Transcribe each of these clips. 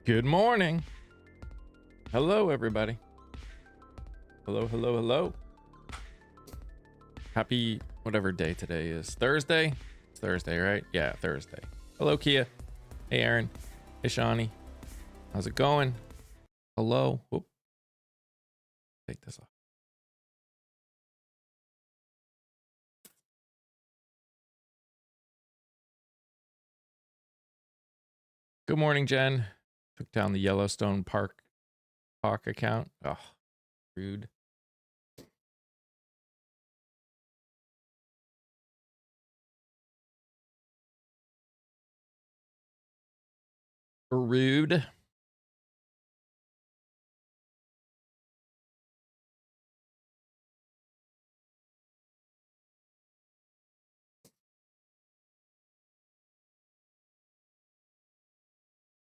Good morning. Hello, everybody. Hello, hello, hello. Happy whatever day today is. Thursday? It's Thursday, right? Yeah, Thursday. Hello, Kia. Hey, Aaron. Hey, Shawnee. How's it going? Hello. Whoop. Take this off. Good morning, Jen. Took down the Yellowstone Park Talk account. Oh, rude. Rude.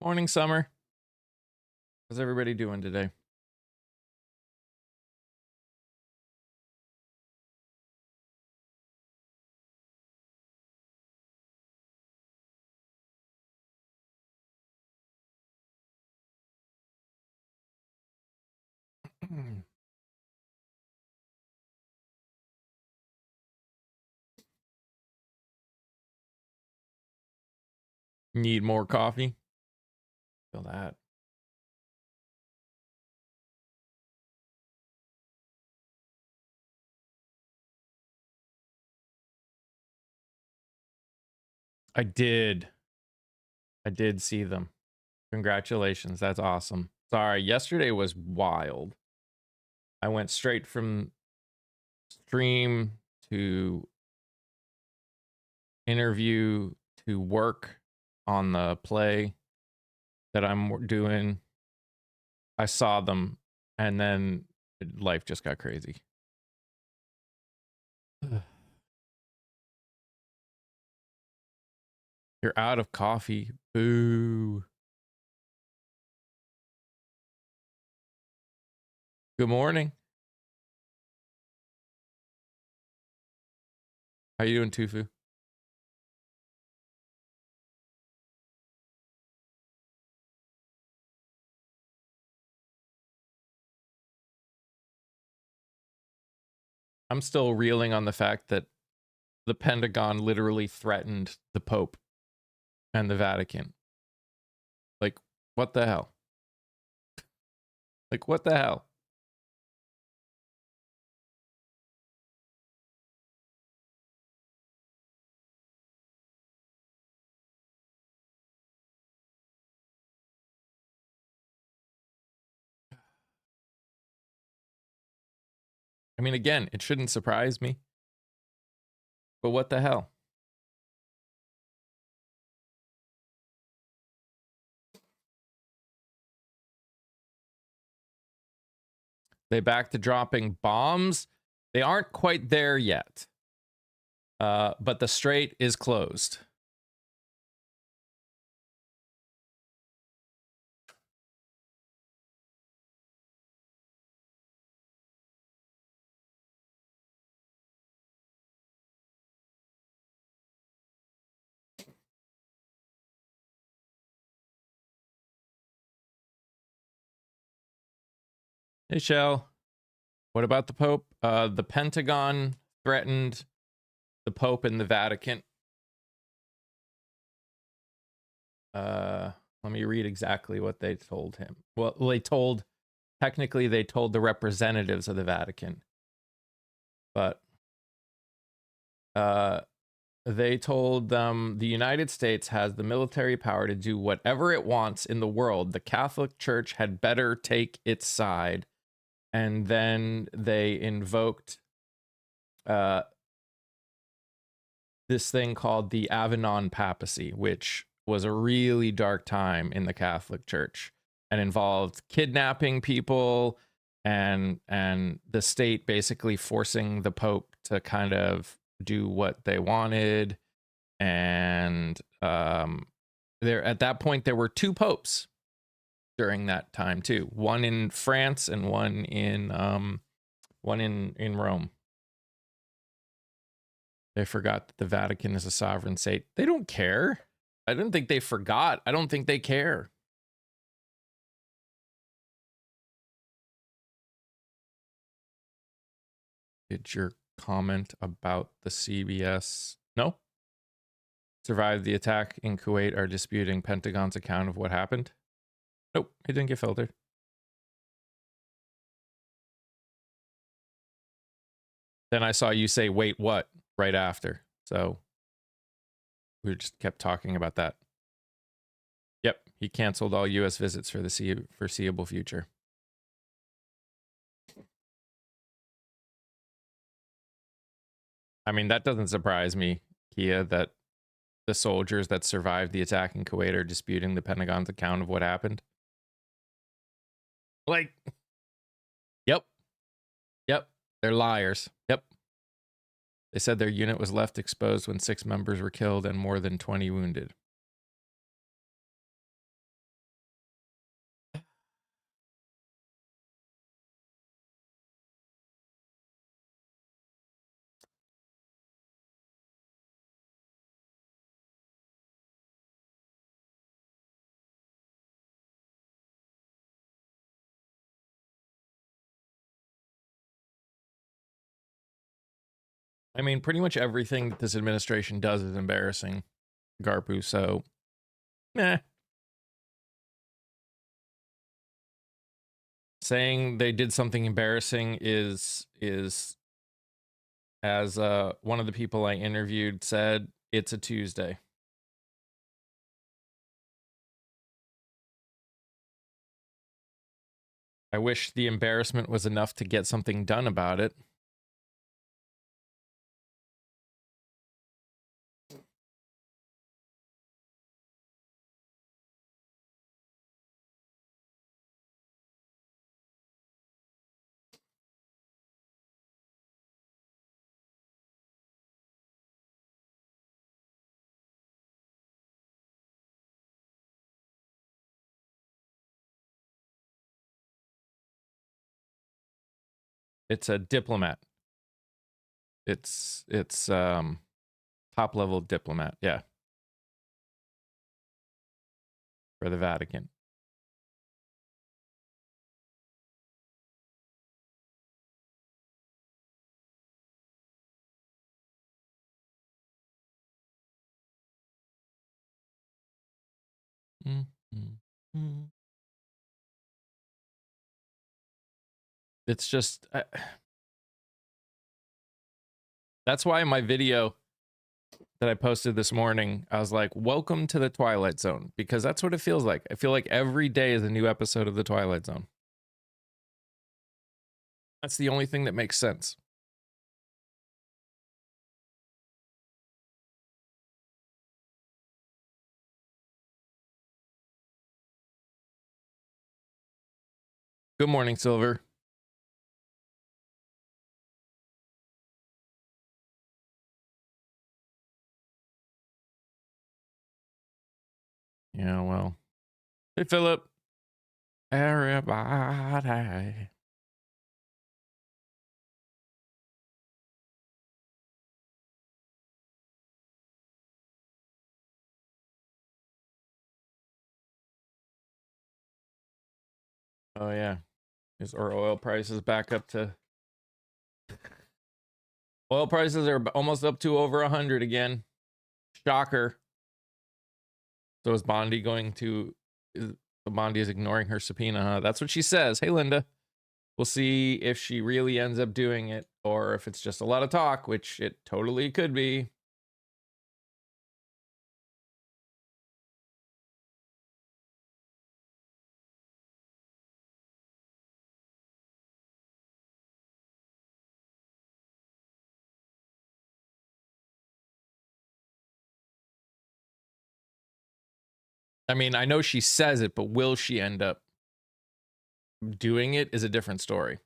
Morning, Summer. How's everybody doing today? Need more coffee? Feel that. I did see them. Congratulations. That's awesome. Sorry, yesterday was wild. I went straight from stream to interview to work on the play that I'm doing. I saw them, and then life just got crazy. You're out of coffee. Boo. Good morning. How you doing, Tufu? I'm still reeling on the fact that the Pentagon literally threatened the Pope and the Vatican. Like, what the hell? Like, what the hell? I mean, again, it shouldn't surprise me. But what the hell? They back to dropping bombs. They aren't quite there yet. But the Strait is closed. Hey, Shell. What about the Pope? The Pentagon threatened the Pope and the Vatican. Let me read exactly what they told him. Well, technically they told the representatives of the Vatican. But they told them the United States has the military power to do whatever it wants in the world. The Catholic Church had better take its side. And then they invoked this thing called the Avignon Papacy, which was a really dark time in the Catholic Church and involved kidnapping people and the state basically forcing the Pope to kind of do what they wanted. And there at that point there were two popes during that time too, one in France and one in Rome. They forgot that the Vatican is a sovereign state. They don't care. I don't think they forgot. I don't think they care. Did your comment about the CBS? No. Survived the attack in Kuwait are disputing Pentagon's account of what happened? Nope, it didn't get filtered. Then I saw you say, wait, what? Right after. So we just kept talking about that. Yep, he canceled all U.S. visits for the foreseeable future. I mean, that doesn't surprise me, Kia, that the soldiers that survived the attack in Kuwait are disputing the Pentagon's account of what happened. Like, yep. They're liars. Yep. They said their unit was left exposed when 6 members were killed and more than 20 wounded. I mean, pretty much everything that this administration does is embarrassing, Garpu, so saying they did something embarrassing is as one of the people I interviewed said, it's a Tuesday. I wish the embarrassment was enough to get something done about it. It's a diplomat. It's top level diplomat, yeah. For the Vatican. It's just that's why my video that I posted this morning, I was like, welcome to the Twilight Zone, because that's what it feels like. I feel like every day is a new episode of the Twilight Zone. That's the only thing that makes sense. Good morning, Silver. Yeah, well. Hey, Philip. Everybody. Oh, yeah. Is our oil prices back up to... Oil prices are almost up to over 100 again. Shocker. So is Bondi going to... Bondi is ignoring her subpoena, huh? That's what she says. Hey, Linda. We'll see if she really ends up doing it or if it's just a lot of talk, which it totally could be. I mean, I know she says it, but will she end up doing it is a different story.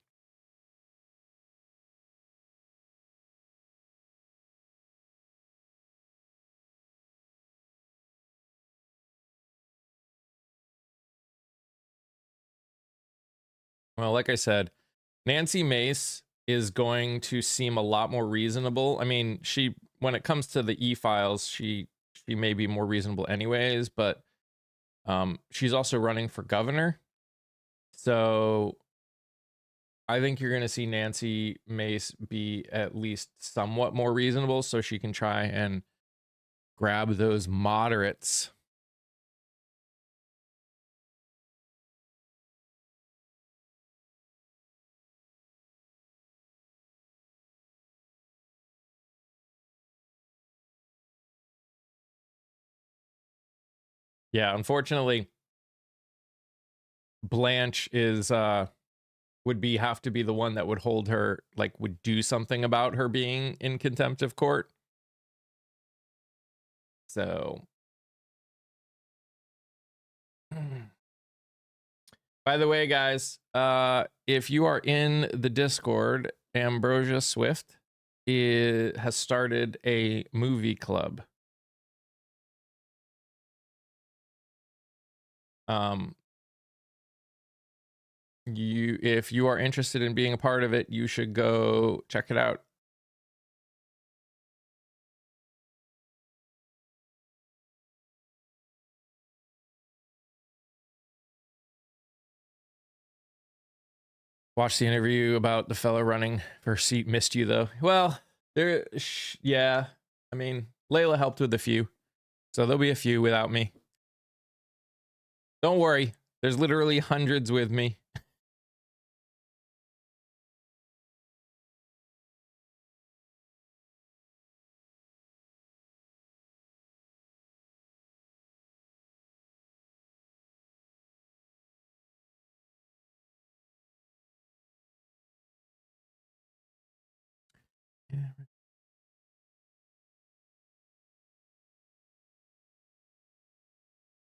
Well, like I said, Nancy Mace is going to seem a lot more reasonable. I mean, when it comes to the e-files, she may be more reasonable anyways, but she's also running for governor. So I think you're going to see Nancy Mace be at least somewhat more reasonable so she can try and grab those moderates. Yeah, unfortunately, Blanche is would have to be the one that would hold her, like would do something about her being in contempt of court. So by the way, guys, if you are in the Discord, Ambrosia Swift has started a movie club. If you are interested in being a part of it, you should go check it out. Watch the interview about the fellow running for seat. Missed you though. Well, yeah. I mean, Layla helped with a few, so there'll be a few without me. Don't worry. There's literally hundreds with me.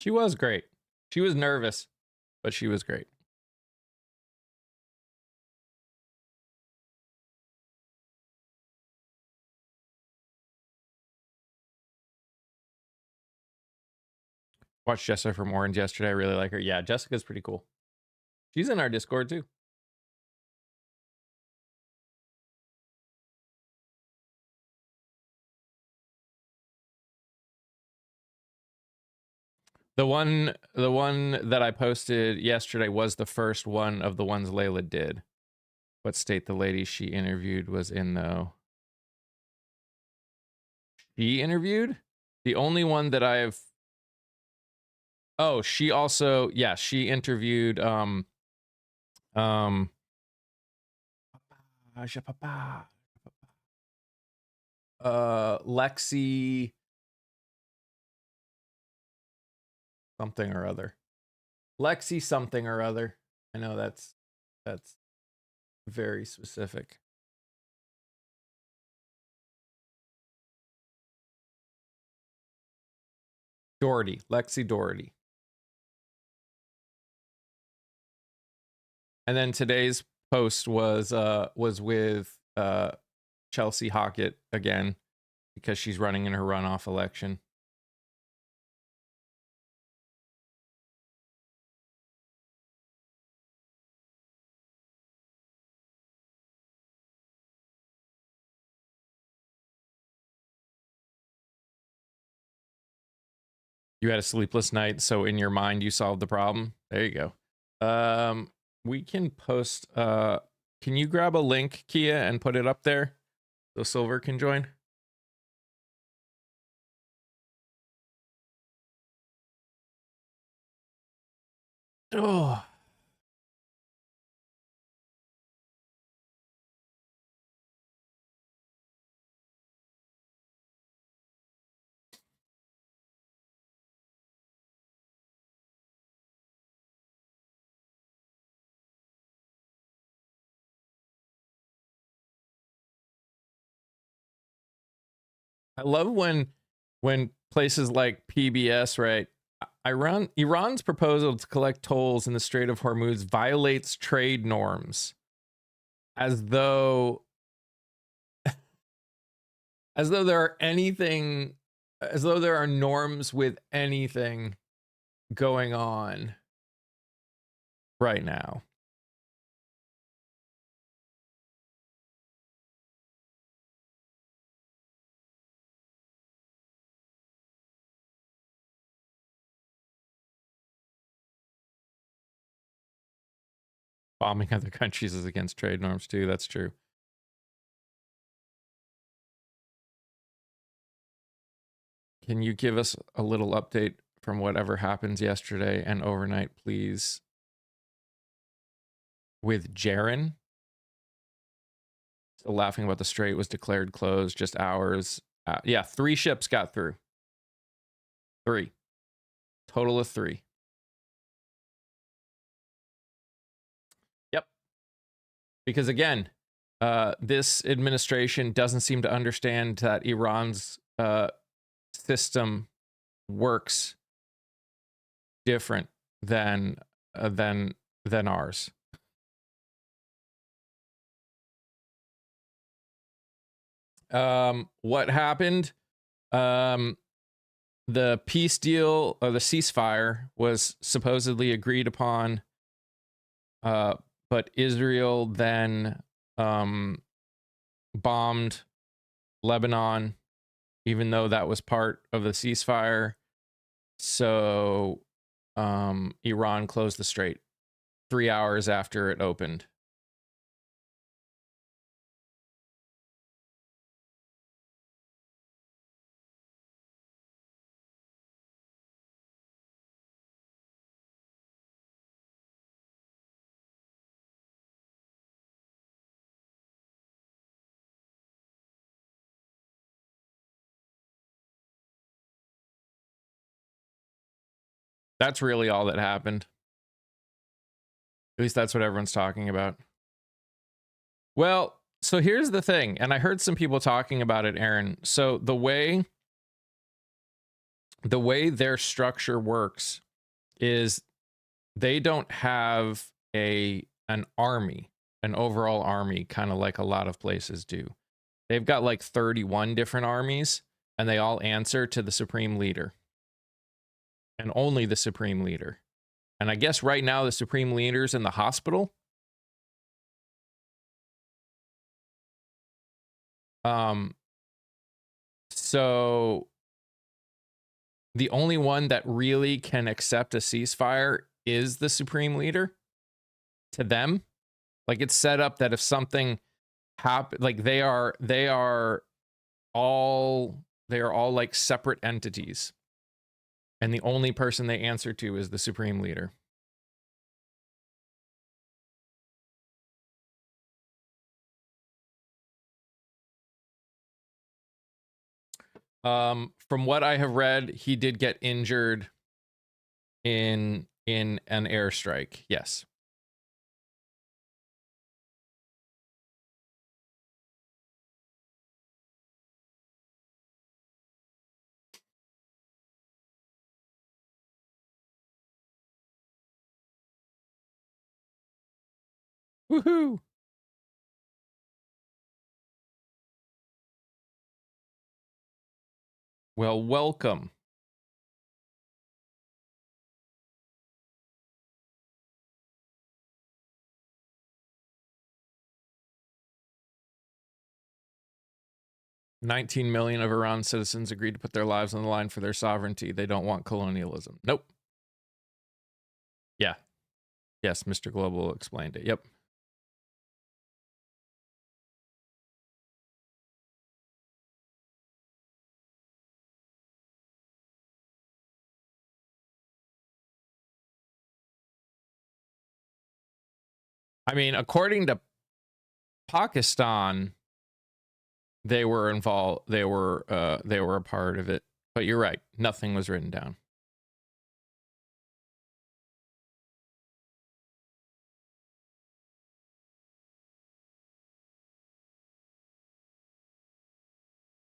She was great. She was nervous, but she was great. Watched Jessica from Orange yesterday. I really like her. Yeah, Jessica's pretty cool. She's in our Discord too. The one that I posted yesterday was the first one of the ones Layla did. What state the lady she interviewed was in, though? She interviewed? The only one that I've... Oh, she also... Yeah, she interviewed... Lexi... something or other. Lexi something or other. I know that's very specific. Doherty, Lexi Doherty. And then today's post was with Chelsea Hockett again, because she's running in her runoff election. You had a sleepless night, so in your mind you solved the problem. There you go. We can post can you grab a link, Kia, and put it up there so Silver can join? Oh. I love when places like PBS, right? Iran's proposal to collect tolls in the Strait of Hormuz violates trade norms, as though there are norms with anything going on right now. Bombing other countries is against trade norms too. That's true. Can you give us a little update from whatever happens yesterday and overnight, please? With Jaren? Still laughing about the Strait was declared closed just hours. Yeah, 3 ships got through. 3. Total of 3. Yep. Because again, this administration doesn't seem to understand that Iran's system works different than ours. What happened? The peace deal or the ceasefire was supposedly agreed upon, but Israel then bombed Lebanon, even though that was part of the ceasefire. So Iran closed the Strait 3 hours after it opened. That's really all that happened. At least that's what everyone's talking about. Well, so here's the thing, and I heard some people talking about it, Aaron. So the way their structure works is they don't have an army, an overall army, kind of like a lot of places do. They've got like 31 different armies, and they all answer to the supreme leader. And only the supreme leader. And I guess right now the supreme leader's in the hospital. So the only one that really can accept a ceasefire is the supreme leader to them. Like, it's set up that if something happens, like they are all like separate entities. And the only person they answer to is the supreme leader. From what I have read, he did get injured in an airstrike. Yes. Woohoo! Well, welcome. $19 million of Iran citizens agreed to put their lives on the line for their sovereignty. They don't want colonialism. Nope. Yeah. Yes, Mr. Global explained it. Yep. I mean, according to Pakistan, they were involved. They were a part of it. But you're right. Nothing was written down.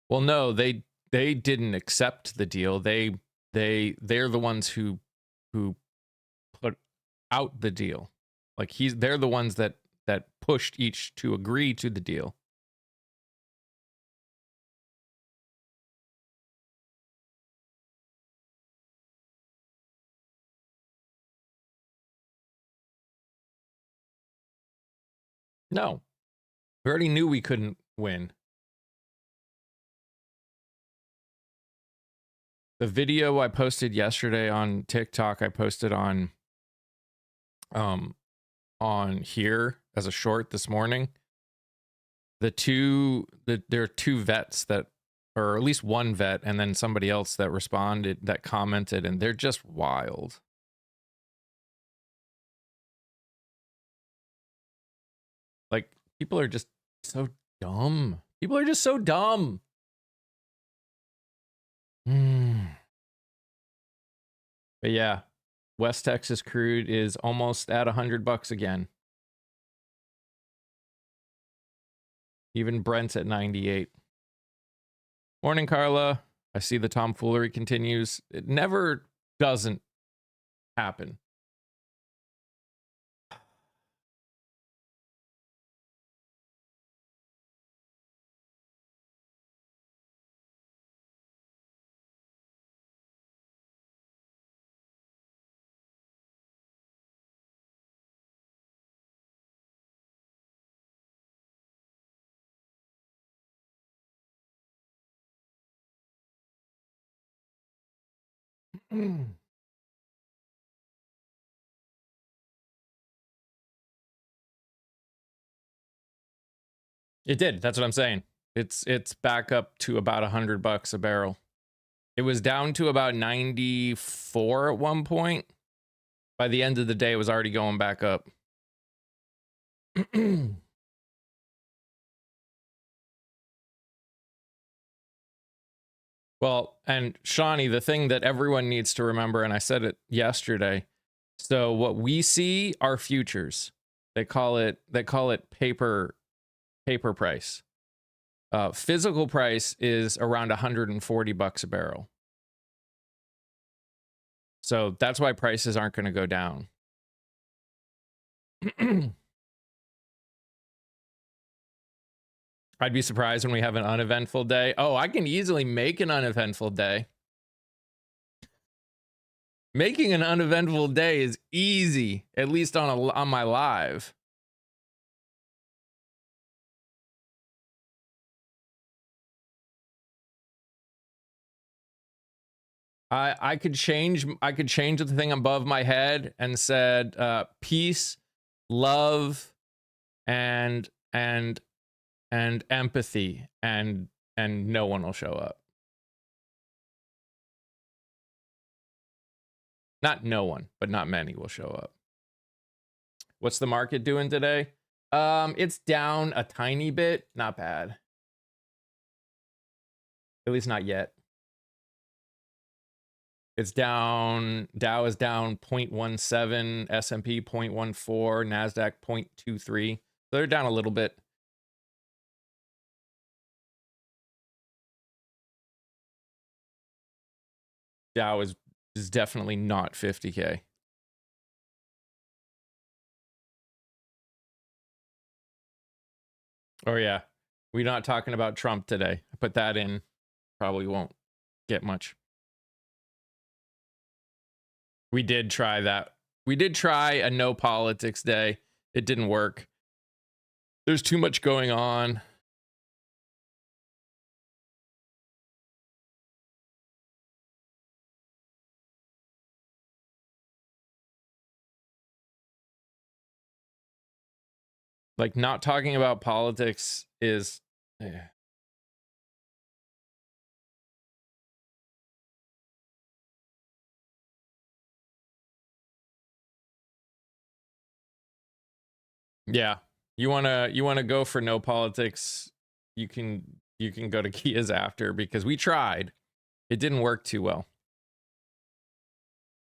Well, no, they didn't accept the deal. They're the ones who put out the deal. Like they're the ones that pushed each to agree to the deal. No. We already knew we couldn't win. The video I posted yesterday on TikTok, I posted on on here as a short this morning. There are two vets that, or at least one vet, and then somebody else that responded, that commented, and they're just wild. Like, people are just so dumb. People are just so dumb. But yeah, West Texas crude is almost at $100 again. Even Brent's at 98. Morning, Carla. I see the tomfoolery continues. It never doesn't happen. It did. That's what I'm saying. It's back up to about $100 a barrel. It was down to about 94 at one point. By the end of the day, it was already going back up. Well, and Shawnee, the thing that everyone needs to remember, and I said it yesterday. So what we see are futures. They call it paper price. Physical price is around $140 a barrel. So that's why prices aren't going to go down. I'd be surprised when we have an uneventful day. Oh, I can easily make an uneventful day. Making an uneventful day is easy, at least on my live. I could change the thing above my head and said peace, love, and empathy, and no one will show up. Not no one, but not many will show up. What's the market doing today? It's down a tiny bit. Not bad. At least not yet. It's down. Dow is down 0.17, S&P 0.14, NASDAQ 0.23. So they're down a little bit. Dow is definitely not 50K. Oh yeah, we're not talking about Trump today. I put that in. Probably won't get much. We did try that. We did try a no politics day. It didn't work. There's too much going on. Like, not talking about politics is... Yeah. You wanna go for no politics, you can go to Kia's after, because we tried. It didn't work too well.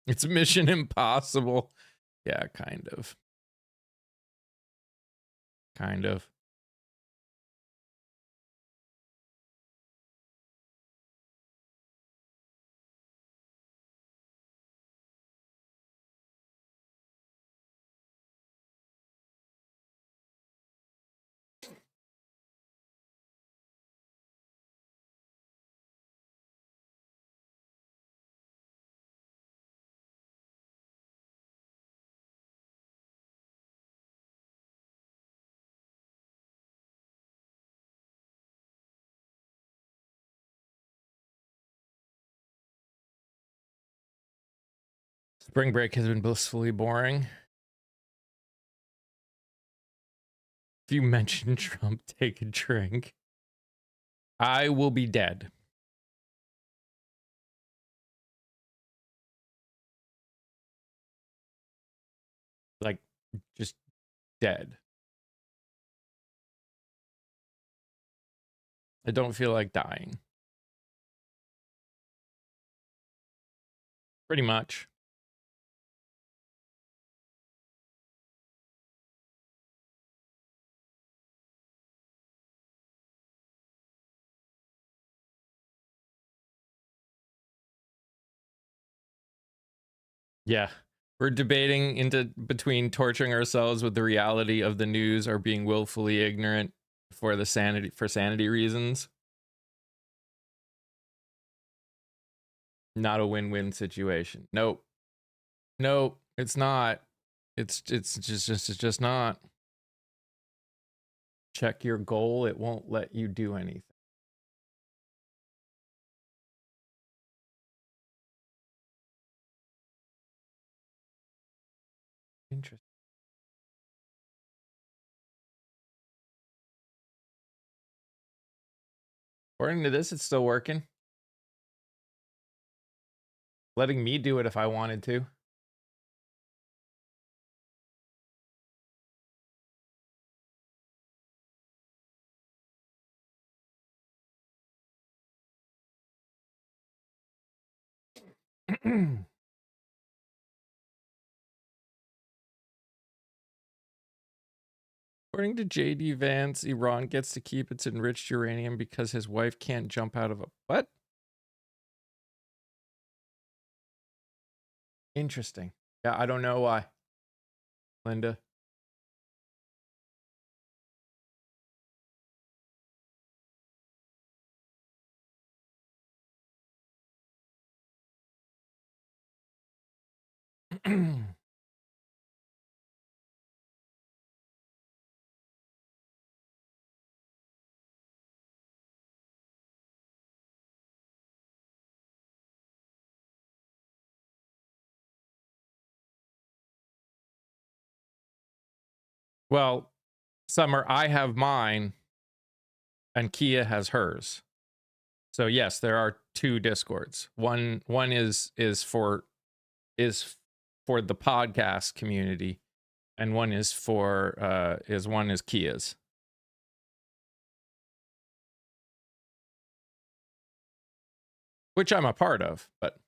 It's Mission Impossible. Yeah, kind of. Kind of. Spring break has been blissfully boring. If you mention Trump, take a drink. I will be dead. Like, just dead. I don't feel like dying. Pretty much. Yeah. We're debating into between torturing ourselves with the reality of the news or being willfully ignorant for sanity reasons. Not a win-win situation. Nope. Nope. It's not. It's just not. Check your goal. It won't let you do anything. Interesting. According to this, it's still working. Letting me do it if I wanted to. According to JD Vance, Iran gets to keep its enriched uranium because his wife can't jump out of a... What? Interesting. Yeah, I don't know why. Linda. Well, Summer, I have mine and Kia has hers. So yes, there are two Discords. One is for the podcast community, and one is for one is Kia's. Which I'm a part of, but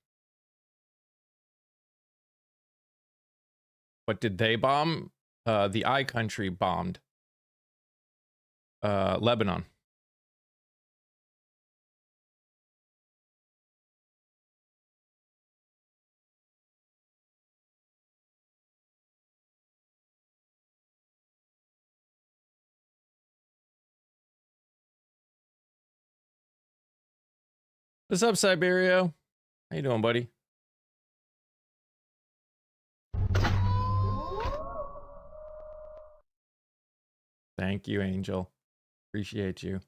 what did they bomb? The iCountry bombed Lebanon. What's up, Siberio? How you doing, buddy? Thank you, Angel. Appreciate you.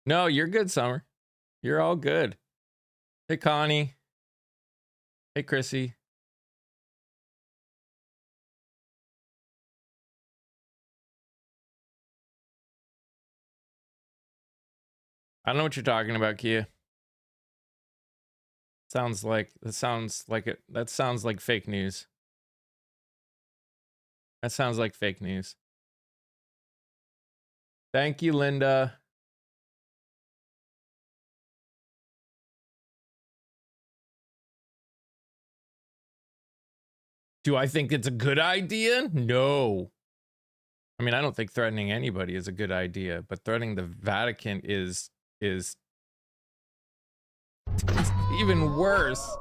No, you're good, Summer. You're all good. Hey, Connie. Hey, Chrissy. I don't know what you're talking about, Kia. Sounds like that sounds like fake news. That sounds like fake news. Thank you, Linda. Do I think it's a good idea? No. I mean, I don't think threatening anybody is a good idea, but threatening the Vatican is even worse.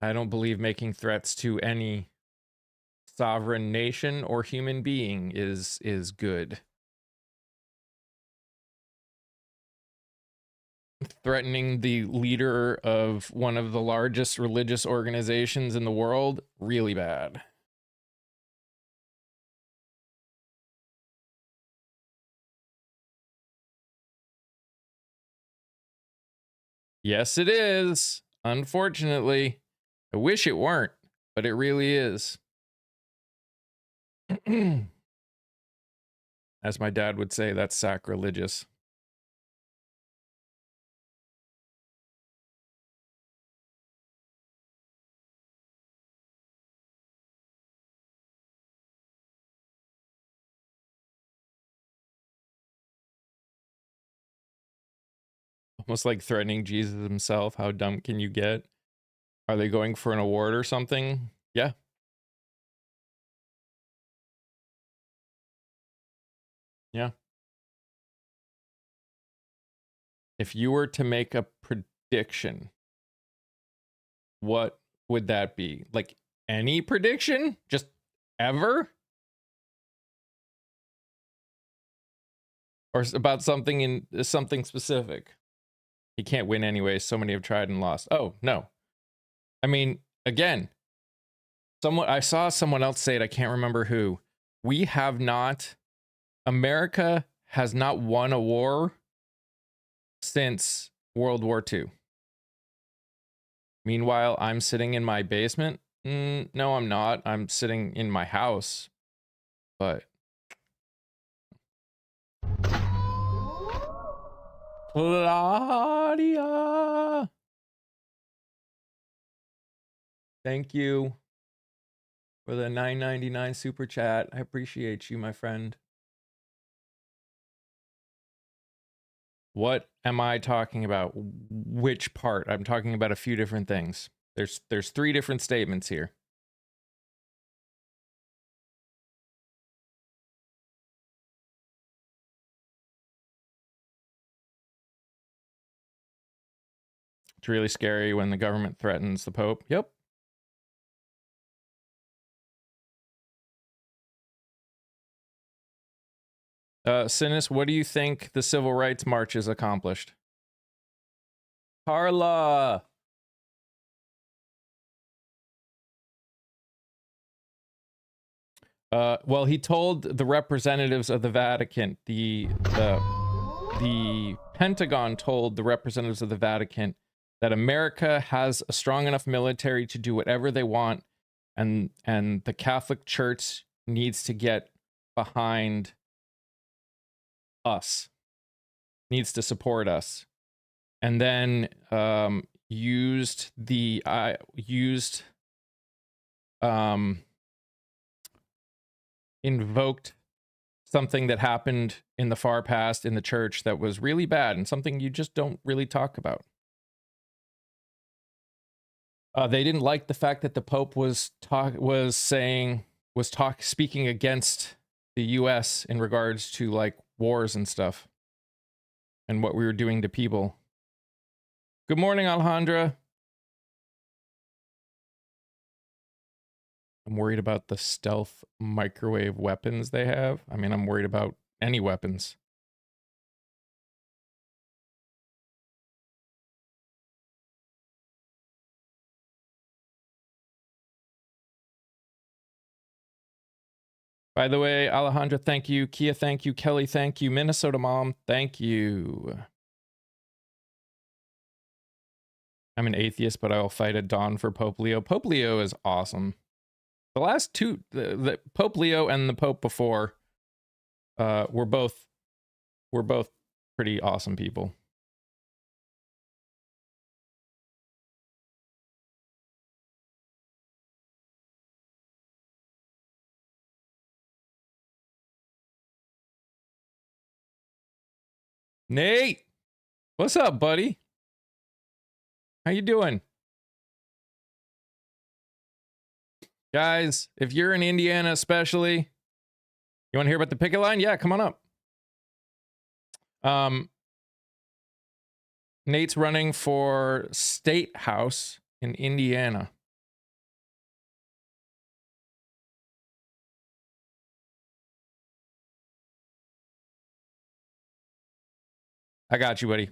I don't believe making threats to any sovereign nation or human being is good. Threatening the leader of one of the largest religious organizations in the world, really bad. Yes, it is. Unfortunately, I wish it weren't, but it really is. As my dad would say, that's sacrilegious. Almost like threatening Jesus himself. How dumb can you get? Are they going for an award or something? Yeah. Yeah. If you were to make a prediction, what would that be? Like any prediction? Just ever? Or about something in something specific? He can't win anyway. So many have tried and lost. Oh, no. I mean, again, I saw someone else say it. I can't remember who. America has not won a war since World War II. Meanwhile, I'm sitting in my basement. No, I'm not. I'm sitting in my house. But Claudia, thank you for the $9.99 super chat. I appreciate you, my friend. What am I talking about? Which part? I'm talking about a few different things. There's 3 different statements here. It's really scary when the government threatens the Pope. Yep. Sinus, what do you think the Civil Rights March has accomplished? Carla! Well, he told the representatives of the Vatican, the Pentagon told the representatives of the Vatican that America has a strong enough military to do whatever they want, and the Catholic Church needs to get behind us, needs to support us, and then invoked something that happened in the far past in the church that was really bad and something you just don't really talk about. They didn't like the fact that the Pope was speaking against the U.S. in regards to like wars and stuff and what we were doing to people. Good morning, Alejandra. I'm worried about the stealth microwave weapons they have. I mean, I'm worried about any weapons. By the way, Alejandra, thank you. Kia, thank you. Kelly, thank you. Minnesota Mom, thank you. I'm an atheist, but I'll fight at dawn for Pope Leo. Pope Leo is awesome. The last two, the Pope Leo and the Pope before, were both pretty awesome people. Nate, what's up, buddy? How you doing? Guys, if you're in Indiana especially, you want to hear about the picket line? Yeah, come on up. Nate's running for State House in Indiana. I got you, buddy.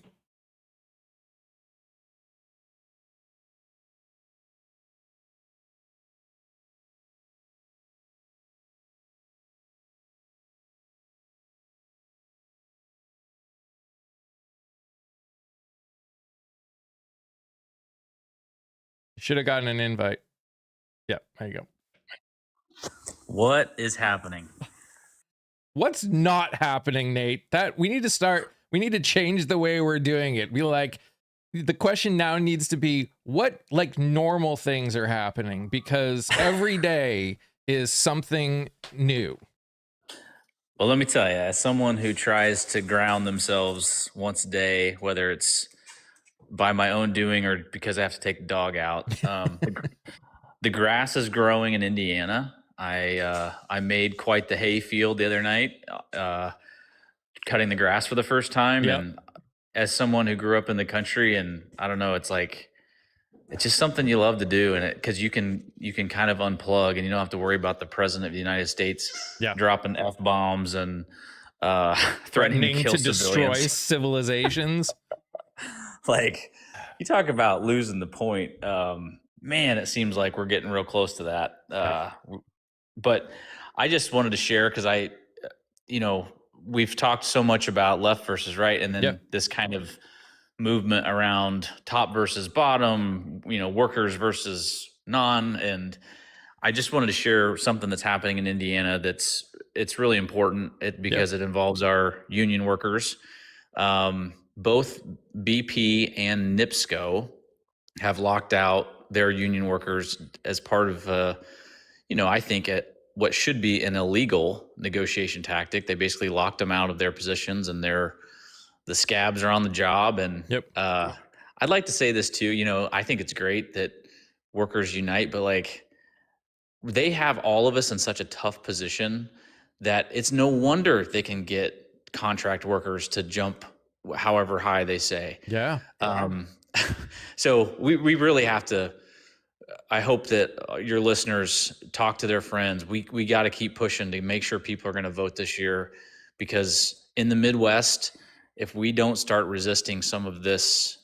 Should have gotten an invite. Yeah, there you go. What is happening? What's not happening, Nate? That we need to change the way we're doing it. Be like, the question now needs to be what like normal things are happening, because every day is something new. Well, let me tell you, as someone who tries to ground themselves once a day, whether it's by my own doing or because I have to take the dog out, the grass is growing in Indiana. I made quite the hay field the other night, cutting the grass for the first time. Yep. And as someone who grew up in the country, and I don't know, it's just something you love to do, and because you can kind of unplug, and you don't have to worry about the president of the United States dropping F-bombs and threatening to kill destroy civilians. civilizations. Like, you talk about losing the point. Man, it seems like we're getting real close to that. But I just wanted to share because we've talked so much about left versus right, and then this kind of movement around top versus bottom, workers versus non. And I just wanted to share something that's happening in Indiana it's really important because it involves our union workers. Both BP and NIPSCO have locked out their union workers as part of, I think what should be an illegal negotiation tactic. They basically locked them out of their positions, and the scabs are on the job. And I'd like to say this too. I think it's great that workers unite, but like, they have all of us in such a tough position that it's no wonder they can get contract workers to jump however high they say. Yeah. So we really have to. I hope that your listeners talk to their friends. We got to keep pushing to make sure people are going to vote this year, because in the Midwest, if we don't start resisting some of this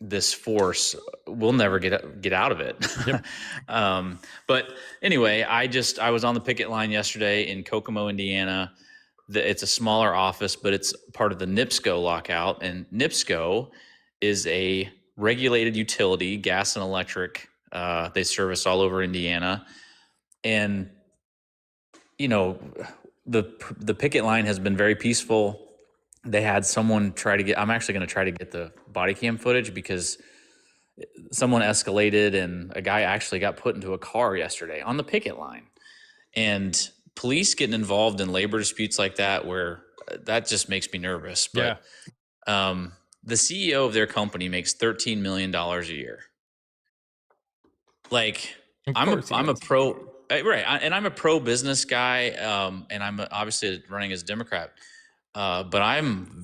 this force, we'll never get out of it. Yep. But anyway, I was on the picket line yesterday in Kokomo, Indiana. It's a smaller office, but it's part of the NIPSCO lockout, and NIPSCO is a regulated utility, gas and electric. They service all over Indiana, and the picket line has been very peaceful. They had someone try to get. I'm actually going to try to get the body cam footage, because someone escalated and a guy actually got put into a car yesterday on the picket line. And police getting involved in labor disputes like that, where that just makes me nervous. But the CEO of their company makes $13 million a year. Like, I'm a pro, right? And I'm a pro business guy, and I'm obviously running as a Democrat. But I'm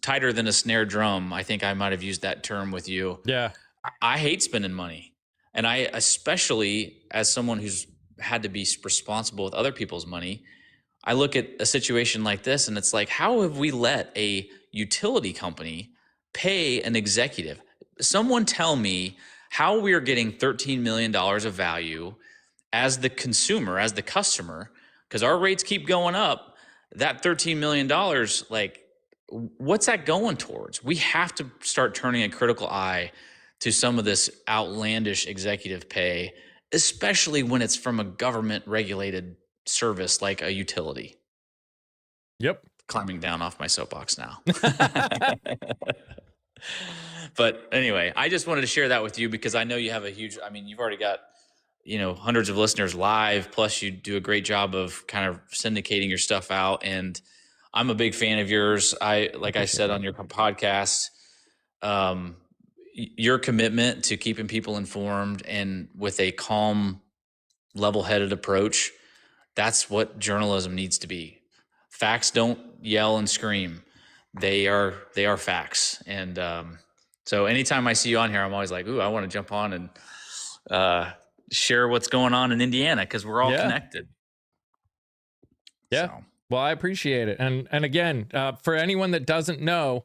tighter than a snare drum. I think I might have used that term with you. Yeah. I hate spending money. And I, especially as someone who's had to be responsible with other people's money, I look at a situation like this and it's like, how have we let a utility company pay an executive? Someone tell me how we are getting $13 million of value as the consumer, as the customer, because our rates keep going up. That $13 million, like, what's that going towards? We have to start turning a critical eye to some of this outlandish executive pay, especially when it's from a government regulated service like a utility. Yep. Climbing down off my soapbox now. But anyway, I just wanted to share that with you because I know you have you've already got, hundreds of listeners live, plus you do a great job of kind of syndicating your stuff out. And I'm a big fan of yours. I said on your podcast, your commitment to keeping people informed and with a calm, level-headed approach, that's what journalism needs to be. Facts don't yell and scream. They are facts. And so anytime I see you on here, I'm always like, ooh, I want to jump on and share what's going on in Indiana, because we're all connected. Yeah. So. Well, I appreciate it. And again, for anyone that doesn't know,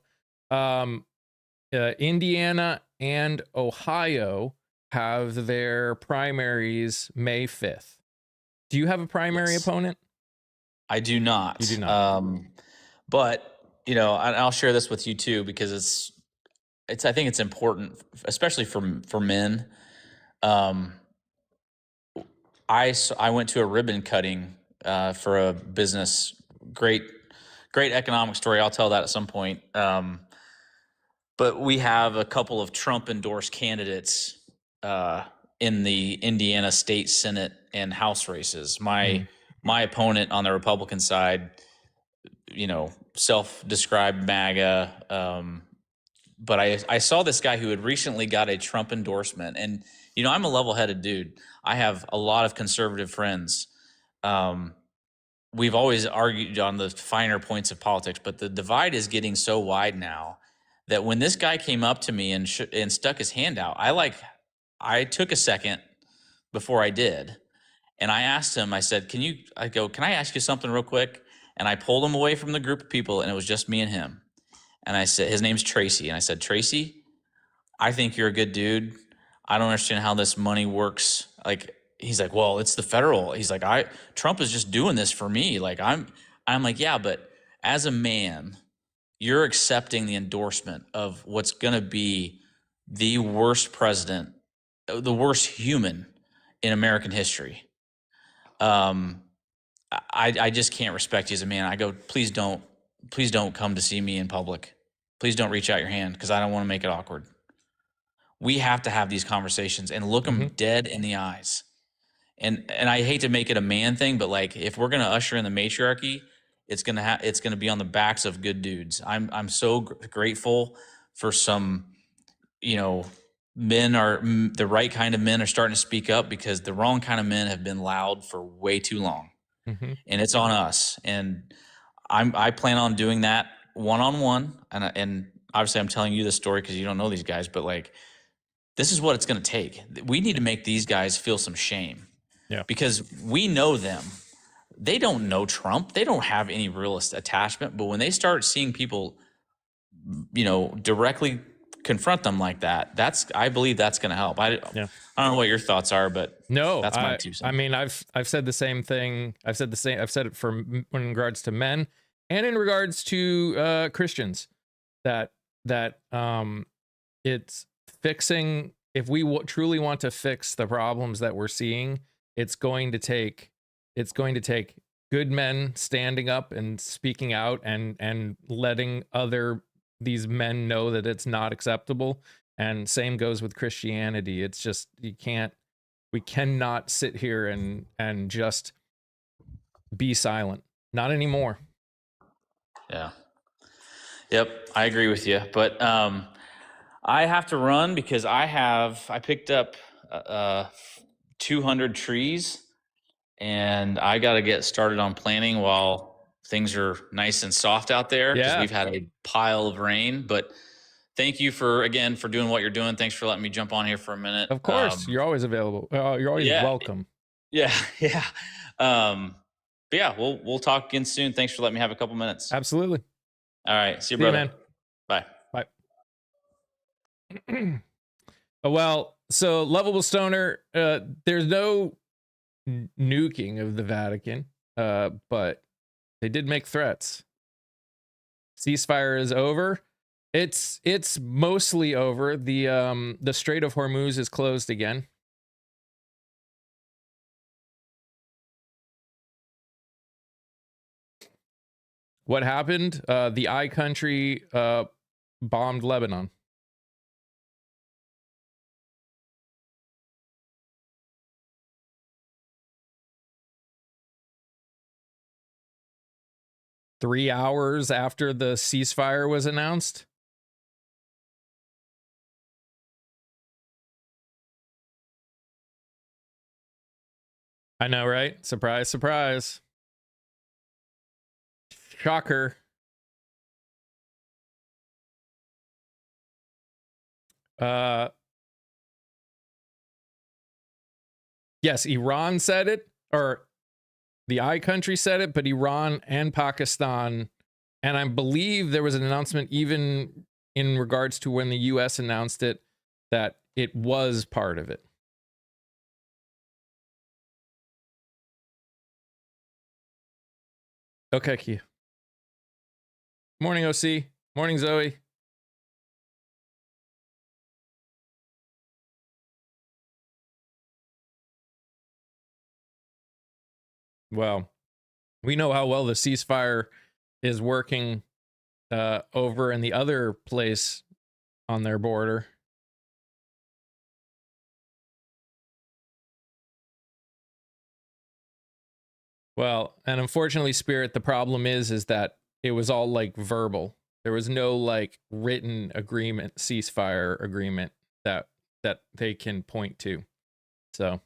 Indiana and Ohio have their primaries May 5th. Do you have a primary opponent? I do not. You do not. But, I'll share this with you too, because I think it's important, especially for men. Um, I went to a ribbon cutting for a business. Great, great economic story. I'll tell that at some point. But we have a couple of Trump endorsed candidates uh, in the Indiana State Senate and House races. Mm. My opponent on the Republican side, self-described MAGA. But I saw this guy who had recently got a Trump endorsement, and I'm a level-headed dude. I have a lot of conservative friends. Um, we've always argued on the finer points of politics, but the divide is getting so wide now that when this guy came up to me and stuck his hand out, I took a second before I did, and I asked him. I said, "Can I ask you something real quick?" And I pulled him away from the group of people, and it was just me and him. And I said, his name's Tracy, and I said, "Tracy, I think you're a good dude. I don't understand how this money works." Like, he's like, "Well, it's the federal." He's like, Trump is just doing this for me. Like, I'm like, "Yeah, but as a man, you're accepting the endorsement of what's going to be the worst president, the worst human in American history. Um, I just can't respect you as a man." I go, please don't come to see me in public. Please don't reach out your hand, because I don't want to make it awkward. We have to have these conversations and look them dead in the eyes. And I hate to make it a man thing, but like, if we're going to usher in the matriarchy, it's going to be on the backs of good dudes. I'm so grateful for some, the right kind of men are starting to speak up, because the wrong kind of men have been loud for way too long. Mm-hmm. And it's on us. And I plan on doing that one-on-one. And obviously I'm telling you this story because you don't know these guys, but like, this is what it's going to take. We need to make these guys feel some shame. Yeah. Because we know them. They don't know Trump. They don't have any real attachment. But when they start seeing people, directly confront them like that, I believe that's going to help. I don't know what your thoughts are, but no, that's my 2 cents. I mean, I've said the same thing. I've said it in regards to men and in regards to Christians, that it's fixing. If we truly want to fix the problems that we're seeing, it's going to take good men standing up and speaking out and letting these men know that it's not acceptable. And same goes with Christianity. It's just, we cannot sit here and just be silent. Not anymore. Yeah. Yep, I agree with you. But I have to run because I picked up 200 trees, and I got to get started on planting while things are nice and soft out there, because we've had a pile of rain. But thank you for doing what you're doing. Thanks for letting me jump on here for a minute. Of course, you're always available. You're always welcome. Yeah. But yeah, we'll talk again soon. Thanks for letting me have a couple minutes. Absolutely. All right. See you, brother. Man. Bye. Well, so Lovable Stoner, there's no nuking of the Vatican, but they did make threats. Ceasefire is over. It's mostly over. The Strait of Hormuz is closed again. What happened? The I country bombed Lebanon. Three hours after the ceasefire was announced. I know, right? Surprise, surprise. Shocker. Yes, Iran said it, or the I country said it, but Iran and Pakistan, and I believe there was an announcement even in regards to when the US announced it, that it was part of it. Okay, Key. Morning, OC. Morning, Zoe. Well, we know how well the ceasefire is working over in the other place on their border. Well, and unfortunately, Spirit, the problem is that it was all like verbal. There was no like written agreement, ceasefire agreement that they can point to. So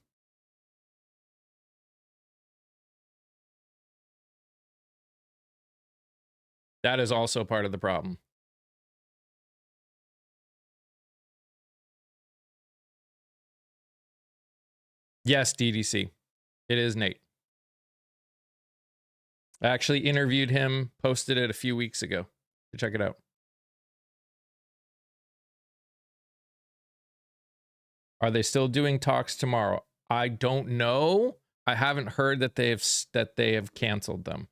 that is also part of the problem. Yes, DDC. It is Nate. I actually interviewed him, posted it a few weeks ago. So check it out. Are they still doing talks tomorrow? I don't know. I haven't heard that they have canceled them.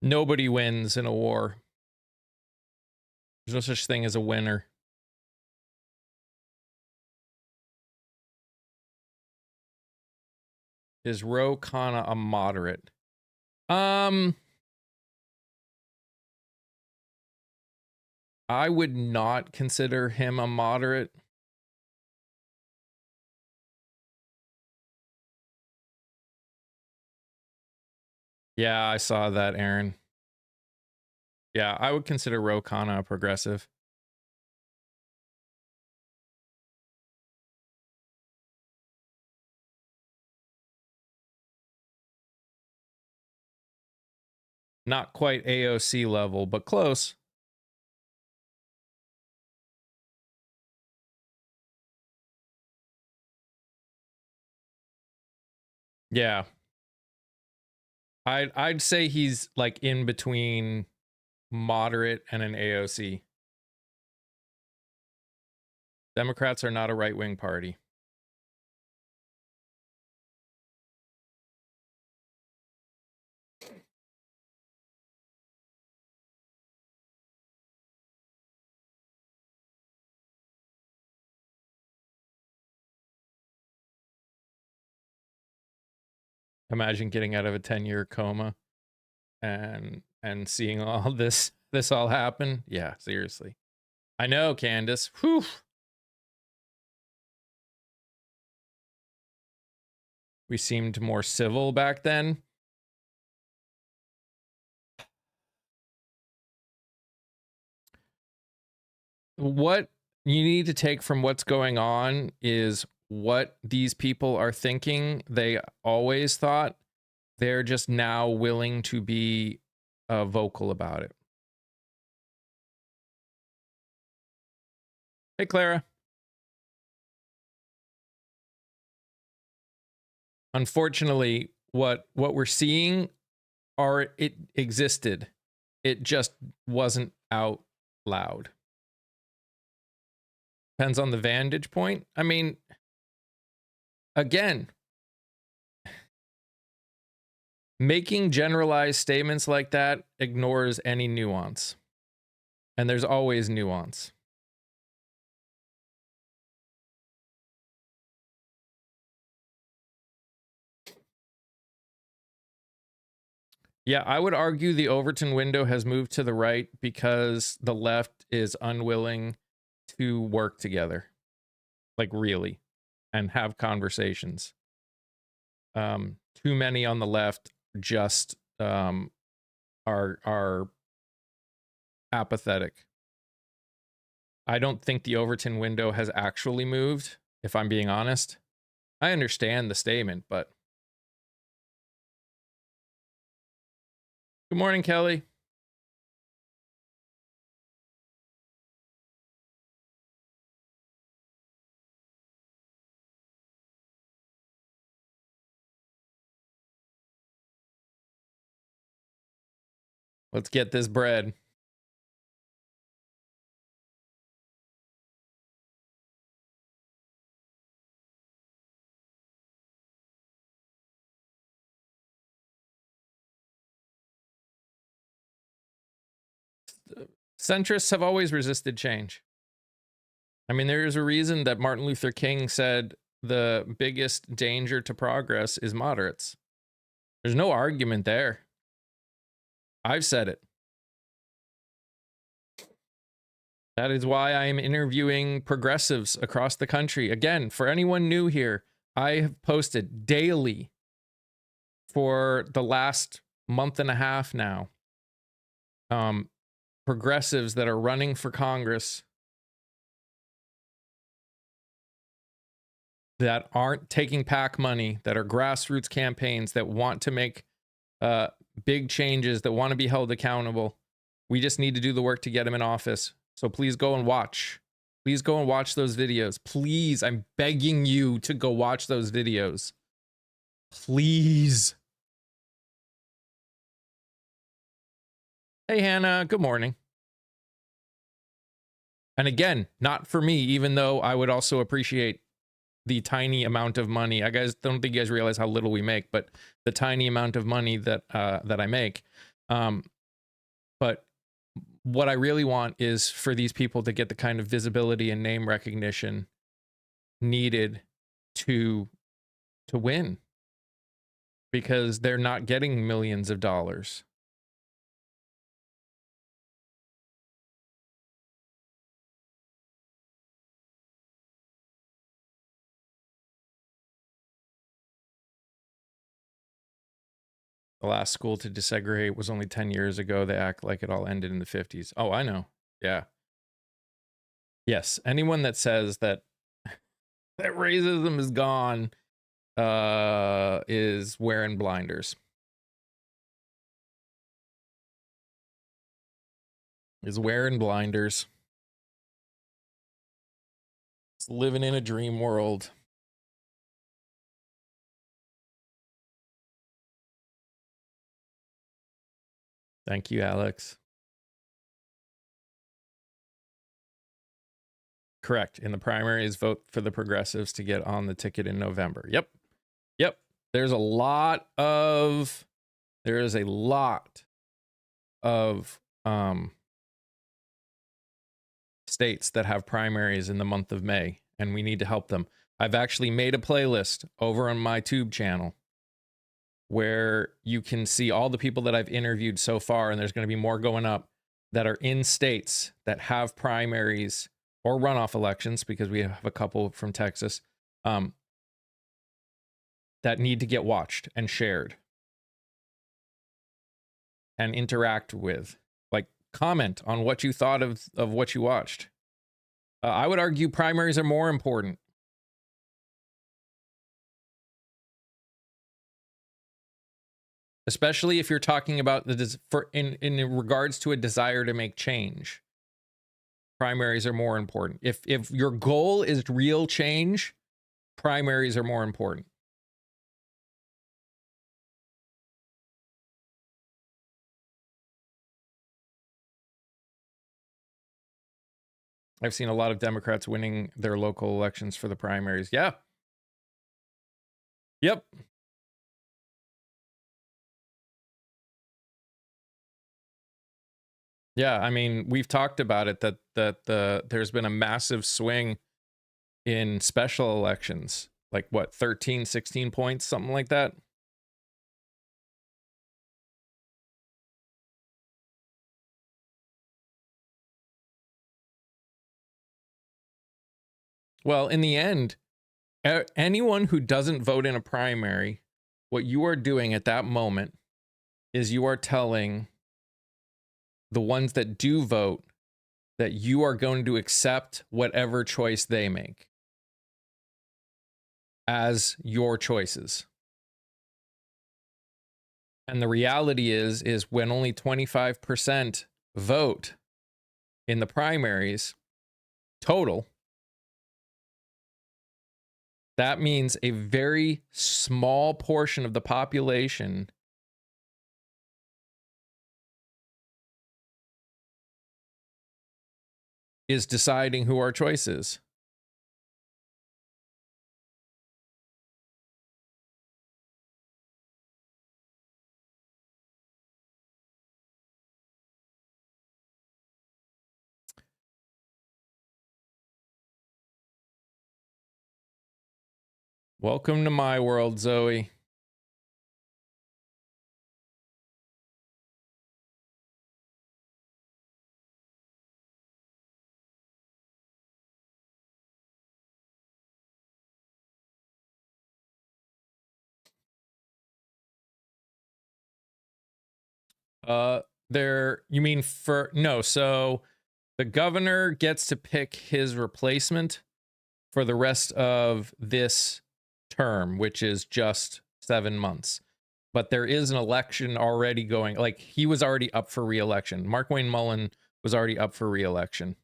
Nobody wins in a war. There's no such thing as a winner. Is Ro Khanna a moderate? I would not consider him a moderate. Yeah, I saw that, Aaron. Yeah, I would consider Ro Khanna a progressive. Not quite AOC level, but close. Yeah. I'd say he's like in between moderate and an AOC. Democrats are not a right-wing party. Imagine getting out of a 10-year coma and seeing all this all happen. Yeah, seriously. I know, Candace. Whew. We seemed more civil back then. What you need to take from what's going on is what these people are thinking. They always thought. They're just now willing to be vocal about it. Hey, Clara. Unfortunately, what we're seeing it existed. It just wasn't out loud. Depends on the vantage point. I mean, again, making generalized statements like that ignores any nuance. And there's always nuance. Yeah, I would argue the Overton window has moved to the right because the left is unwilling to work together. Like, really, and have conversations. Too many on the left just are apathetic. I don't think the Overton window has actually moved, if I'm being honest. I understand the statement, but good morning, Kelly. Let's get this bread. centrists have always resisted change. I mean, there is a reason that Martin Luther King said the biggest danger to progress is moderates. There's no argument there. I've said it. That is why I am interviewing progressives across the country. Again, for anyone new here, I have posted daily for the last month and a half now. Progressives that are running for Congress that aren't taking PAC money, that are grassroots campaigns, that want to make big changes, that want to be held accountable. We just need to do the work to get them in office. So please go and watch. Please go and watch those videos. Please, I'm begging you to go watch those videos. Please. Hey, Hannah, good morning. And again, not for me, even though I would also appreciate the tiny amount of money. I guys don't think you guys realize how little we make, but the tiny amount of money that I make. But what I really want is for these people to get the kind of visibility and name recognition needed to win, because they're not getting millions of dollars. The last school to desegregate was only 10 years ago. They act like it all ended in the 50s. Oh, I know. Yeah. Yes. Anyone that says that that racism is gone is wearing blinders. Is wearing blinders. It's living in a dream world. Thank you, Alex. Correct. In the primaries, vote for the progressives to get on the ticket in November. Yep. Yep. There is a lot of states that have primaries in the month of May, and we need to help them. I've actually made a playlist over on my Tube channel where you can see all the people that I've interviewed so far, and there's going to be more going up, that are in states that have primaries or runoff elections, because we have a couple from Texas, that need to get watched and shared and interact with. Like, comment on what you thought of what you watched. I would argue primaries are more important. Especially if you're talking about in regards to a desire to make change. Primaries are more important. If your goal is real change, primaries are more important. I've seen a lot of Democrats winning their local elections for the primaries. Yeah. Yep. Yeah, I mean, we've talked about it, that there's been a massive swing in special elections, like what, 13, 16 points, something like that. Well, in the end, anyone who doesn't vote in a primary, what you are doing at that moment is you are telling the ones that do vote that you are going to accept whatever choice they make as your choices. And the reality is when only 25% vote in the primaries total, that means a very small portion of the population is deciding who our choice is. Welcome to my world, Zoe. You mean no, so the governor gets to pick his replacement for the rest of this term, which is just 7 months. But there is an election already going. Like, he was already up for re-election. Mark Wayne Mullen was already up for re-election.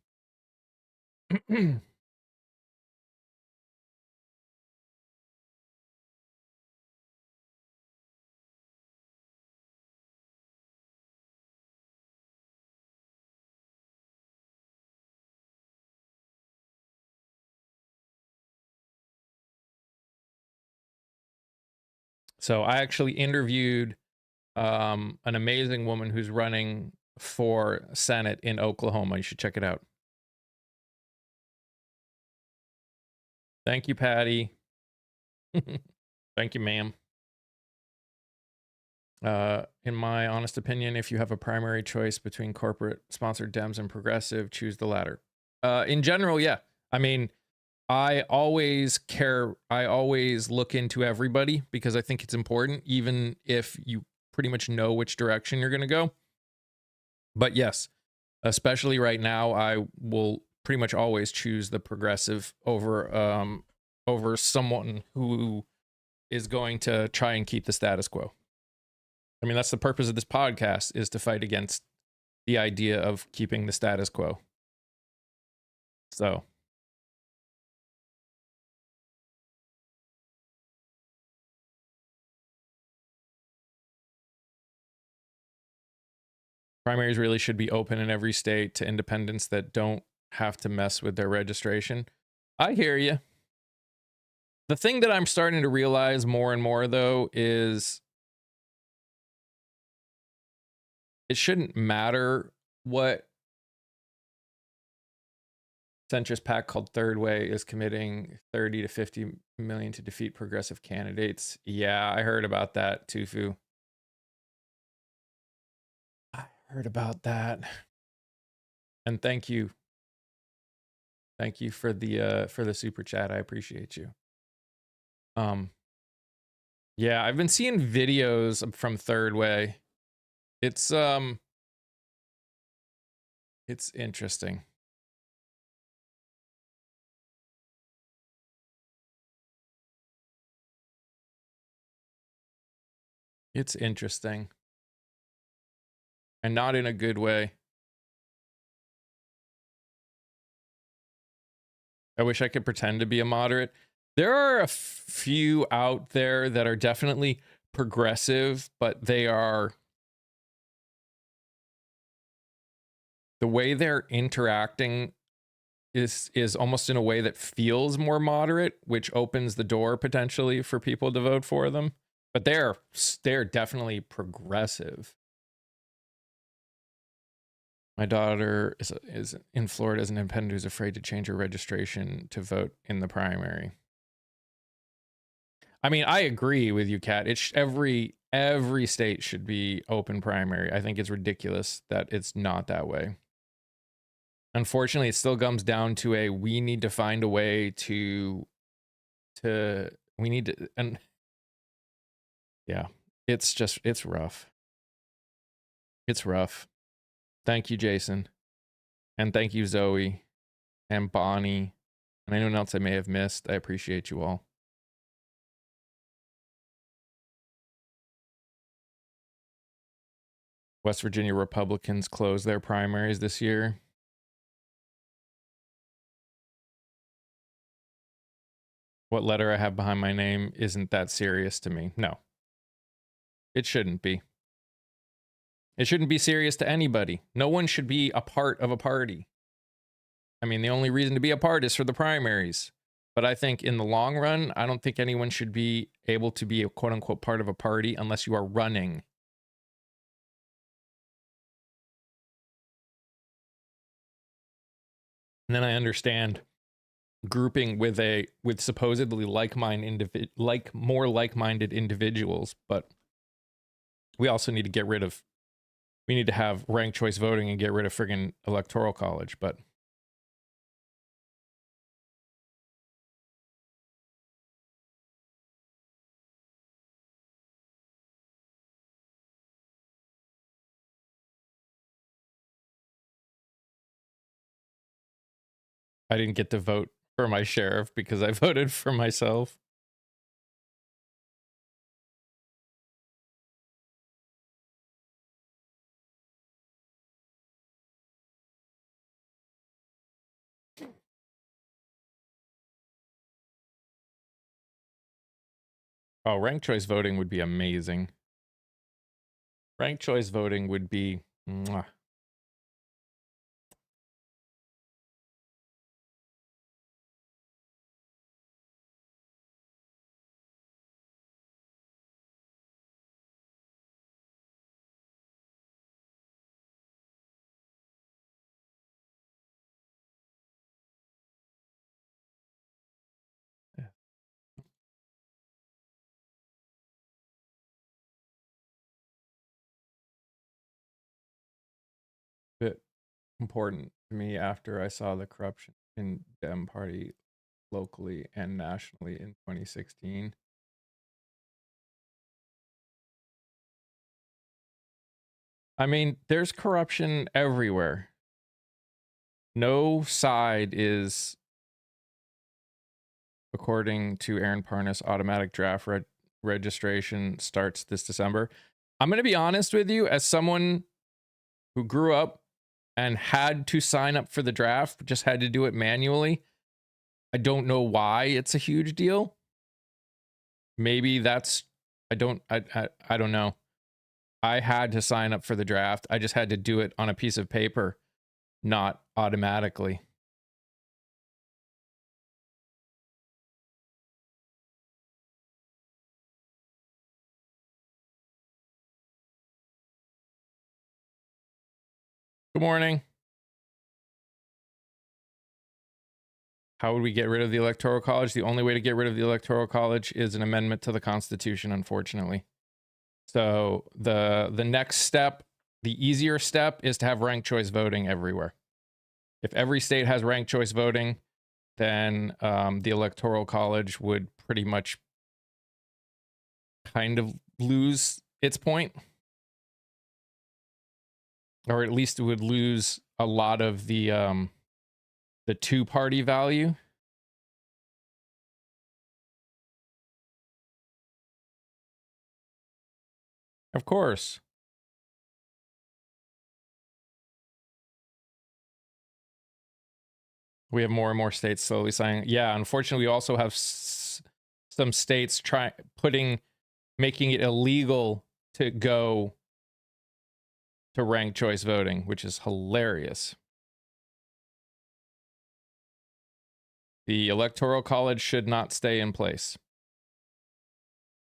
So I actually interviewed an amazing woman who's running for Senate in Oklahoma. You should check it out. Thank you, Patty. Thank you, ma'am. In my honest opinion, if you have a primary choice between corporate sponsored Dems and progressive, choose the latter. In general, yeah. I mean, I always look into everybody because I think it's important, even if you pretty much know which direction you're going to go. But yes, especially right now, I will pretty much always choose the progressive over someone who is going to try and keep the status quo. I mean, that's the purpose of this podcast, is to fight against the idea of keeping the status quo. So primaries really should be open in every state to independents that don't have to mess with their registration. I hear you. The thing that I'm starting to realize more and more, though, is it shouldn't matter what centrist PAC called Third Way is committing 30 to 50 million to defeat progressive candidates. Yeah, I heard about that, Tufu. I heard about that. And thank you. Thank you for the super chat. I appreciate you. Yeah, I've been seeing videos from Third Way. It's interesting. It's interesting. And not in a good way. I wish I could pretend to be a moderate. There are a few out there that are definitely progressive, but they are, the way they're interacting is almost in a way that feels more moderate, which opens the door potentially for people to vote for them. But they're definitely progressive. My daughter is in Florida as an independent who's afraid to change her registration to vote in the primary. I mean, I agree with you, Kat. Every state should be open primary. I think it's ridiculous that it's not that way. Unfortunately, it still comes down to we need to find a way to we need to, and yeah, it's rough. It's rough. Thank you, Jason. And thank you, Zoe and Bonnie and anyone else I may have missed. I appreciate you all. West Virginia Republicans closed their primaries this year. What letter I have behind my name isn't that serious to me. No. It shouldn't be. It shouldn't be serious to anybody. No one should be a part of a party. I mean, the only reason to be a part is for the primaries. But I think in the long run, I don't think anyone should be able to be a quote unquote part of a party unless you are running. And then I understand grouping with supposedly more like-minded individuals, but we also need to we need to have ranked choice voting and get rid of friggin' electoral college, but I didn't get to vote for my sheriff because I voted for myself. Oh, ranked choice voting would be amazing. Ranked choice voting would be mwah. Bit important to me after I saw the corruption in Dem Party locally and nationally in 2016. I mean, there's corruption everywhere. No side is, according to Aaron Parnas, automatic draft registration starts this December. I'm going to be honest with you, as someone who grew up and had to sign up for the draft, just had to do it manually. I don't know why it's a huge deal. Maybe that's, I don't know. I had to sign up for the draft. I just had to do it on a piece of paper, not automatically. Good morning. How would we get rid of the Electoral College? The only way to get rid of the Electoral College is an amendment to the Constitution, unfortunately. So the next step, the easier step, is to have ranked choice voting everywhere. If every state has ranked choice voting, then the Electoral College would pretty much kind of lose its point. Or at least it would lose a lot of the two-party value. Of course. We have more and more states slowly saying, yeah, unfortunately, we also have some states making it illegal to go to ranked choice voting, which is hilarious. The Electoral College should not stay in place.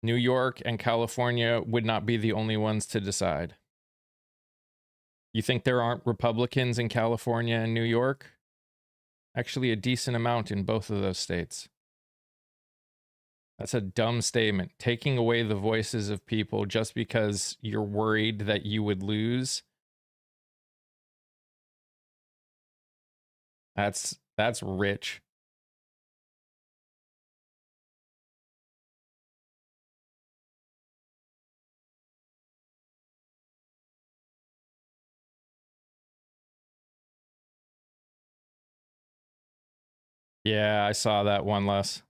New York and California would not be the only ones to decide. You think there aren't Republicans in California and New York? Actually, a decent amount in both of those states. That's a dumb statement. Taking away the voices of people just because you're worried that you would lose. That's rich. Yeah, I saw that one, Les.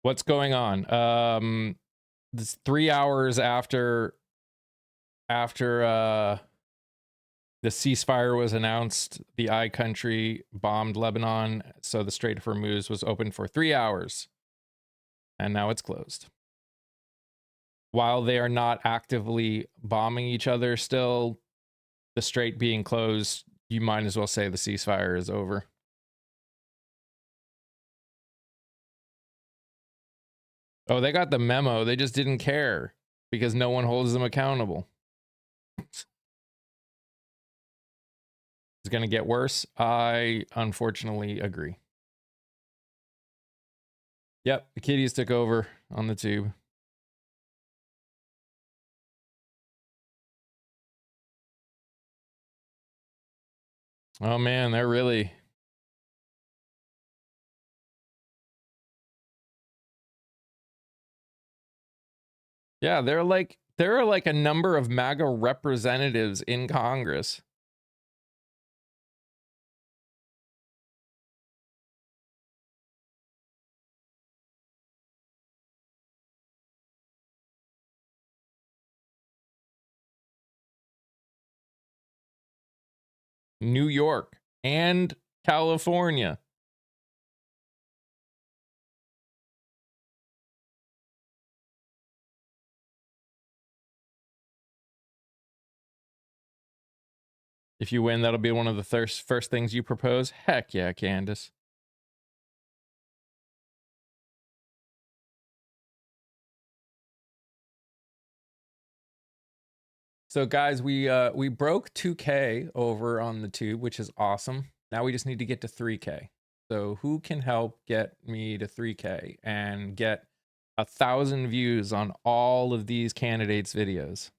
What's going on? This 3 hours after the ceasefire was announced, the I country bombed Lebanon, so the Strait of Hormuz was open for 3 hours, and now it's closed. While they are not actively bombing each other still, the Strait being closed, you might as well say the ceasefire is over. Oh, they got the memo. They just didn't care because no one holds them accountable. It's going to get worse. I unfortunately agree. Yep, the kiddies took over on the tube. Oh man, they're really... Yeah, there are like a number of MAGA representatives in Congress. New York and California. If you win, that'll be one of the first things you propose. Heck yeah, Candace. So guys, we broke 2K over on the tube, which is awesome. Now we just need to get to 3K. So who can help get me to 3K and get 1,000 views on all of these candidates' videos?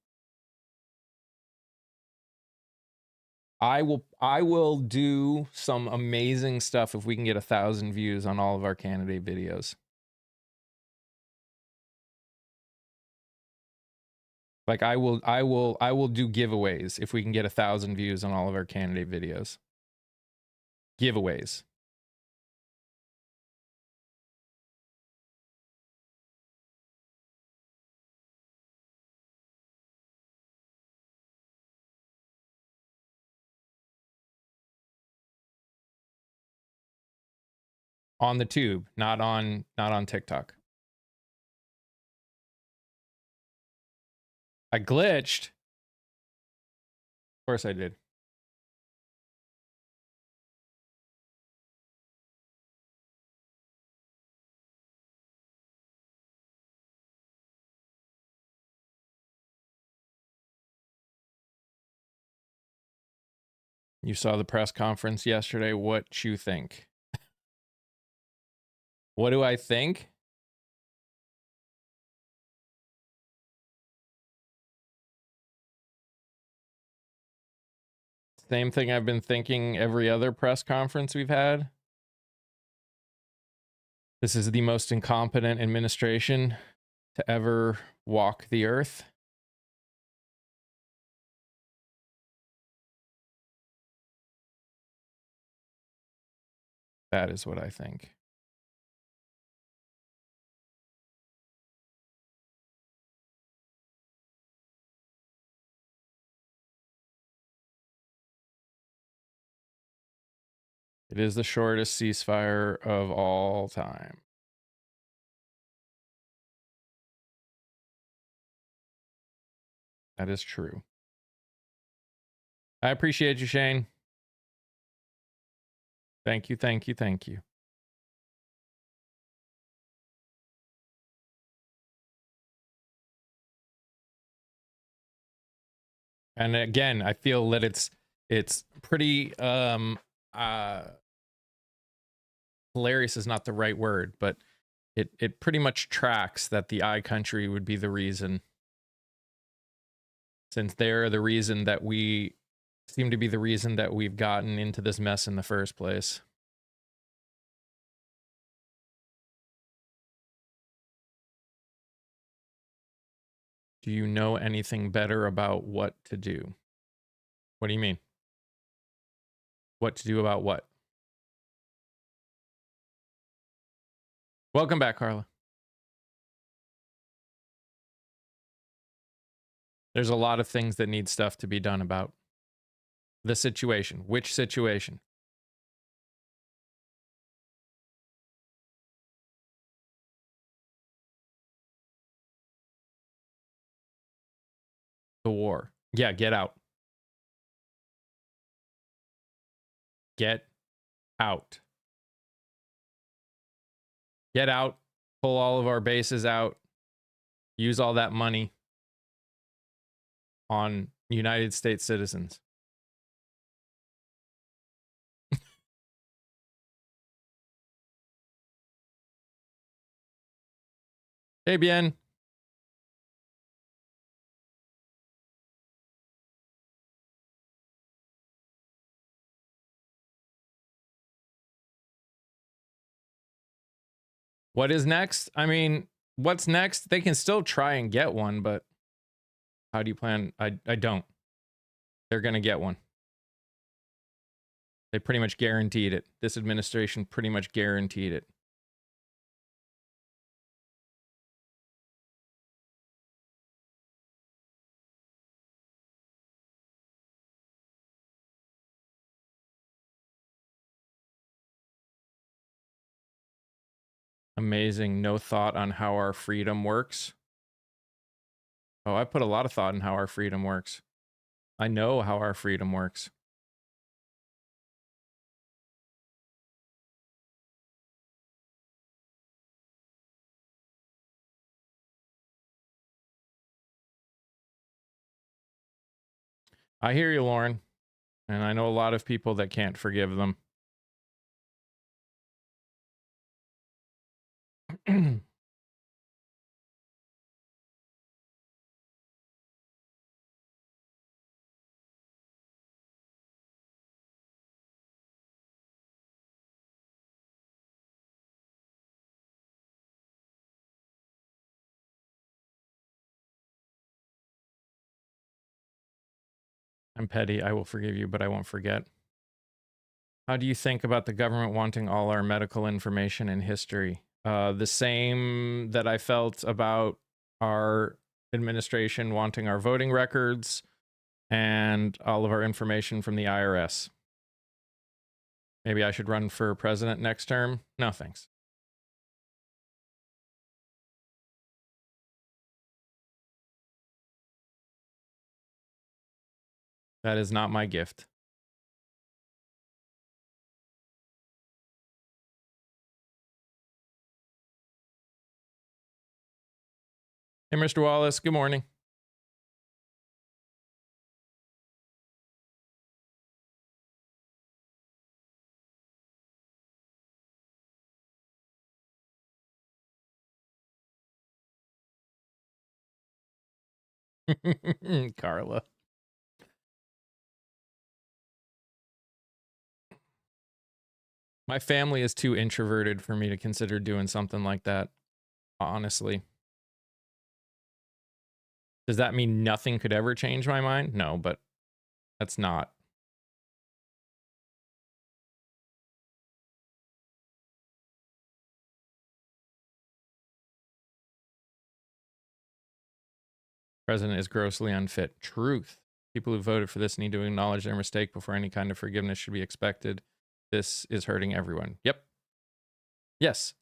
I will do some amazing stuff if we can get 1,000 views on all of our candidate videos. Like I will do giveaways if we can get 1,000 views on all of our candidate videos. Giveaways. On the tube, not on TikTok. I glitched. Of course I did. You saw the press conference yesterday. What you think? What do I think? Same thing I've been thinking every other press conference we've had. This is the most incompetent administration to ever walk the earth. That is what I think. It is the shortest ceasefire of all time. That is true. I appreciate you, Shane. Thank you, thank you, thank you. And again, I feel that it's pretty hilarious is not the right word, but it pretty much tracks that the I country would be the reason, since they're the reason that we seem to be the reason that we've gotten into this mess in the first place. Do you know anything better about what to do? What do you mean? What to do about what? Welcome back, Carla. There's a lot of things that need stuff to be done about the situation. Which situation? The war. Yeah, get out. Get out. Get out. Pull all of our bases out. Use all that money on United States citizens. Hey, bien. What is next? I mean, what's next? They can still try and get one, but how do you plan? I don't. They're going to get one. They pretty much guaranteed it. This administration pretty much guaranteed it. Amazing. No thought on how our freedom works. Oh, I put a lot of thought in how our freedom works. I know how our freedom works. I hear you, Lauren. And I know a lot of people that can't forgive them. I'm petty. I will forgive you, but I won't forget. How do you think about the government wanting all our medical information and history? The same that I felt about our administration wanting our voting records and all of our information from the IRS. Maybe I should run for president next term? No, thanks. That is not my gift. Hey, Mr. Wallace, good morning. Carla. My family is too introverted for me to consider doing something like that, honestly. Does that mean nothing could ever change my mind? No, but that's not. President is grossly unfit. Truth. People who voted for this need to acknowledge their mistake before any kind of forgiveness should be expected. This is hurting everyone. Yep. Yes.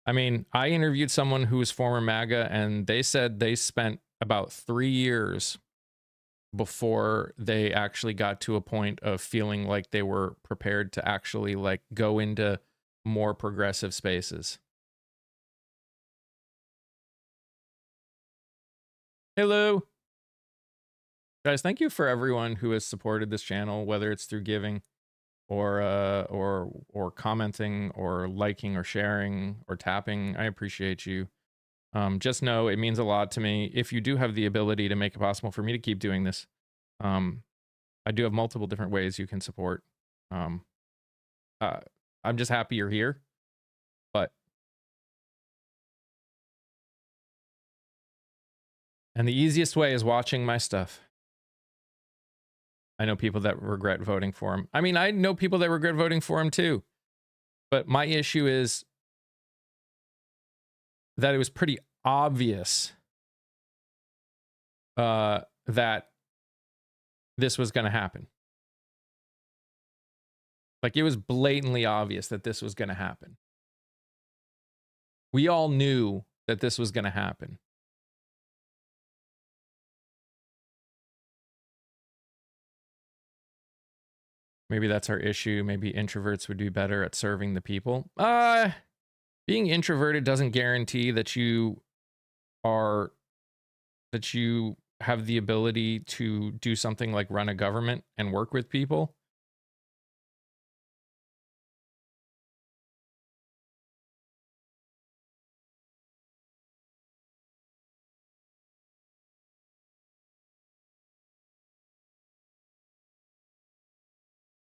I mean, I interviewed someone who was former MAGA, and they said they spent about 3 years before they actually got to a point of feeling like they were prepared to actually like go into more progressive spaces. Hello. Guys, thank you for everyone who has supported this channel, whether it's through giving or commenting or liking or sharing or tapping. I appreciate you. Just know it means a lot to me. If you do have the ability to make it possible for me to keep doing this, I do have multiple different ways you can support. I'm just happy you're here, but and the easiest way is watching my stuff. I know people that regret voting for him. I mean, I know people that regret voting for him too. But my issue is that it was pretty obvious that this was going to happen. Like, it was blatantly obvious that this was going to happen. We all knew that this was going to happen. Maybe that's our issue. Maybe introverts would do better at serving the people. Being introverted doesn't guarantee that you have the ability to do something like run a government and work with people.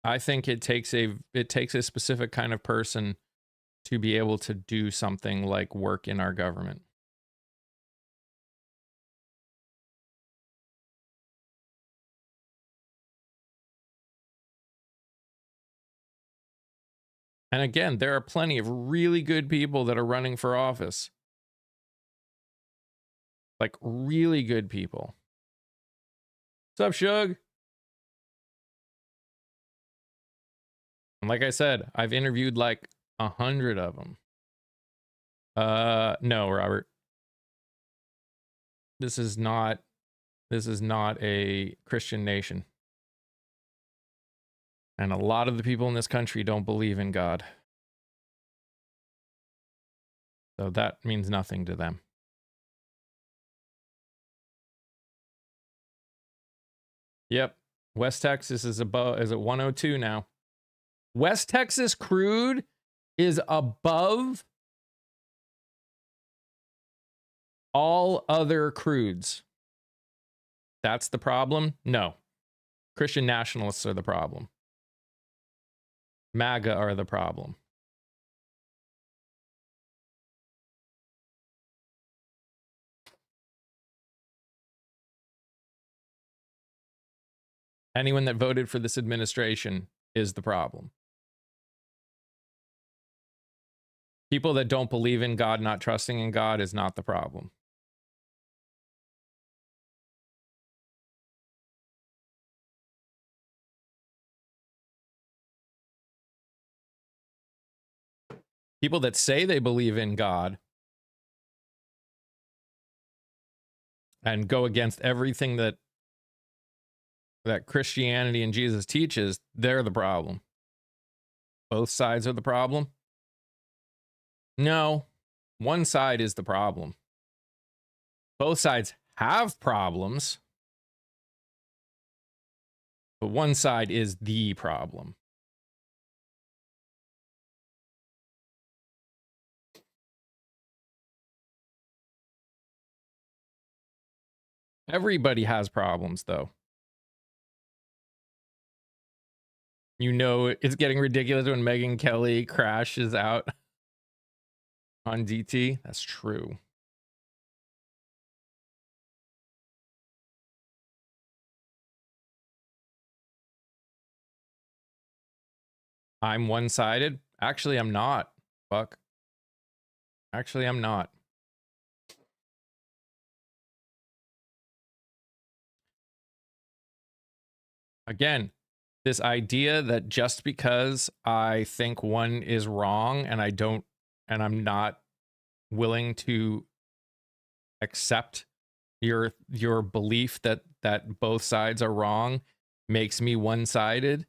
I think it takes a specific kind of person to be able to do something like work in our government. And again, there are plenty of really good people that are running for office. Like really good people. What's up, Shug? And like I said, I've interviewed like 100 of them. No, Robert. This is not a Christian nation. And a lot of the people in this country don't believe in God. So that means nothing to them. Yep. West Texas is at 102 now. West Texas crude is above all other crudes. That's the problem? No. Christian nationalists are the problem. MAGA are the problem. Anyone that voted for this administration is the problem. People that don't believe in God, not trusting in God, is not the problem. People that say they believe in God and go against everything that Christianity and Jesus teaches, they're the problem. Both sides are the problem? No, one side is the problem. Both sides have problems, but one side is the problem. Everybody has problems, though. You know, it's getting ridiculous when Megyn Kelly crashes out on DT. That's true. I'm one-sided? Actually, I'm not. Fuck. Actually, I'm not. Again, this idea that just because I think one is wrong and I'm not willing to accept your belief that both sides are wrong makes me one-sided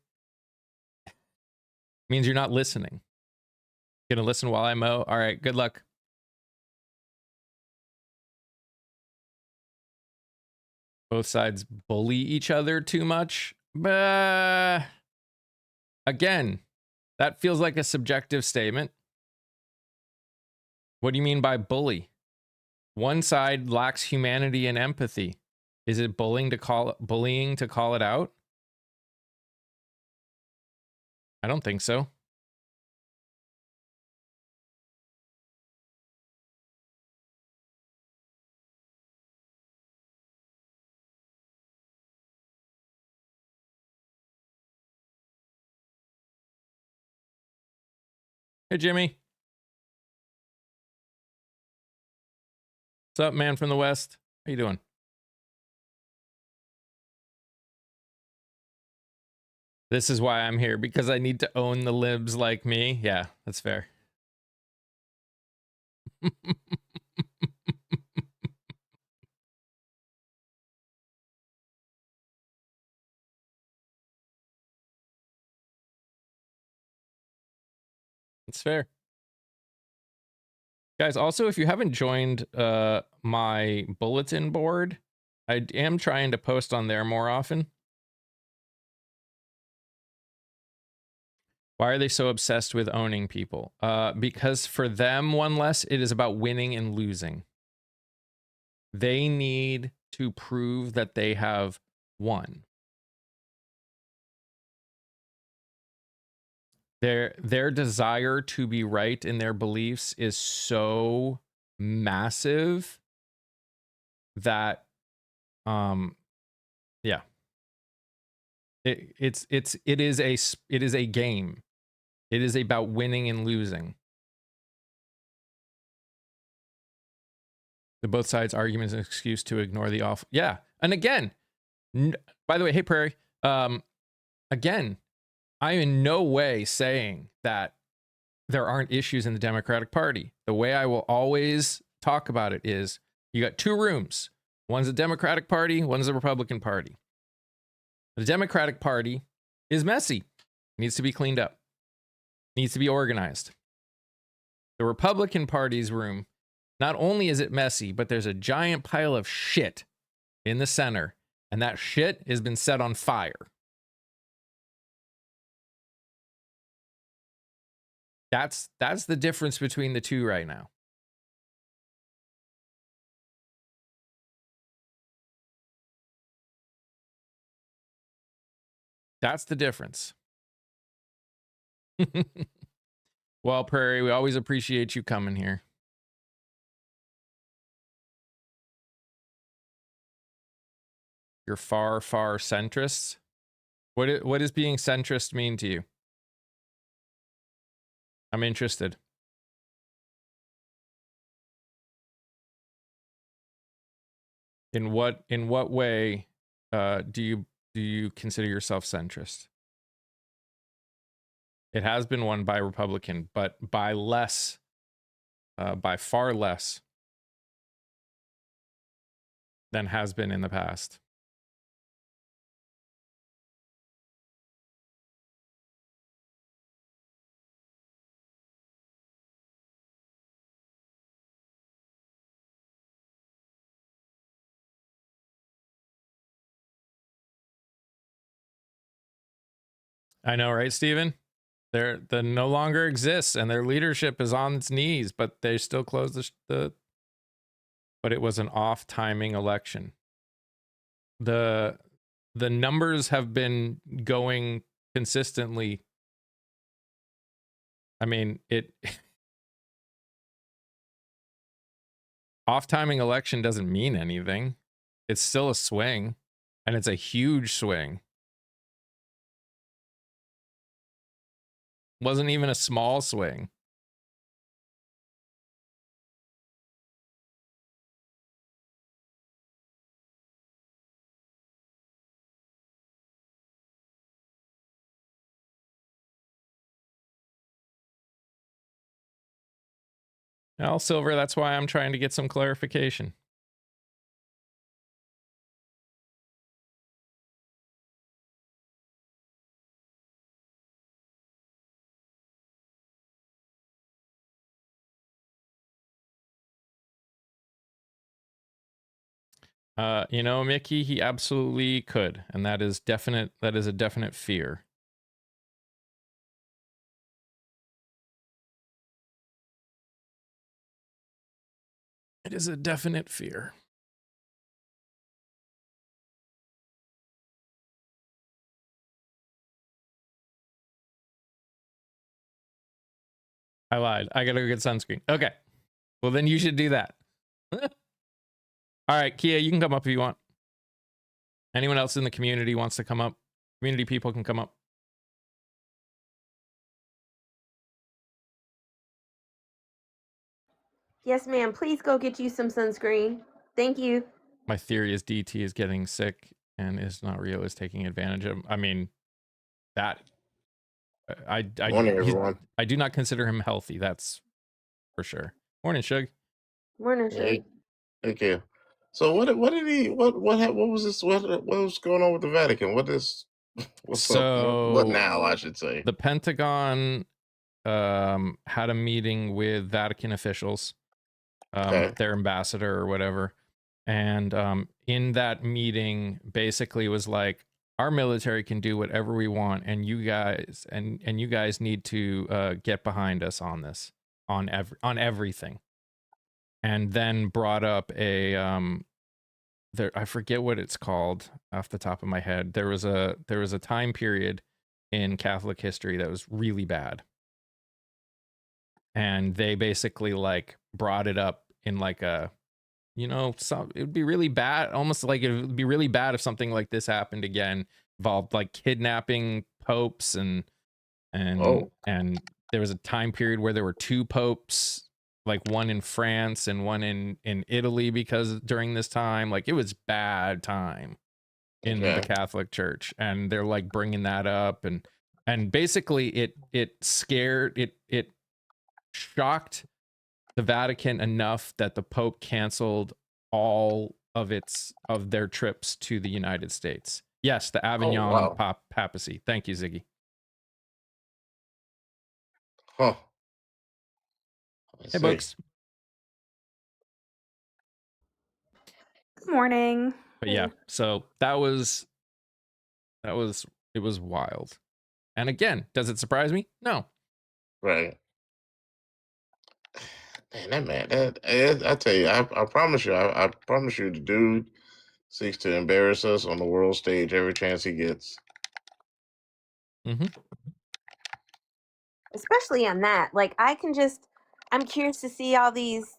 means you're not listening. Gonna listen while I mow? All right, good luck. Both sides bully each other too much? Again, that feels like a subjective statement. What do you mean by bully? One side lacks humanity and empathy. Is it bullying to call it out? I don't think so. Hey, Jimmy. What's up, man from the West? How you doing? This is why I'm here, because I need to own the libs like me. Yeah, that's fair. It's fair. Guys, also, if you haven't joined my bulletin board, I am trying to post on there more often. Why are they so obsessed with owning people? Because for them, one less, it is about winning and losing. They need to prove that they have won. their desire to be right in their beliefs is so massive that yeah, it is a game. It is about winning and losing. The both sides argument is an excuse to ignore the awful. Yeah, and again, by the way, hey Prairie, again, I'm in no way saying that there aren't issues in the Democratic Party. The way I will always talk about it is you got two rooms. One's the Democratic Party, one's the Republican Party. The Democratic Party is messy, needs to be cleaned up, needs to be organized. The Republican Party's room, not only is it messy, but there's a giant pile of shit in the center, and that shit has been set on fire. That's the difference between the two right now. That's the difference. Well, Prairie, we always appreciate you coming here. You're far, far centrists. What does being centrist mean to you? I'm interested. In what way do you consider yourself centrist? It has been won by Republican, but by far less than has been in the past. I know, right, Steven? They're no longer exists, and their leadership is on its knees, but they still closed but it was an off-timing election. The numbers have been going consistently. I mean, off-timing election doesn't mean anything. It's still a swing, and it's a huge swing. Wasn't even a small swing. Al Silver, that's why I'm trying to get some clarification. You know, Mickey, he absolutely could, and that is definite. That is a definite fear. It is a definite fear. I lied. I gotta go get sunscreen. Okay. Well, then you should do that. All right, Kia, you can come up if you want. Anyone else in the community wants to come up? Community people can come up. Yes, ma'am. Please go get you some sunscreen. Thank you. My theory is DT is getting sick and is not Rio is taking advantage of him. I mean, that Morning, everyone. I do not consider him healthy. That's for sure. Morning, Shug. Morning, Hey, Shug. thank you. So what was this? What was going on with the Vatican? What's up? What now? I should say. The Pentagon had a meeting with Vatican officials, their ambassador or whatever, and in that meeting basically was like, our military can do whatever we want, and you guys and you guys need to get behind us on this, on everything. And then brought up a I forget what it's called off the top of my head. There was a time period in Catholic history that was really bad. And they basically like brought it up in like a, you know, it would be really bad, almost like it would be really bad if something like this happened again, involved like kidnapping popes and there was a time period where there were 2 popes, like one in France and one in Italy, because during this time, like it was bad time in the Catholic Church, and they're like bringing that up, and basically it shocked the Vatican enough that the Pope canceled all of their trips to the United States. Yes, the Avignon papacy. Thank you, Ziggy. Huh. Hey, Books. Good morning. But yeah, so it was wild. And again, does it surprise me? No. Right. Man, I tell you, I promise you, I promise you, the dude seeks to embarrass us on the world stage every chance he gets. Mm-hmm. Especially on that. Like, I'm curious to see all these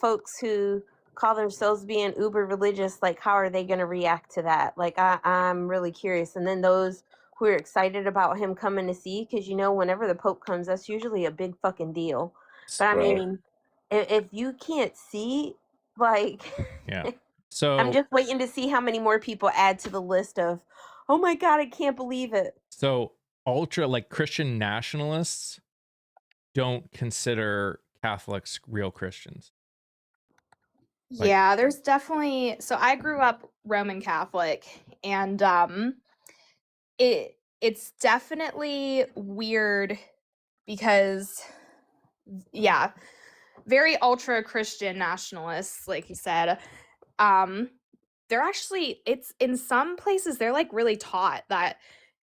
folks who call themselves being uber religious, like how are they going to react to that? Like, I'm really curious. And then those who are excited about him coming to see, because whenever the Pope comes, that's usually a big fucking deal. But I mean, if you can't see, like, yeah. So I'm just waiting to see how many more people add to the list of, oh my God, I can't believe it. So ultra like Christian nationalists don't consider Catholics real Christians. Yeah, there's definitely, so I grew up Roman Catholic, and it's definitely weird because, yeah, very ultra Christian nationalists, like you said. They're actually, it's in some places they're like really taught that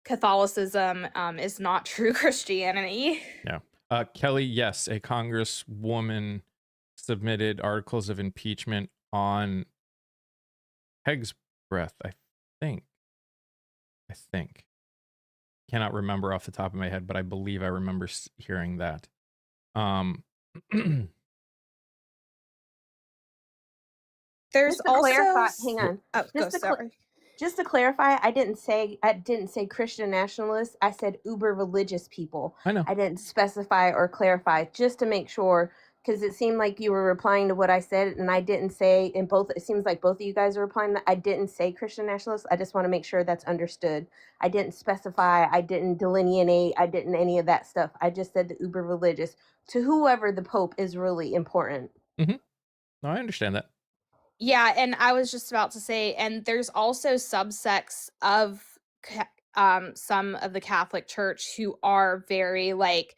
Catholicism is not true Christianity. Yeah. Kelly, yes, a congresswoman submitted articles of impeachment on Peg's breath, I think. Cannot remember off the top of my head, but I believe I remember hearing that. There's just to also clarify, hang on. sorry. Just to clarify, I didn't say Christian nationalists. I said uber religious people. I know. I didn't specify or clarify, just to make sure, because it seemed like you were replying to what I said, and I didn't say. And it seems like both of you guys are replying that I didn't say Christian nationalists. I just want to make sure that's understood. I didn't specify. I didn't delineate. I didn't any of that stuff. I just said the uber religious to whoever the Pope is really important. Mm-hmm. No, I understand that. Yeah, and I was just about to say, and there's also subsects of some of the Catholic Church who are very like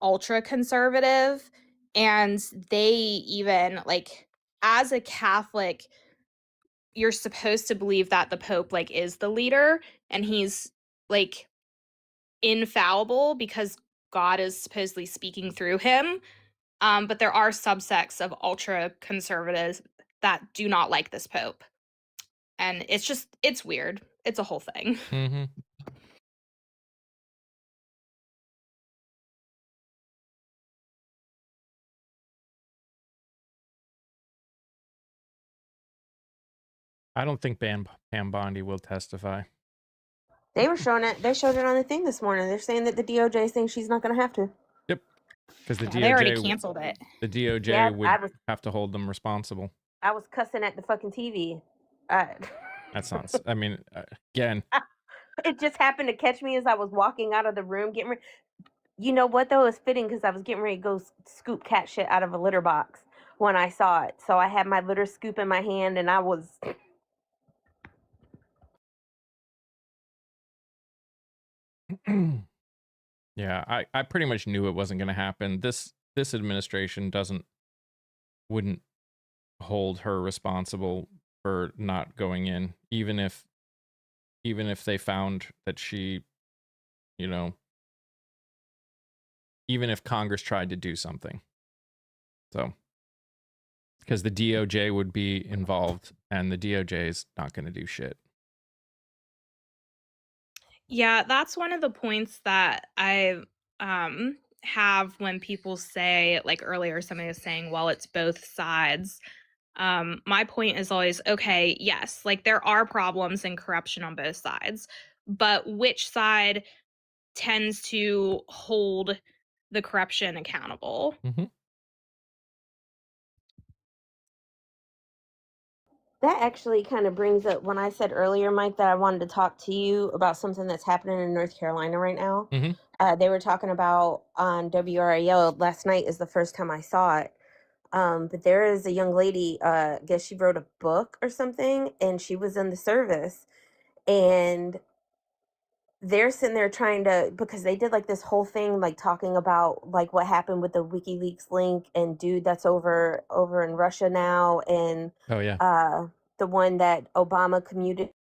ultra conservative, and they even like, as a Catholic, you're supposed to believe that the Pope like is the leader and he's like infallible because God is supposedly speaking through him. But there are subsects of ultra conservatives that do not like this Pope. And it's weird. It's a whole thing. Mm-hmm. I don't think Pam Bondi will testify. They were showing it. They showed it on the thing this morning. They're saying that the DOJ is saying she's not going to have to. Yep. Because the DOJ, they already canceled it. The DOJ would have to hold them responsible. I was cussing at the fucking TV. That's not. I mean, again, it just happened to catch me as I was walking out of the room, getting ready. You know what though? It was fitting because I was getting ready to go scoop cat shit out of a litter box when I saw it. So I had my litter scoop in my hand, and I was. Yeah, I pretty much knew it wasn't going to happen. This administration wouldn't hold her responsible for not going in, even if they found that she, even if Congress tried to do something. So, because the DOJ would be involved, and the DOJ is not going to do shit. Yeah, that's one of the points that I have when people say, like earlier, somebody was saying, well, it's both sides. My point is always, okay, yes, like there are problems and corruption on both sides, but which side tends to hold the corruption accountable? Mm-hmm. That actually kind of brings up when I said earlier, Mike, that I wanted to talk to you about something that's happening in North Carolina right now. Mm-hmm. They were talking about on WRAL last night is the first time I saw it. But there is a young lady, I guess she wrote a book or something, and she was in the service. And they're sitting there trying to, because they did like this whole thing like talking about like what happened with the WikiLeaks link and dude that's over in Russia now, and Oh yeah, the one that Obama commuted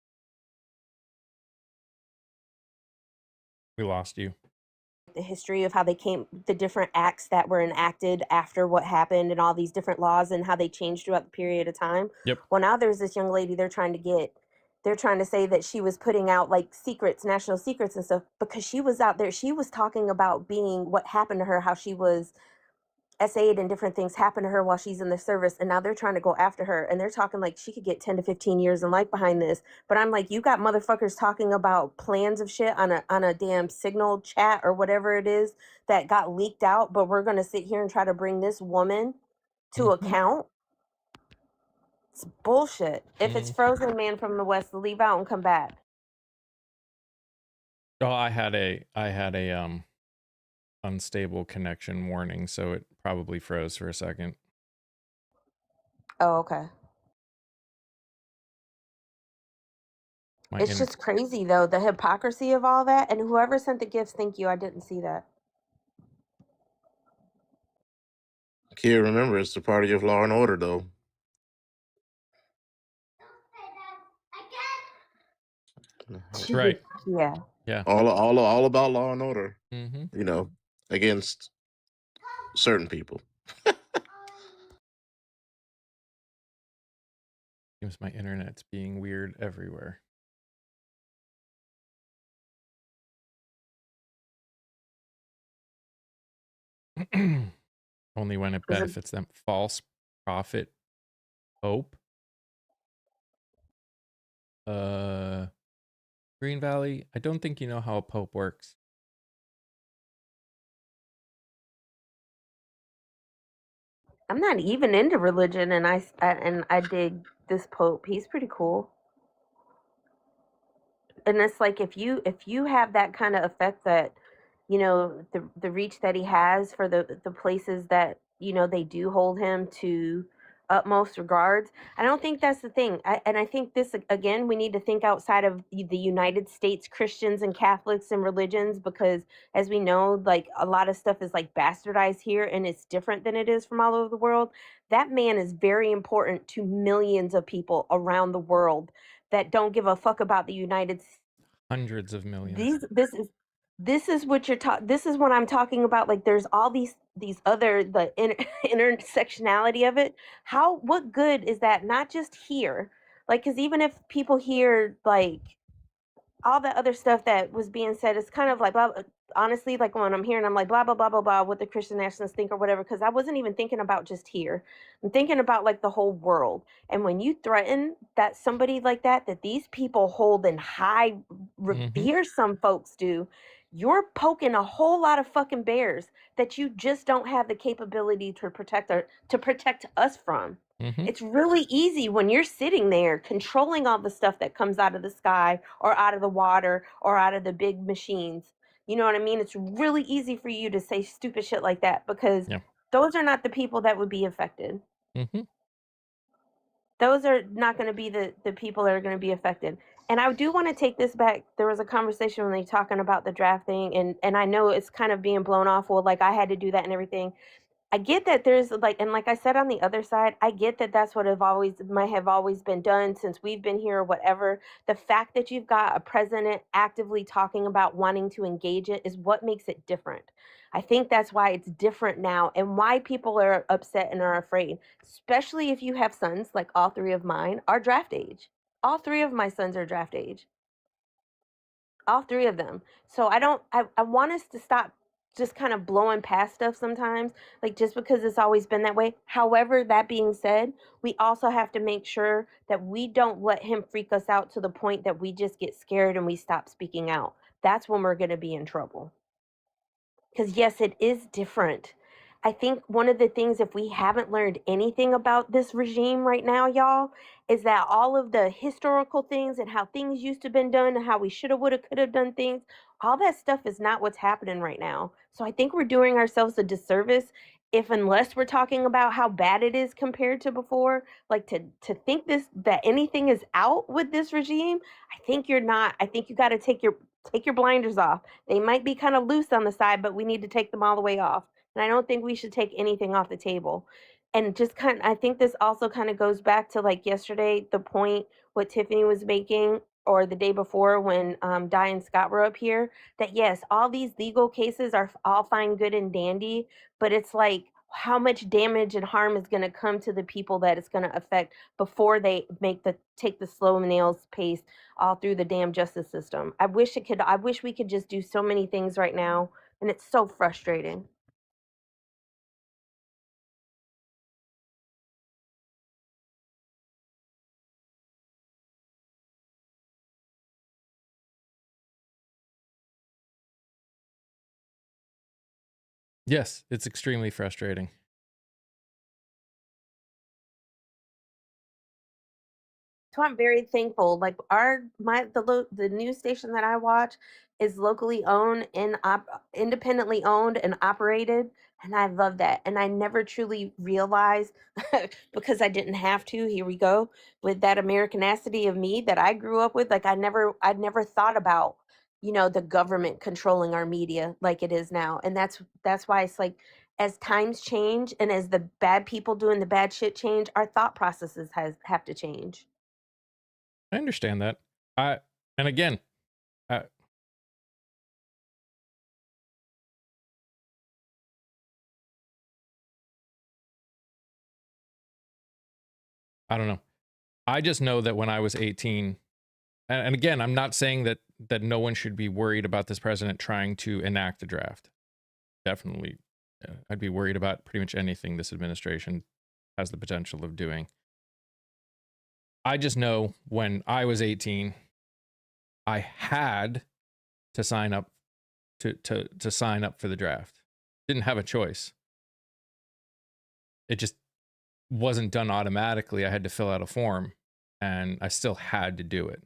we lost you. the history of how they came, the different acts that were enacted after what happened and all these different laws and how they changed throughout the period of time. Yep. Well, now there's this young lady they're trying to say that she was putting out like secrets, national secrets and stuff, because she was out there. She was talking about being what happened to her, how she was SA'd and different things happened to her while she's in the service. And now they're trying to go after her. And they're talking like she could get 10 to 15 years in life behind this. But I'm like, you got motherfuckers talking about plans of shit on a damn signal chat or whatever it is that got leaked out. But we're going to sit here and try to bring this woman to Mhm. account. It's bullshit. If it's Mhm. Frozen Man from the West, leave out and come back. Oh, I had a unstable connection warning, so it probably froze for a second. Oh, okay. My It's just crazy though, the hypocrisy of all that. And whoever sent the gifts, thank you. I didn't see that. Kid, remember, it's the party of law and order, though. Right. Yeah. Yeah. All about law and order. Mm-hmm. You know, against certain people. Seems my internet's being weird everywhere. Only when it benefits them. False prophet Pope. Green Valley, I don't think you know how a pope works. I'm not even into religion, and I dig this Pope. He's pretty cool. And it's like if you have that kind of effect that, you know, the reach that he has for the places that, you know, they do hold him to utmost regards. I don't think that's the thing. And I think this, again, we need to think outside of the United States Christians and Catholics and religions, because as we know, like a lot of stuff is like bastardized here and it's different than it is from all over the world. That man is very important to millions of people around the world that don't give a fuck about the United States. Hundreds of millions. This is what you're this is what I'm talking about. Like there's all these other intersectionality of it. What good is that, not just here, like, because even if people hear like all the other stuff that was being said, it's kind of like blah, honestly, like when I'm hearing, I'm like blah blah blah blah blah what the Christian nationalists think or whatever, because I wasn't even thinking about just here. I'm thinking about like the whole world. And when you threaten that somebody like that these people hold in high revere, some folks do, you're poking a whole lot of fucking bears that you just don't have the capability to protect us from. Mm-hmm. It's really easy when you're sitting there controlling all the stuff that comes out of the sky or out of the water or out of the big machines. You know what I mean? It's really easy for you to say stupid shit like that, because those are not the people that would be affected. Mm-hmm. Those are not going to be the people that are going to be affected. And I do want to take this back. There was a conversation when they talking about the draft thing, and I know it's kind of being blown off. Well, like I had to do that and everything. I get that there's like, and like I said on the other side, I get that that's what might have always been done since we've been here or whatever. The fact that you've got a president actively talking about wanting to engage it is what makes it different. I think that's why it's different now and why people are upset and are afraid, especially if you have sons, like all three of mine are draft age. All three of my sons are draft age. All three of them. So I want us to stop just kind of blowing past stuff sometimes, like just because it's always been that way. However, that being said, we also have to make sure that we don't let him freak us out to the point that we just get scared and we stop speaking out. That's when we're going to be in trouble. Because, yes, it is different. I think one of the things, if we haven't learned anything about this regime right now, y'all, is that all of the historical things and how things used to have been done and how we should have, would have, could have done things, all that stuff is not what's happening right now. So I think we're doing ourselves a disservice if, unless we're talking about how bad it is compared to before, like to think that anything is out with this regime. I think you're not. I think you got to take your blinders off. They might be kind of loose on the side, but we need to take them all the way off. And I don't think we should take anything off the table. And just I think this also kind of goes back to like yesterday, the point what Tiffany was making, or the day before when Di and Scott were up here, that yes, all these legal cases are all fine, good, and dandy, but it's like how much damage and harm is going to come to the people that it's going to affect before they take the slow nails pace all through the damn justice system. I wish we could just do so many things right now, and it's so frustrating. Yes, it's extremely frustrating. So I'm very thankful. Like the news station that I watch is locally owned and independently owned and operated, and I love that. And I never truly realized because I didn't have to. Here we go with that Americanacity of me that I grew up with. Like I'd never thought about the government controlling our media like it is now, and that's why it's like as times change and as the bad people doing the bad shit change, our thought processes have to change. I understand that. And again, I don't know. I just know that when I was 18, and again, I'm not saying that no one should be worried about this president trying to enact a draft. Definitely, I'd be worried about pretty much anything this administration has the potential of doing. I just know when I was 18, I had to sign up to sign up for the draft. Didn't have a choice. It just wasn't done automatically. I had to fill out a form, and I still had to do it.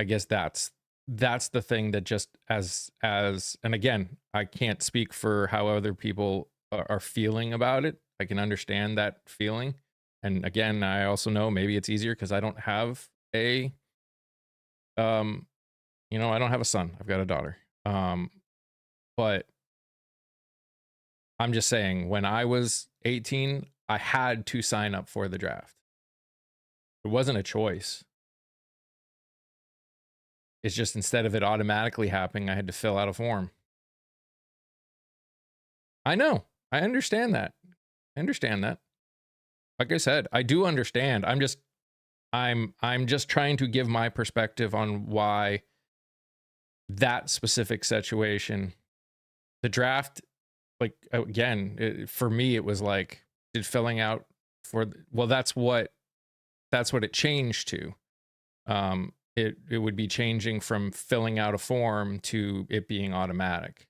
I guess that's the thing that just as and again, I can't speak for how other people are feeling about it. I can understand that feeling. And again, I also know maybe it's easier because I don't have I don't have a son. I've got a daughter. But I'm just saying, when I was 18, I had to sign up for the draft. It wasn't a choice. It's just instead of it automatically happening, I had to fill out a form. I know. I understand that. Like I said, I do understand. I'm just trying to give my perspective on why that specific situation, the draft, like again, for me, it was like, did filling out that's what it changed to. It would be changing from filling out a form to it being automatic.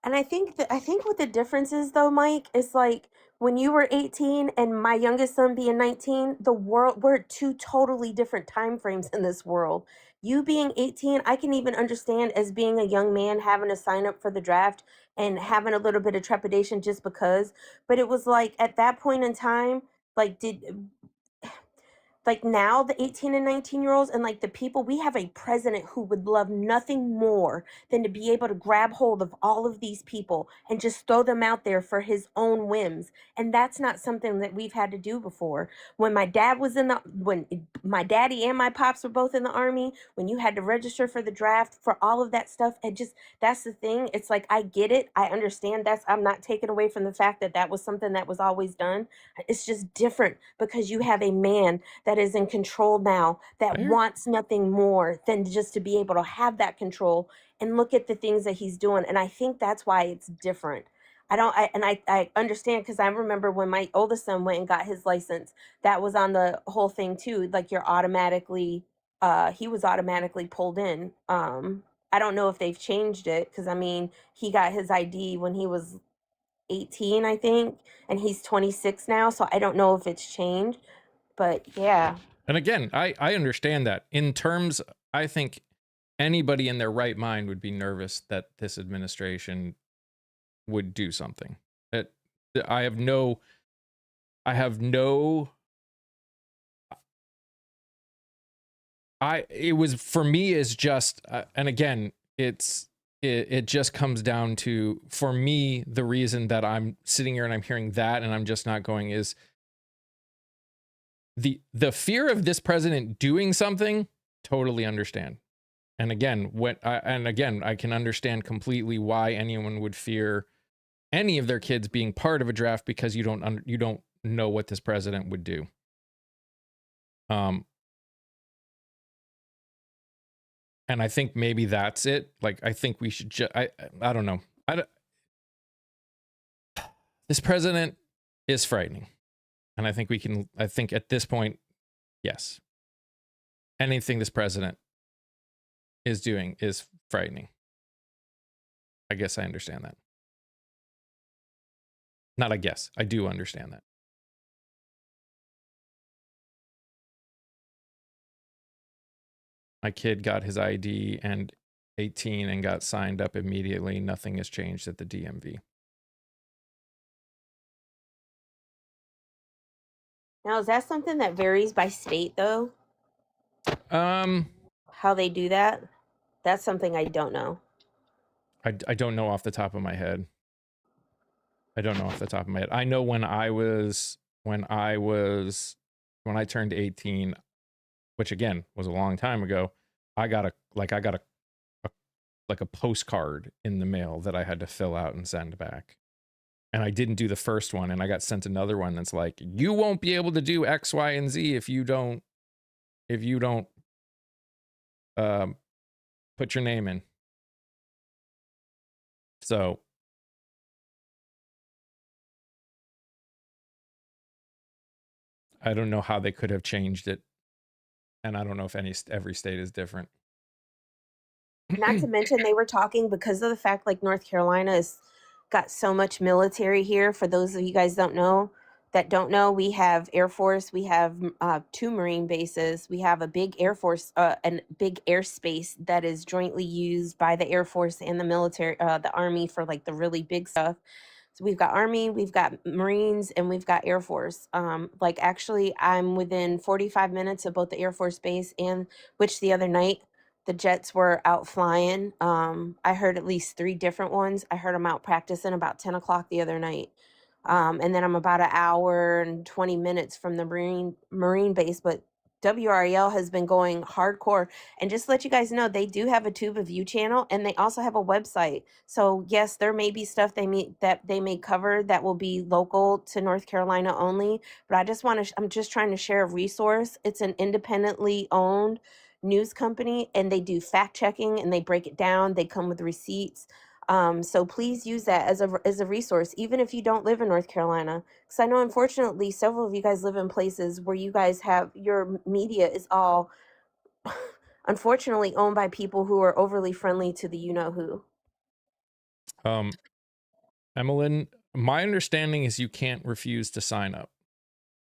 And I think what the difference is though, Mike, is like when you were 18 and my youngest son being 19, we're at two totally different time frames in this world. You being 18, I can even understand as being a young man having to sign up for the draft and having a little bit of trepidation just because. But it was like at that point in time, like like now the 18 and 19-year-olds and like the people, we have a president who would love nothing more than to be able to grab hold of all of these people and just throw them out there for his own whims. And that's not something that we've had to do before. When my my daddy and my pops were both in the army, when you had to register for the draft, for all of that stuff, and just, that's the thing. It's like, I get it, I understand. I'm not taking away from the fact that that was something that was always done. It's just different because you have a man that is in control now, that wants nothing more than just to be able to have that control and look at the things that he's doing. And I think that's why it's different. I understand, because I remember when my oldest son went and got his license, that was on the whole thing too. Like, you're automatically, he was automatically pulled in. I don't know if they've changed it, because I mean, he got his ID when he was 18, I think, and he's 26 now. So I don't know if it's changed. But yeah. And again, I understand that. In terms, I think anybody in their right mind would be nervous that this administration would do something. It was, for me, is just, and again, it just comes down to, for me, the reason that I'm sitting here and I'm hearing that and I'm just not going is the fear of this president doing something. Totally understand. And again, I can understand completely why anyone would fear any of their kids being part of a draft, because you don't know what this president would do. And I think maybe that's it. Like, I think we should I don't know. This president is frightening. And I think at this point, yes, anything this president is doing is frightening. I guess I understand that. Not I guess, I do understand that. My kid got his ID and 18 and got signed up immediately. Nothing has changed at the DMV. Now, is that something that varies by state, though? How they do that? That's something I don't know. I don't know off the top of my head. I know when I turned 18, which again was a long time ago, I got a postcard in the mail that I had to fill out and send back. And I didn't do the first one, and I got sent another one that's like, you won't be able to do X, Y, and Z if you don't put your name in. So I don't know how they could have changed it, and I don't know if every state is different. Not to mention, they were talking, because of the fact, like, North Carolina has got so much military here. For those of you guys that don't know, we have Air Force, we have 2 Marine bases, we have a big Air Force, and big airspace that is jointly used by the Air Force and the military, the Army, for like the really big stuff. So we've got Army, we've got Marines, and we've got Air Force. Like, actually, I'm within 45 minutes of both the Air Force base, and which the other night the jets were out flying. I heard at least 3 different ones. I heard them out practicing about 10 o'clock the other night. And then I'm about an hour and 20 minutes from the Marine base, but WREL has been going hardcore. And just to let you guys know, they do have a Tube of You channel, and they also have a website. So yes, there may be stuff they may cover that will be local to North Carolina only. But I'm just trying to share a resource. It's an independently owned news company, and they do fact checking, and they break it down. They come with receipts. So please use that as a resource, even if you don't live in North Carolina. Because I know, unfortunately, several of you guys live in places where you guys have, your media is all, unfortunately, owned by people who are overly friendly to the you-know-who. Emmeline, my understanding is you can't refuse to sign up.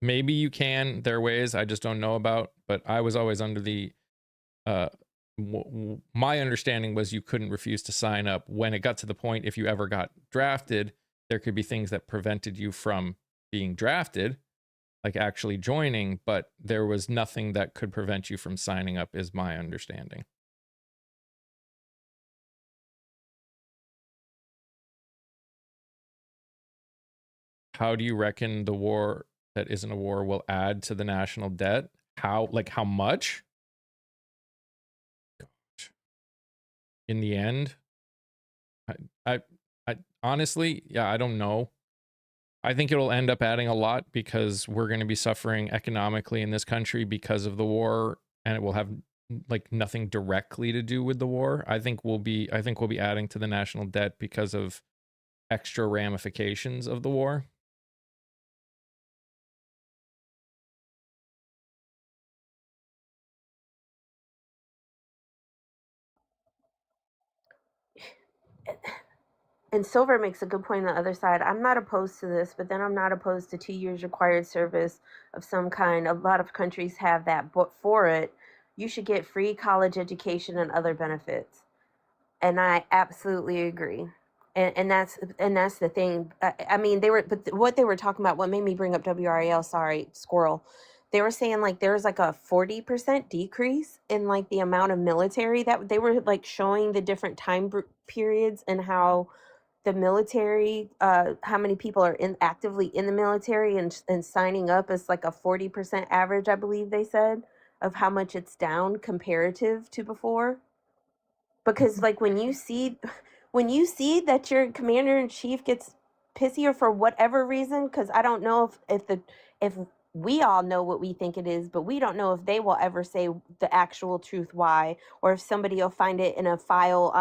Maybe you can. There are ways I just don't know about, but I was always under the my understanding was you couldn't refuse to sign up. When it got to the point, if you ever got drafted, there could be things that prevented you from being drafted. like actually joining, but there was nothing that could prevent you from signing up, is my understanding. How do you reckon the war that isn't a war will add to the national debt? How much? Gosh. In the end, I honestly, yeah, I don't know. I think it'll end up adding a lot because we're going to be suffering economically in this country because of the war, and it will have like nothing directly to do with the war. I think we'll be adding to the national debt because of extra ramifications of the war. And Silver makes a good point on the other side. I'm not opposed to this, but then I'm not opposed to 2 years required service of some kind. A lot of countries have that, but for it, you should get free college education and other benefits. And I absolutely agree. And that's the thing. I mean, what they were talking about. What made me bring up WRAL? Sorry, squirrel. They were saying like there's like a 40% decrease in like the amount of military that they were like showing the different time periods and how the military, how many people are actively in the military and signing up is like a 40% average, I believe they said, of how much it's down comparative to before. Because like when you see that your commander in chief gets pissy or for whatever reason, because I don't know if we all know what we think it is, but we don't know if they will ever say the actual truth why, or if somebody will find it in a file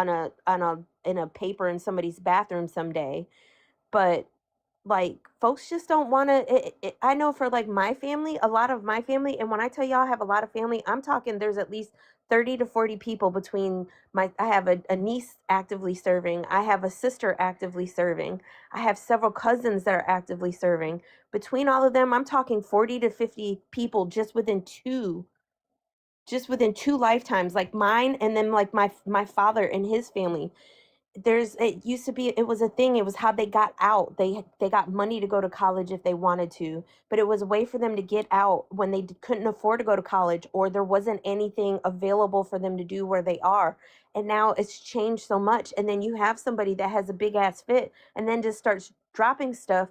in a paper in somebody's bathroom someday. But like folks just don't want to. I know for like my family, a lot of my family, and when I tell y'all I have a lot of family, I'm talking there's at least 30 to 40 people between I have a niece actively serving, I have a sister actively serving, I have several cousins that are actively serving. Between all of them, I'm talking 40 to 50 people just within two lifetimes, like mine and then like my father and his family. It used to be, it was a thing, it was how they got out. They got money to go to college if they wanted to, but it was a way for them to get out when they couldn't afford to go to college, or there wasn't anything available for them to do where they are. And now it's changed so much, and then you have somebody that has a big ass fit and then just starts dropping stuff.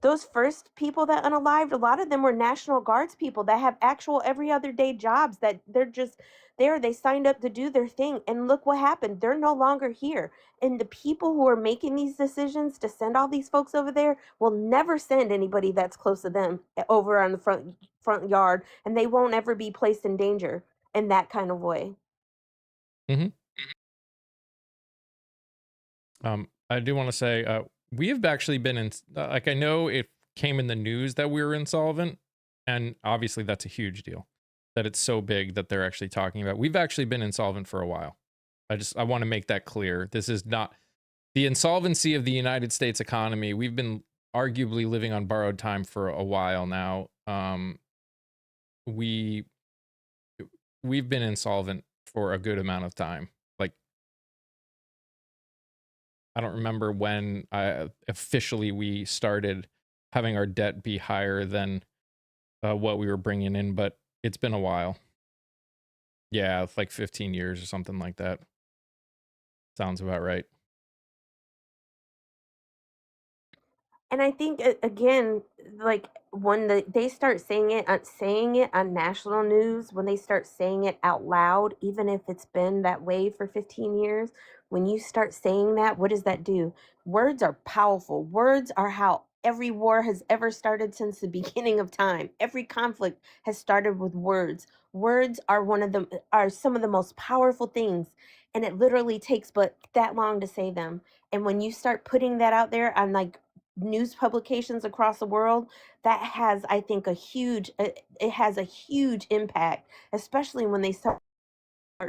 Those first people that unalived, a lot of them were National Guards people that have actual every other day jobs that they're just there. They signed up to do their thing, and look what happened. They're no longer here. And the people who are making these decisions to send all these folks over there will never send anybody that's close to them over on the front yard, and they won't ever be placed in danger in that kind of way. Mm-hmm. I do want to say, we have actually been in, like, I know it came in the news that we were insolvent, and obviously that's a huge deal, that it's so big that they're actually talking about. We've actually been insolvent for a while. I want to make that clear. This is not the insolvency of the United States economy. We've been arguably living on borrowed time for a while now. We've been insolvent for a good amount of time. Like, I don't remember when officially we started having our debt be higher than what we were bringing in, but it's been a while. Yeah, it's like 15 years or something like that. Sounds about right. And I think again, like when they start saying it on national news, when they start saying it out loud, even if it's been that way for 15 years, when you start saying that, what does that do? Words are powerful. Words are how every war has ever started since the beginning of time. Every conflict has started with words. Words are some of the most powerful things, and it literally takes but that long to say them. And when you start putting that out there on like news publications across the world, that has, I think, it has a huge impact, especially when they start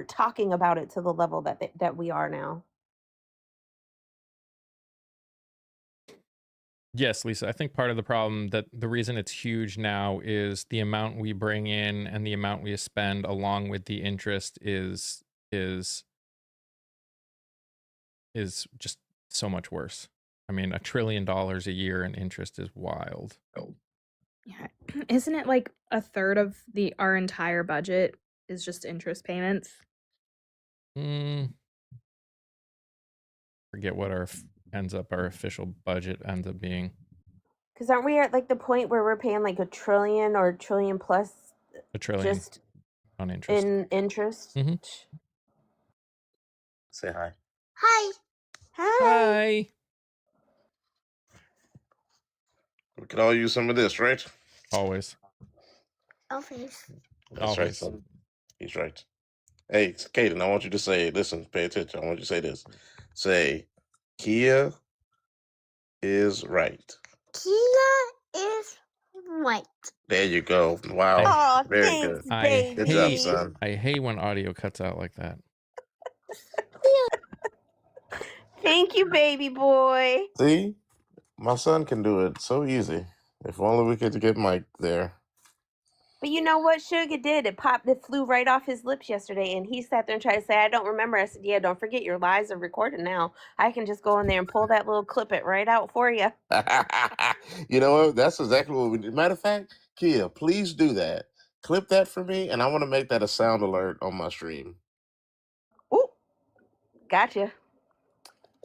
talking about it to the level that we are now. Yes, Lisa, I think part of the problem, that the reason it's huge now, is the amount we bring in and the amount we spend along with the interest is just so much worse. I mean, $1 trillion a year in interest is wild. Yeah. Isn't it like a third of our entire budget is just interest payments? Forget what our official budget ends up being. Because aren't we at like the point where we're paying like $1 trillion or $1 trillion plus $1 trillion just on interest. in interest? Mhm. Say hi. Hi. Hi. We could all use some of this, right? Always. That's right, Always. son. He's right. Hey, Kaden, I want you to say, listen, pay attention. I want you to say this. Say, Kia is right. Kia is right. There you go. Wow. Oh, Very thanks, good. baby. Good job, son. I hate when audio cuts out like that. Thank you, baby boy. See? My son can do it so easy. If only we could get Mike there. But you know what Sugar did? It flew right off his lips yesterday, and he sat there and tried to say, I don't remember. I said, yeah, don't forget your lives are recorded now. I can just go in there and pull that little clip it right out for you. You know what? That's exactly what we did. Matter of fact, Kia, please do that. Clip that for me, and I want to make that a sound alert on my stream. Ooh, gotcha.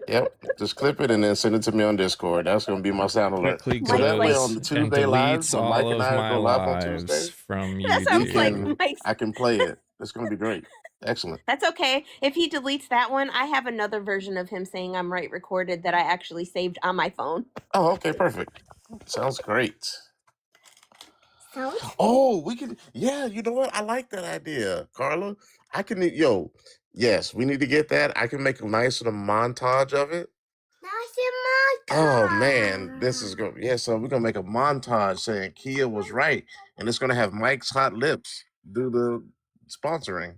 Yep, just clip it and then send it to me on Discord. That's going to be my sound alert. Quickly So that way goes on the and Tuesday lives, deletes when all Mike and of I my go live on lives Tuesday, from That sounds like YouTube. Mike's. I can play it. It's going to be great. Excellent. That's okay. If he deletes that one, I have another version of him saying I'm right recorded that I actually saved on my phone. Oh, okay, perfect. Sounds great. Sounds Oh, we can. Yeah, you know what? I like that idea, Carla. I can. Yes, we need to get that. I can make a nice little montage of it. Oh man, this is going. Yeah, so we're gonna make a montage saying Kia was right, and it's gonna have Mike's Hot Lips do the sponsoring.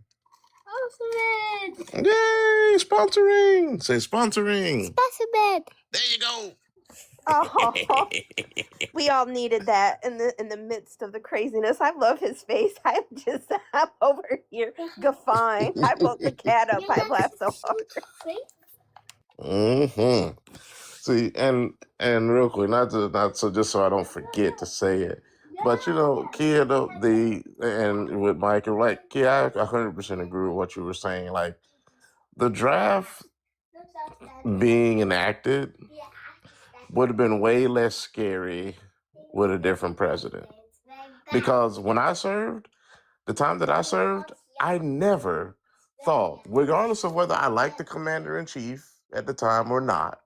awesome. Yay, sponsoring! Say sponsoring. Specimen. There you go. Oh, we all needed that in the midst of the craziness. I love his face. I'm over here guffawing. I woke the cat up. I laughed so hard. Mm-hmm. See, and real quick, not so just so I don't forget to say it, but you know, Kia, and with Mike, and like Kia, I 100% agree with what you were saying. Like the draft being enacted would have been way less scary with a different president. Because when I served, the time that I served, I never thought, regardless of whether I liked the commander in chief at the time or not,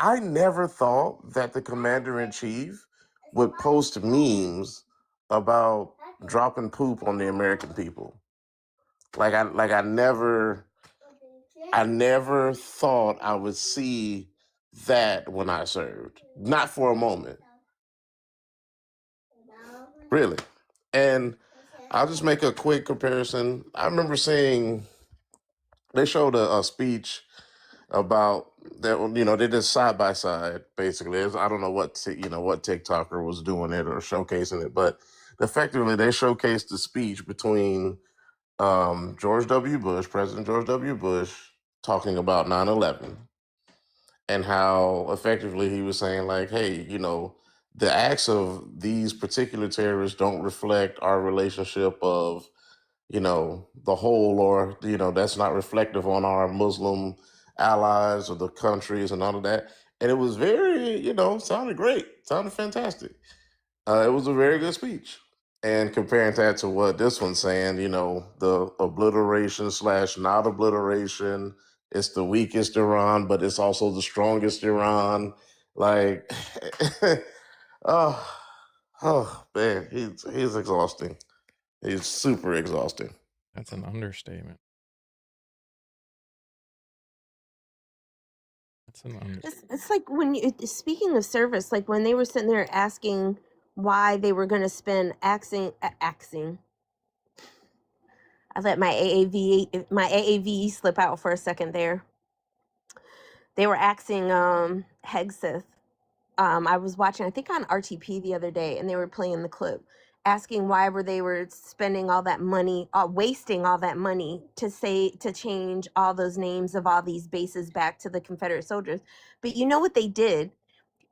I never thought that the commander in chief would post memes about dropping poop on the American people. I never thought I would see that when I served. Not for a moment. Really. And I'll just make a quick comparison. I remember seeing, they showed a speech about that, they did side by side, basically. I don't know what TikToker was doing it or showcasing it, but effectively they showcased the speech between George W. Bush, President George W. Bush, talking about 9/11 and how effectively he was saying, like, hey, the acts of these particular terrorists don't reflect our relationship of, the whole, or, that's not reflective on our Muslim allies or the countries and all of that. And it was very, sounded great, sounded fantastic. It was a very good speech. And comparing that to what this one's saying, the obliteration / not obliteration, it's the weakest Iran, but it's also the strongest Iran. Like, oh man, he's exhausting. He's super exhausting. That's an understatement. It's like speaking of service, like when they were sitting there asking why they were going to spend axing. I let my AAV slip out for a second there. They were axing Hegseth. I was watching, I think on RTP the other day, and they were playing the clip, asking why they were spending all that money, wasting all that money to change all those names of all these bases back to the Confederate soldiers. But you know what they did?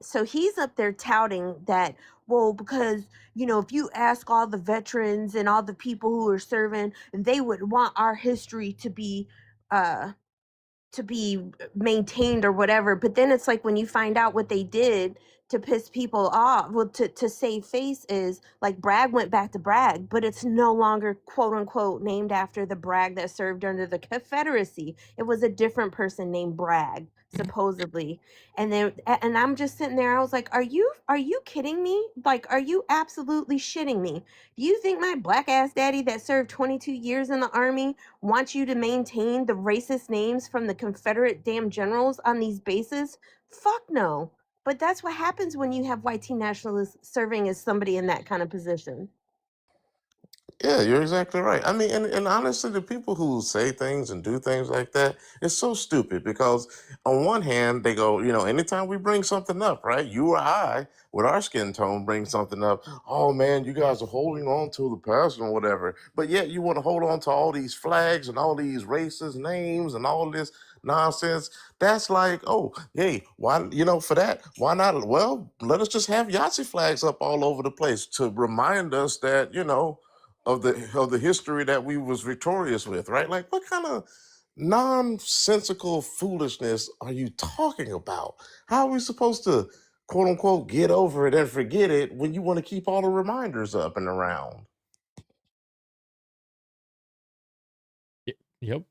so he's up there touting that, well, because, if you ask all the veterans and all the people who are serving, they would want our history uh to be maintained or whatever. But then it's like when you find out what they did to piss people off, well, to save face, is like Bragg went back to Bragg, but it's no longer quote unquote named after the Bragg that served under the Confederacy. It was a different person named Bragg, supposedly. And I'm just sitting there, I was like, are you kidding me? Like, are you absolutely shitting me? Do you think my black ass daddy that served 22 years in the army wants you to maintain the racist names from the Confederate damn generals on these bases? Fuck no. But that's what happens when you have white teen nationalists serving as somebody in that kind of position. Yeah, you're exactly right. I mean, and honestly, the people who say things and do things like that, it's so stupid because on one hand, they go, anytime we bring something up, right? You or I, with our skin tone, bring something up. Oh man, you guys are holding on to the past and whatever. But yet you want to hold on to all these flags and all these racist names and all this nonsense. That's like, oh, hey, why, for that, why not? Well, let us just have Yahtzee flags up all over the place to remind us that, of the history that we was victorious with, right? Like, what kind of nonsensical foolishness are you talking about? How are we supposed to, quote unquote, get over it and forget it when you want to keep all the reminders up and around? Yep.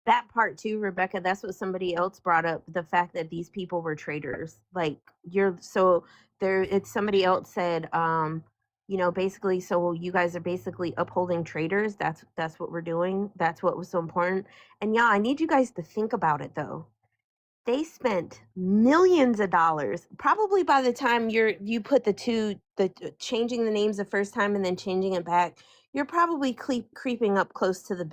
That part too, Rebecca, that's what somebody else brought up, the fact that these people were traitors. Like, it's somebody else said, basically, so you guys are basically upholding traitors. That's what we're doing. That's what was so important. And yeah, I need you guys to think about it though. They spent millions of dollars. Probably by the time you put changing the names the first time and then changing it back, you're probably creeping up close to the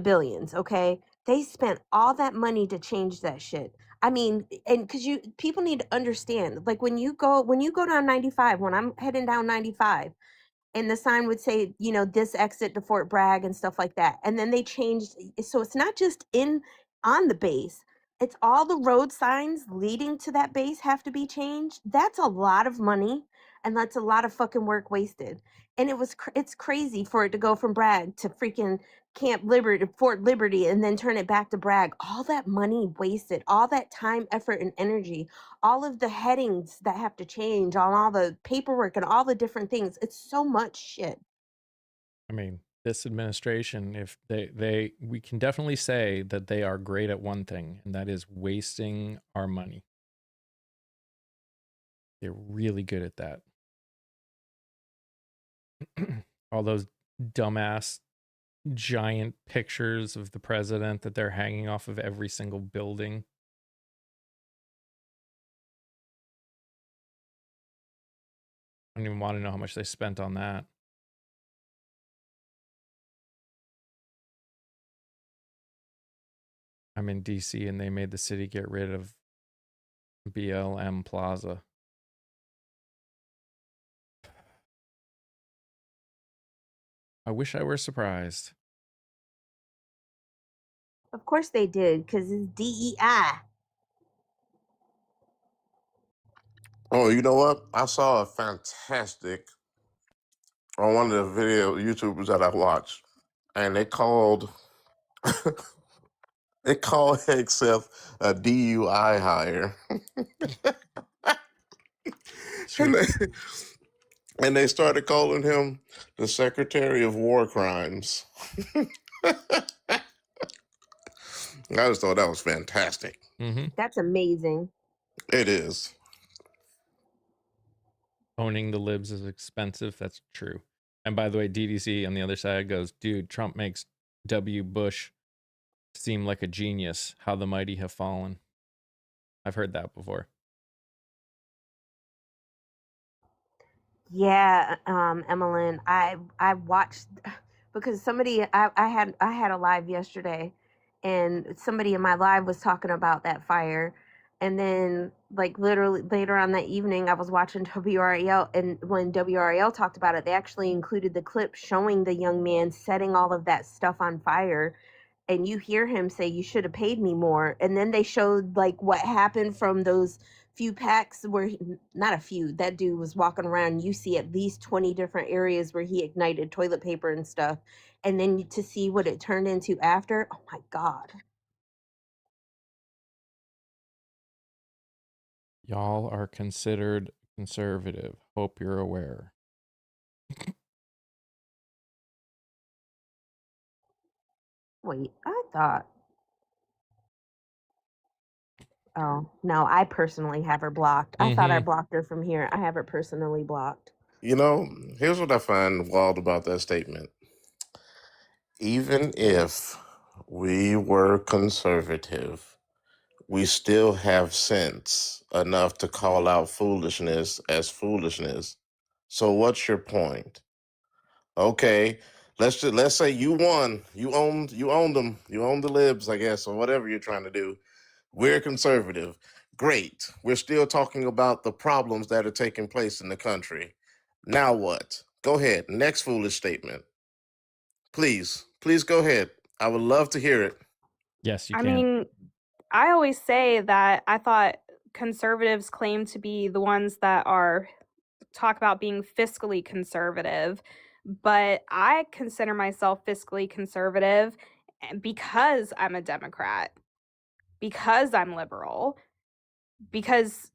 billions. Okay, they spent all that money to change that shit. I mean, and because people need to understand, like when you go down 95, when I'm heading down 95, and the sign would say, this exit to Fort Bragg and stuff like that. And then they changed, so it's not just on the base. It's all the road signs leading to that base have to be changed. That's a lot of money, and that's a lot of fucking work wasted. And it's crazy for it to go from Bragg to freaking Fort Liberty, and then turn it back to Bragg. All that money wasted, all that time, effort, and energy, all of the headings that have to change on all the paperwork and all the different things. It's so much shit. I mean, this administration, if we can definitely say that they are great at one thing, and that is wasting our money. They're really good at that. All those dumbass giant pictures of the president that they're hanging off of every single building. I don't even want to know how much they spent on that. I'm in DC and they made the city get rid of BLM Plaza. I wish I were surprised. Of course they did, because it's DEI. Oh, you know what? I saw a fantastic on one of the video YouTubers that I watched, and they called Hegseth a DUI hire. and, they, and they started calling him the Secretary of War Crimes. I just thought that was fantastic. Mm-hmm. That's amazing. It is. Owning the libs is expensive. That's true. And by the way, DDC on the other side goes, dude, Trump makes W. Bush seem like a genius. How the mighty have fallen. I've heard that before. Yeah, Emmeline, I watched because I had a live yesterday, and somebody in my live was talking about that fire, and then like literally later on that evening I was watching WRAL, and when WRAL talked about it, they actually included the clip showing the young man setting all of that stuff on fire, and you hear him say, "You should have paid me more." And then they showed like what happened from those few packs where not a few, that dude was walking around. You see at least 20 different areas where he ignited toilet paper and stuff. And then to see what it turned into after, oh my God. Y'all are considered conservative. Hope you're aware. Wait, I thought. Oh, no, I personally have her blocked. I thought I blocked her from here. I have her personally blocked. You know, here's what I find wild about that statement. Even if we were conservative, we still have sense enough to call out foolishness as foolishness. So what's your point? Okay, let's say you won. You owned them. You own the libs, I guess, or whatever you're trying to do. We're conservative. Great. We're still talking about the problems that are taking place in the country. Now what? Go ahead. Next foolish statement. Please go ahead. I would love to hear it. Yes, you I can. mean, I always say that I thought conservatives claim to be the ones that are talk about being fiscally conservative, but I consider myself fiscally conservative because I'm a Democrat, because I'm liberal, because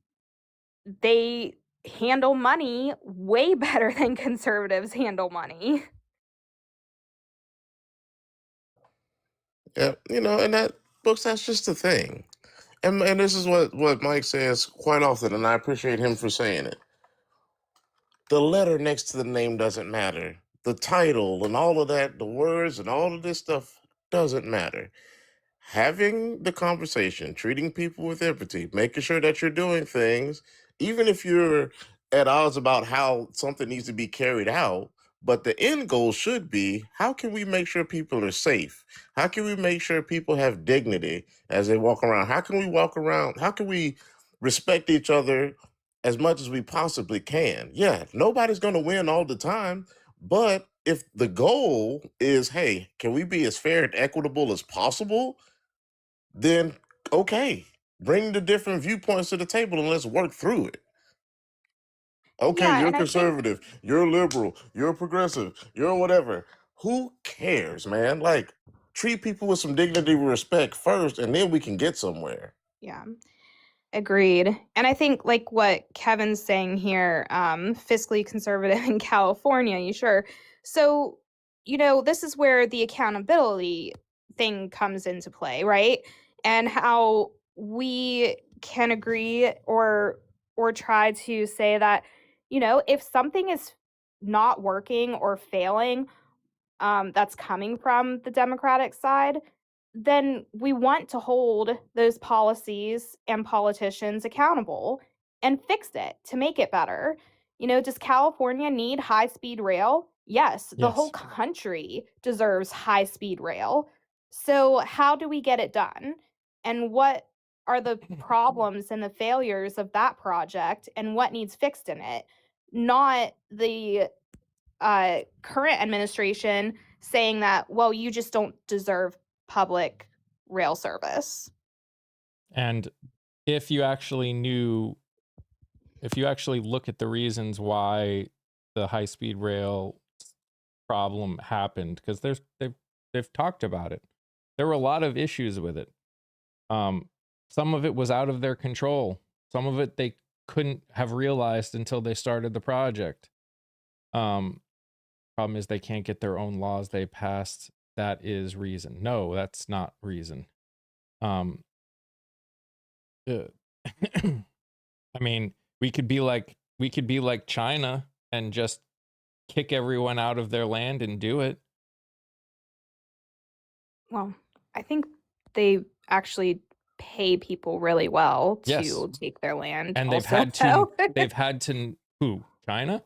they handle money way better than conservatives handle money. Yeah, and that's just the thing. And this is what Mike says quite often, and I appreciate him for saying it. The letter next to the name doesn't matter. The title and all of that, the words and all of this stuff doesn't matter. Having the conversation, treating people with empathy, making sure that you're doing things, even if you're at odds about how something needs to be carried out, but the end goal should be, how can we make sure people are safe? How can we make sure people have dignity as they walk around? How can we walk around? How can we respect each other as much as we possibly can? Yeah, nobody's going to win all the time, but if the goal is, hey, can we be as fair and equitable as possible? Then okay, bring the different viewpoints to the table and let's work through it. Okay, Yeah, you're and I think conservative, you're liberal, you're progressive, you're whatever. Who cares, man? Like, treat people with some dignity and respect first, and then we can get somewhere. yeah. Agreed. And I think like what Kevin's saying here, fiscally conservative in California, you sure? So, this is where the accountability thing comes into play, right? And how we can agree or try to say that, if something is not working or failing, that's coming from the Democratic side, then we want to hold those policies and politicians accountable and fix it to make it better. Does California need high speed rail? Yes, the whole Yes. country deserves high speed rail. So, how do we get it done? And what are the problems and the failures of that project and what needs fixed in it? Not the current administration saying that, well, you just don't deserve public rail service. And if you actually look at the reasons why the high-speed rail problem happened, because they've talked about it. There were a lot of issues with it. Some of it was out of their control. Some of it they couldn't have realized until they started the project. Problem is they can't get their own laws they passed. That is reason. No, that's not reason. I mean, we could be like China and just kick everyone out of their land and do it. Well, I think they actually pay people really well to Yes. take their land. And they've also, had so. to who? China?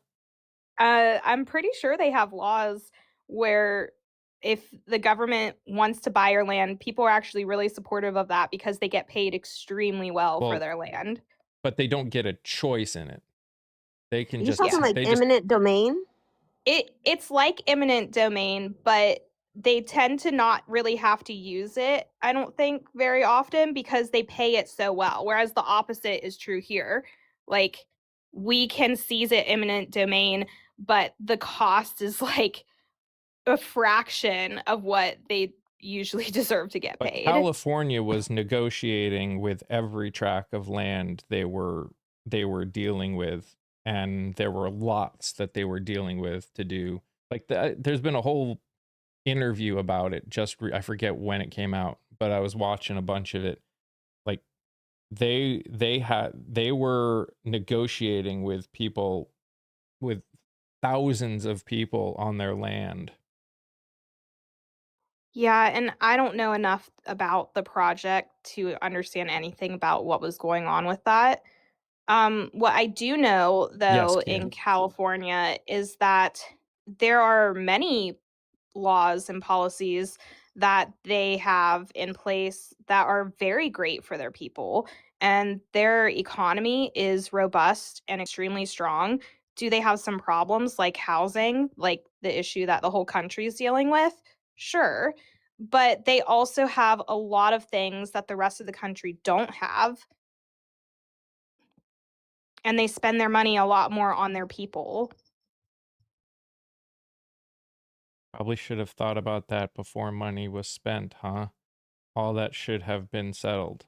I'm pretty sure they have laws where if the government wants to buy your land, people are actually really supportive of that because they get paid extremely well for Well, their land. But they don't get a choice in it. They can You just talking like they just eminent domain? It's like eminent domain, but they tend to not really have to use it, I don't think, very often because they pay it so well. Whereas the opposite is true here. Like, we can seize it eminent domain, but the cost is like a fraction of what they usually deserve to get But paid. California was negotiating with every tract of land they were dealing with, and there were lots that they were dealing with to do. Like there's been a whole interview about it. I forget when it came out, but I was watching a bunch of it. Like they were negotiating with people, with thousands of people on their land. Yeah, and I don't know enough about the project to understand anything about what was going on with that. What I do know, Yes, though, in Kim. California is that there are many laws and policies that they have in place that are very great for their people, and their economy is robust and extremely strong. Do they have some problems like housing, like the issue that the whole country is dealing with? Sure. But they also have a lot of things that the rest of the country don't have, and they spend their money a lot more on their people. Probably should have thought about that before money was spent, huh? All that should have been settled.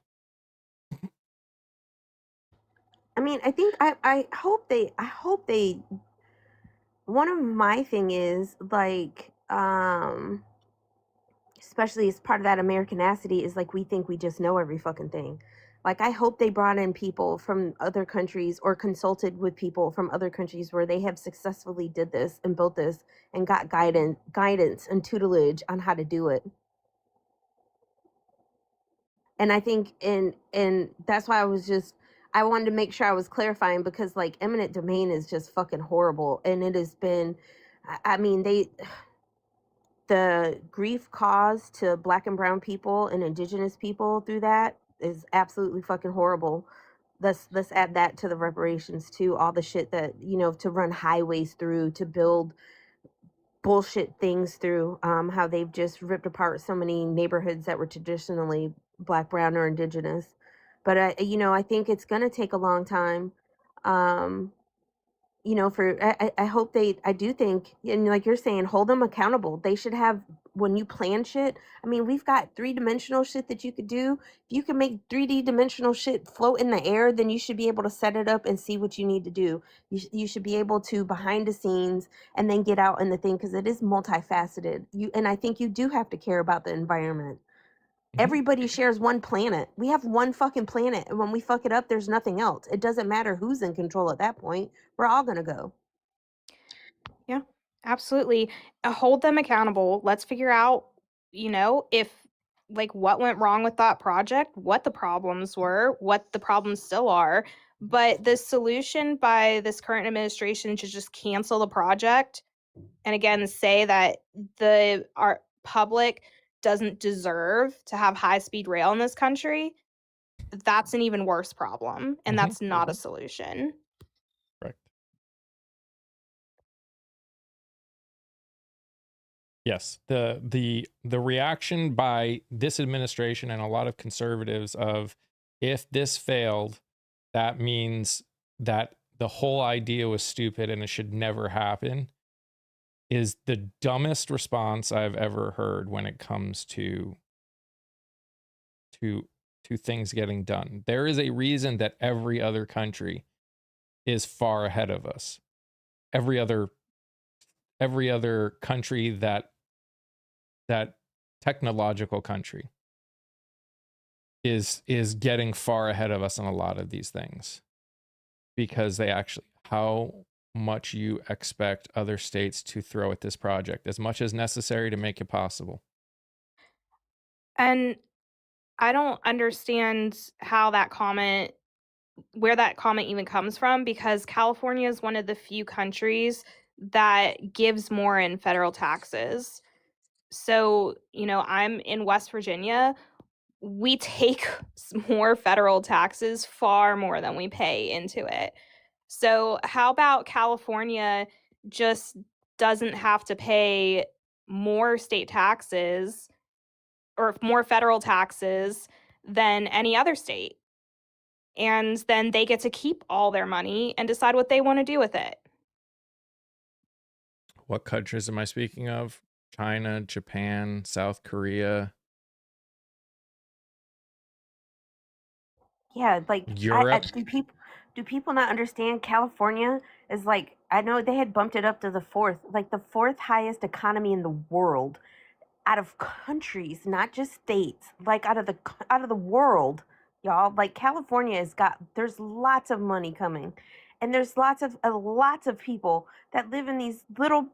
I mean, I think I hope they one of my thing is like especially as part of that Americanacity is like we think we just know every fucking thing. Like I hope they brought in people from other countries or consulted with people from other countries where they have successfully did this and built this and got guidance and tutelage on how to do it. And I think and that's why I wanted to make sure I was clarifying because like eminent domain is just fucking horrible and it has been I mean the grief caused to black and brown people and indigenous people through that is absolutely fucking horrible. Let's add that to the reparations too, all the shit that, to run highways through, to build bullshit things through, how they've just ripped apart so many neighborhoods that were traditionally black, brown, or indigenous. But I think it's gonna take a long time. Um, I hope I do think, and like you're saying, hold them accountable. They should have, when you plan shit, I mean, we've got 3-dimensional shit that you could do. If you can make 3D dimensional shit float in the air, then you should be able to set it up and see what you need to do. You should be able to behind the scenes and then get out in the thing because it is multifaceted. And I think you do have to care about the environment. Everybody shares one planet. We have one fucking planet. And when we fuck it up, there's nothing else. It doesn't matter who's in control at that point. We're all going to go. Yeah, absolutely. Hold them accountable. Let's figure out, if like what went wrong with that project, what the problems were, what the problems still are. But the solution by this current administration to just cancel the project and again say that our public doesn't deserve to have high-speed rail in this country, that's an even worse problem, and that's not a solution. Correct. Yes, the reaction by this administration and a lot of conservatives of, if this failed, that means that the whole idea was stupid and it should never happen, is the dumbest response I've ever heard when it comes to things getting done. There is a reason that every other country is far ahead of us. Every other country that technological country is getting far ahead of us on a lot of these things, because they actually, how much you expect other states to throw at this project, as much as necessary to make it possible. And I don't understand where that comment even comes from, because California is one of the few countries that gives more in federal taxes. So, I'm in West Virginia. We take more federal taxes, far more than we pay into it. So, how about California just doesn't have to pay more state taxes or more federal taxes than any other state. And then they get to keep all their money and decide what they want to do with it. What countries am I speaking of? China, Japan, South Korea, Yeah, like Europe. do people not understand California is like, I know they had bumped it up to the fourth highest economy in the world, out of countries, not just states, like out of the world, y'all. Like California has got, there's lots of money coming, and there's lots of people that live in these little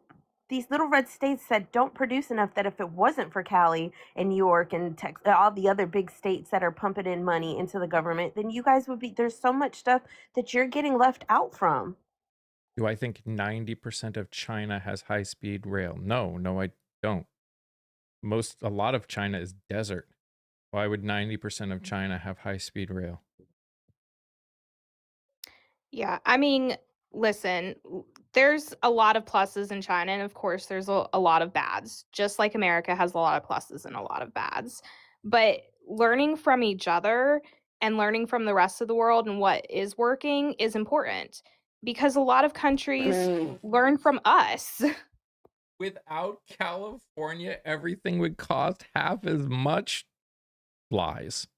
red states that don't produce enough, that if it wasn't for Cali and New York and Texas, all the other big states that are pumping in money into the government, then you guys would be, there's so much stuff that you're getting left out from. Do I think 90% of China has high-speed rail? No, I don't. A lot of China is desert. Why would 90% of China have high-speed rail? Yeah, I mean, listen, there's a lot of pluses in China, and of course, there's a lot of bads, just like America has a lot of pluses and a lot of bads. But learning from each other and learning from the rest of the world and what is working is important, because a lot of countries learn from us. Without California, everything would cost half as much. Lies.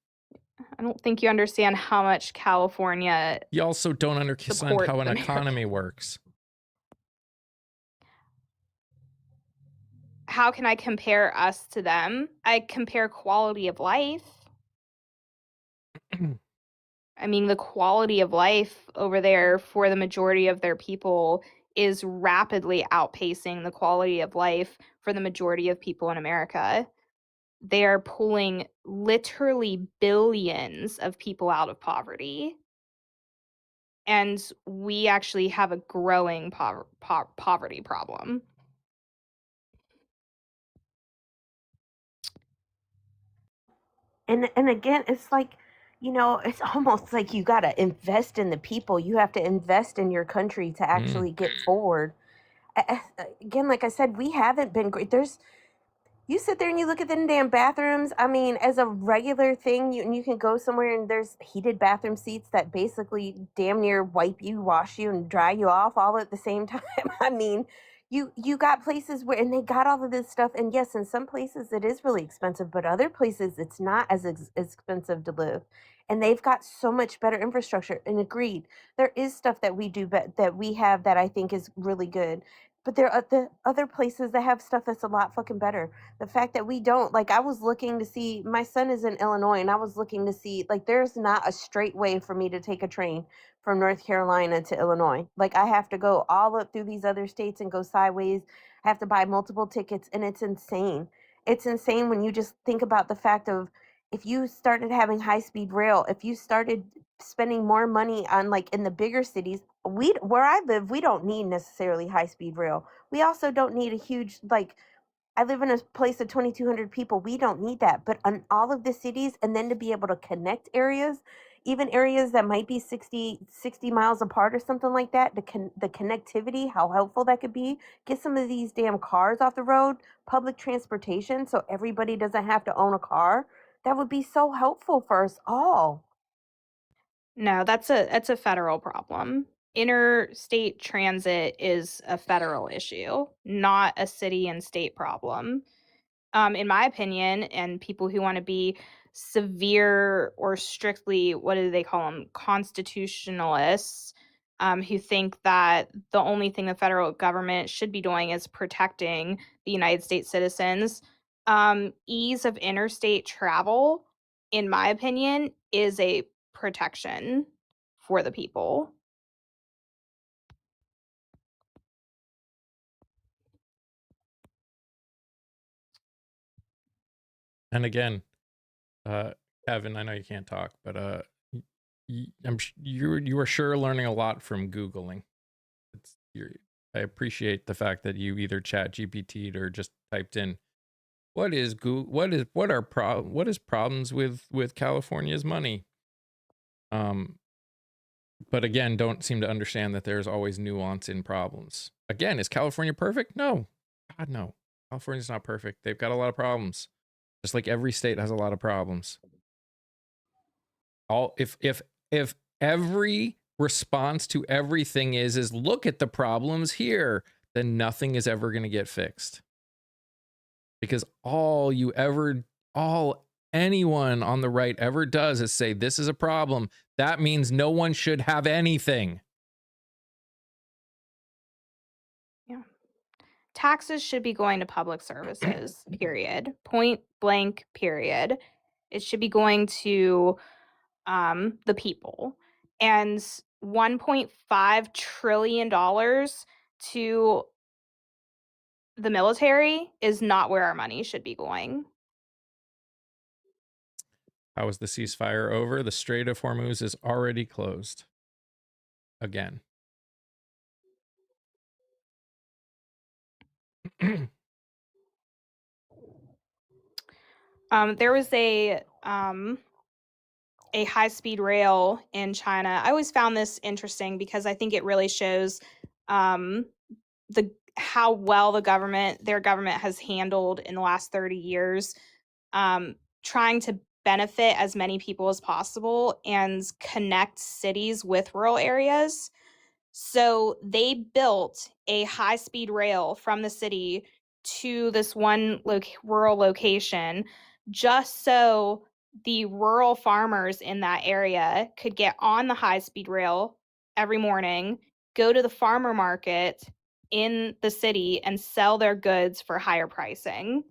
I don't think you understand how much California. You also don't understand supports how an America. economy works. How can I compare us to them? I compare quality of life. I mean, the quality of life over there for the majority of their people is rapidly outpacing the quality of life for the majority of people in America. They are pulling literally billions of people out of poverty. And we actually have a growing poverty problem. And again, it's like, it's almost like you got to invest in the people. You have to invest in your country to actually get forward. Again, like I said, we haven't been great. You sit there and you look at them damn bathrooms. I mean, as a regular thing, you can go somewhere and there's heated bathroom seats that basically damn near wipe you, wash you, and dry you off all at the same time. I mean, you got places where, and they got all of this stuff. And yes, in some places it is really expensive, but other places it's not as expensive to live. And they've got so much better infrastructure. And agreed, there is stuff that we do, but that we have that I think is really good. But there are the other places that have stuff that's a lot fucking better. The fact that we don't, like, I was looking to see, my son is in Illinois, and I was looking to see, like, there's not a straight way for me to take a train from North Carolina to Illinois. Like, I have to go all up through these other states and go sideways. I have to buy multiple tickets, and it's insane. It's insane when you just think about the fact of, if you started having high speed rail, if you started spending more money on, like, in the bigger cities, where I live, we don't need necessarily high speed rail. We also don't need a huge, like, I live in a place of 2,200 people. We don't need that. But on all of the cities, and then to be able to connect areas, even areas that might be 60 miles apart or something like that, the connectivity, how helpful that could be. Get some of these damn cars off the road, public transportation, so everybody doesn't have to own a car. That would be so helpful for us all. No, that's a federal problem. Interstate transit is a federal issue, not a city and state problem. In my opinion, and people who want to be severe or strictly, what do they call them, constitutionalists, who think that the only thing the federal government should be doing is protecting the United States citizens. Ease of interstate travel, in my opinion, is a protection for the people. And again, Kevin, I know you can't talk, but you are sure learning a lot from Googling. I appreciate the fact that you either chat GPT'd or just typed in what is problems with California's money. But again, don't seem to understand that there's always nuance in problems. Again, is California perfect? No. God, no. California's not perfect. They've got a lot of problems. Just like every state has a lot of problems. If every response to everything is look at the problems here, then nothing is ever going to get fixed. Because all anyone on the right ever does is say this is a problem. That means no one should have anything. Yeah. Taxes should be going to public services, period. Point blank, period. It should be going to the people. And $1.5 trillion to the military is not where our money should be going. How is the ceasefire over? The Strait of Hormuz is already closed. Again. There was a high-speed rail in China. I always found this interesting because I think it really shows how well their government has handled in the last 30 years, trying to benefit as many people as possible and connect cities with rural areas. So they built a high-speed rail from the city to this one rural location just so the rural farmers in that area could get on the high-speed rail every morning, go to the farmer market in the city and sell their goods for higher pricing.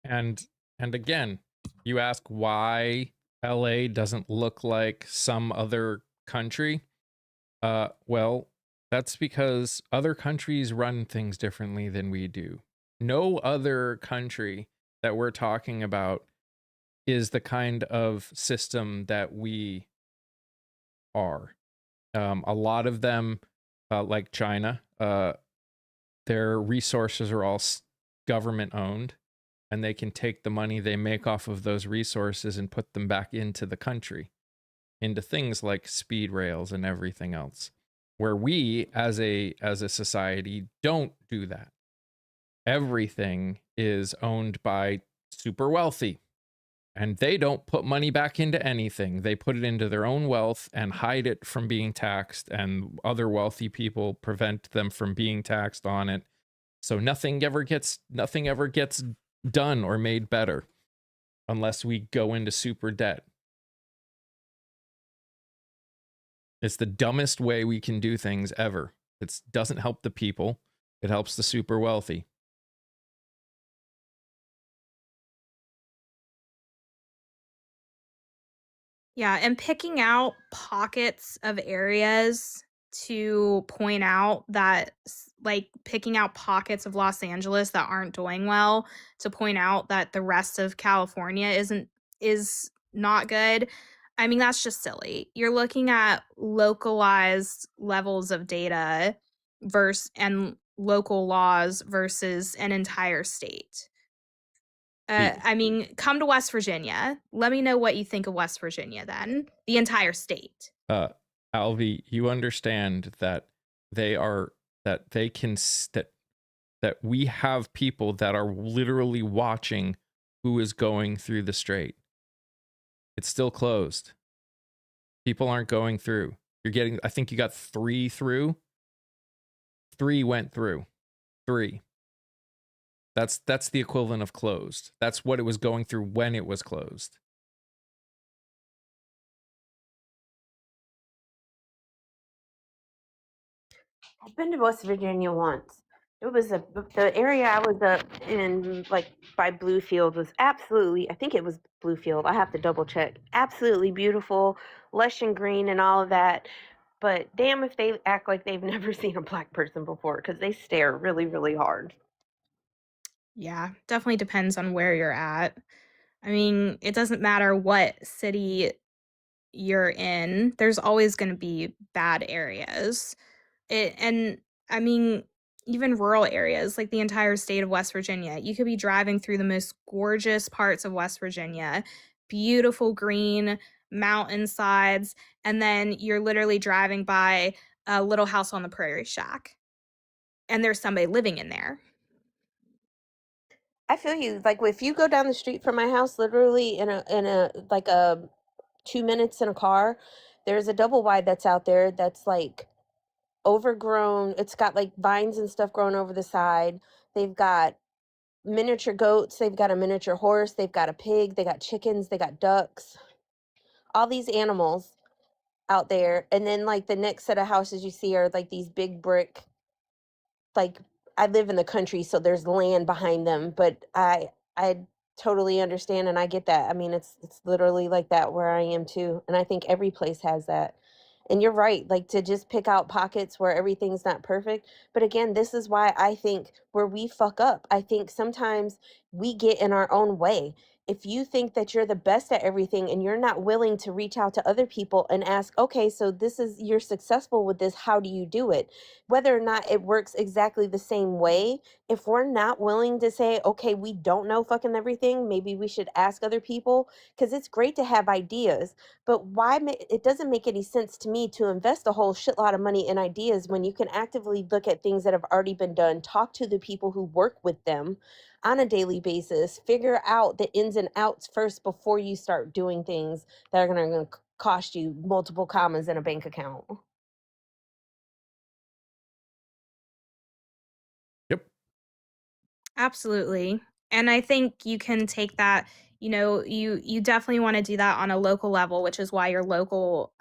And again, you ask why LA doesn't look like some other country. Well, that's because other countries run things differently than we do. No other country that we're talking about is the kind of system that we are. A lot of them, like China, their resources are all government owned, and they can take the money they make off of those resources and put them back into the country, into things like speed rails and everything else, where we as a society don't do that. Everything is owned by super wealthy, and they don't put money back into anything. They put it into their own wealth and hide it from being taxed, and other wealthy people prevent them from being taxed on it. So nothing ever gets done or made better unless we go into super debt. It's the dumbest way we can do things ever. It doesn't help the people. It helps the super wealthy. Yeah, and picking out pockets of areas to point out that, like picking out pockets of Los Angeles that aren't doing well to point out that the rest of California is not good. I mean, that's just silly. You're looking at localized levels of data and local laws versus an entire state. I mean, come to West Virginia. Let me know what you think of West Virginia then. The entire state. Alvi, you understand that that we have people that are literally watching who is going through the strait. It's still closed. People aren't going through. I think you got 3 through. 3 went through. 3. That's the equivalent of closed. That's what it was going through when it was closed. I've been to West Virginia once. It was the area I was in, like by Bluefield, was absolutely, I think it was Bluefield. I have to double check. Absolutely beautiful, lush and green and all of that. But damn if they act like they've never seen a black person before, because they stare really, really hard. Yeah, definitely depends on where you're at. I mean, it doesn't matter what city you're in, there's always going to be bad areas. And I mean, even rural areas, like the entire state of West Virginia, you could be driving through the most gorgeous parts of West Virginia, beautiful green mountainsides, and then you're literally driving by a little house on the prairie shack, and there's somebody living in there. I feel you. Like if you go down the street from my house, literally in a like a 2 minutes in a car, there's a double wide that's out there that's like overgrown. It's got like vines and stuff growing over the side. They've got miniature goats, they've got a miniature horse, they've got a pig, they got chickens, they got ducks, all these animals out there. And then like the next set of houses you see are like these big brick, like I live in the country, so there's land behind them, but I totally understand and I get that. I mean, it's literally like that where I am too. And I think every place has that. And you're right, like to just pick out pockets where everything's not perfect. But again, this is why I think where we fuck up. I think sometimes we get in our own way. If you think that you're the best at everything and you're not willing to reach out to other people and ask, okay, so this is, you're successful with this, how do you do it? Whether or not it works exactly the same way, if we're not willing to say, okay, we don't know fucking everything, maybe we should ask other people, because it's great to have ideas, but it doesn't make any sense to me to invest a whole shitload of money in ideas when you can actively look at things that have already been done, talk to the people who work with them on a daily basis, figure out the ins and outs first before you start doing things that are going to cost you multiple commas in a bank account. Yep. Absolutely. And I think you can take that, you definitely want to do that on a local level, which is why your local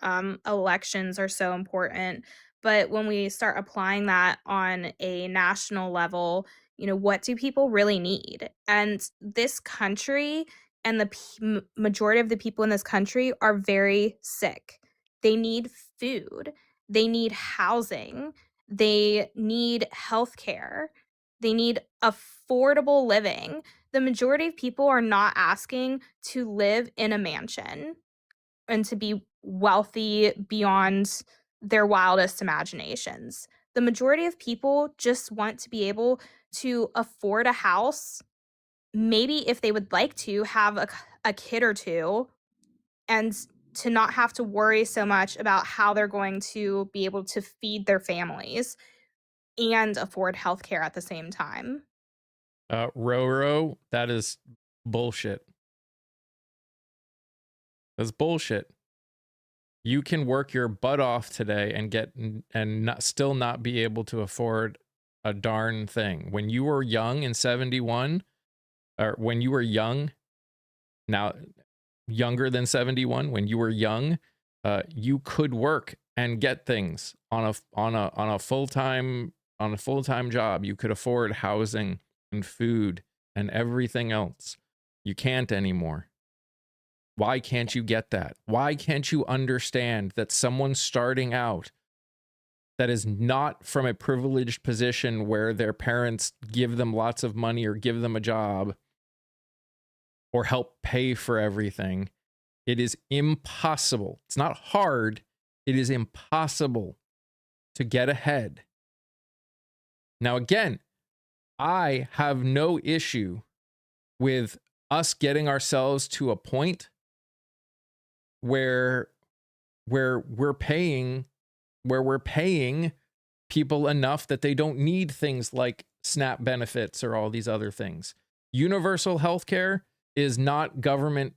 elections are so important. But when we start applying that on a national level, what do people really need? And this country and the majority of the people in this country are very sick. They need food, they need housing, they need healthcare, they need affordable living. The majority of people are not asking to live in a mansion and to be wealthy beyond their wildest imaginations. The majority of people just want to be able to afford a house, maybe if they would like to have a kid or two, and to not have to worry so much about how they're going to be able to feed their families and afford healthcare at the same time. Roro, that is bullshit. That's bullshit. You can work your butt off today and still not be able to afford a darn thing. When you were young in 71, or when you were young, now younger than 71, when you were young, you could work and get things on a full-time job. You could afford housing and food and everything else. You can't anymore. Why can't you get that? Why can't you understand that someone starting out that is not from a privileged position where their parents give them lots of money or give them a job or help pay for everything, it is impossible. It's not hard. It is impossible to get ahead. Now, again, I have no issue with us getting ourselves to a point where we're paying people enough that they don't need things like SNAP benefits or all these other things. Universal health care is not government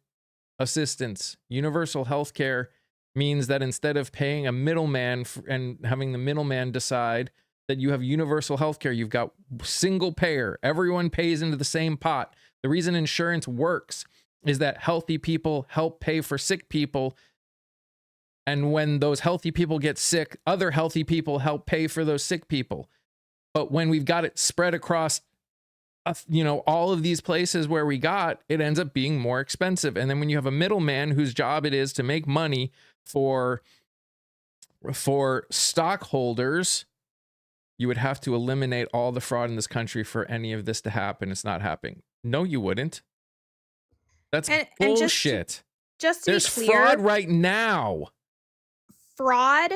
assistance. Universal health care means that instead of paying a middleman and having the middleman decide that you have universal health care, you've got single payer. Everyone pays into the same pot. The reason insurance works is that healthy people help pay for sick people. And when those healthy people get sick, other healthy people help pay for those sick people. But when we've got it spread across, all of these places where it ends up being more expensive. And then when you have a middleman whose job it is to make money for stockholders, you would have to eliminate all the fraud in this country for any of this to happen. It's not happening. No, you wouldn't. That's bullshit. Just to There's be clear, fraud right now. fraud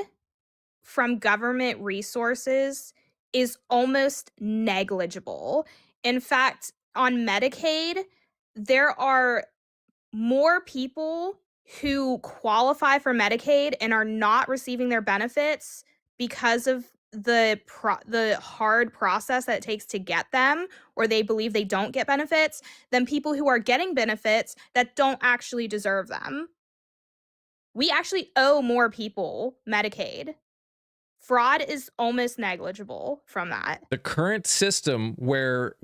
from government resources is almost negligible. In fact, on Medicaid, there are more people who qualify for Medicaid and are not receiving their benefits because of the hard process that it takes to get them, or they believe they don't get benefits, than people who are getting benefits that don't actually deserve them. We actually owe more people Medicaid. Fraud is almost negligible from that. The current system where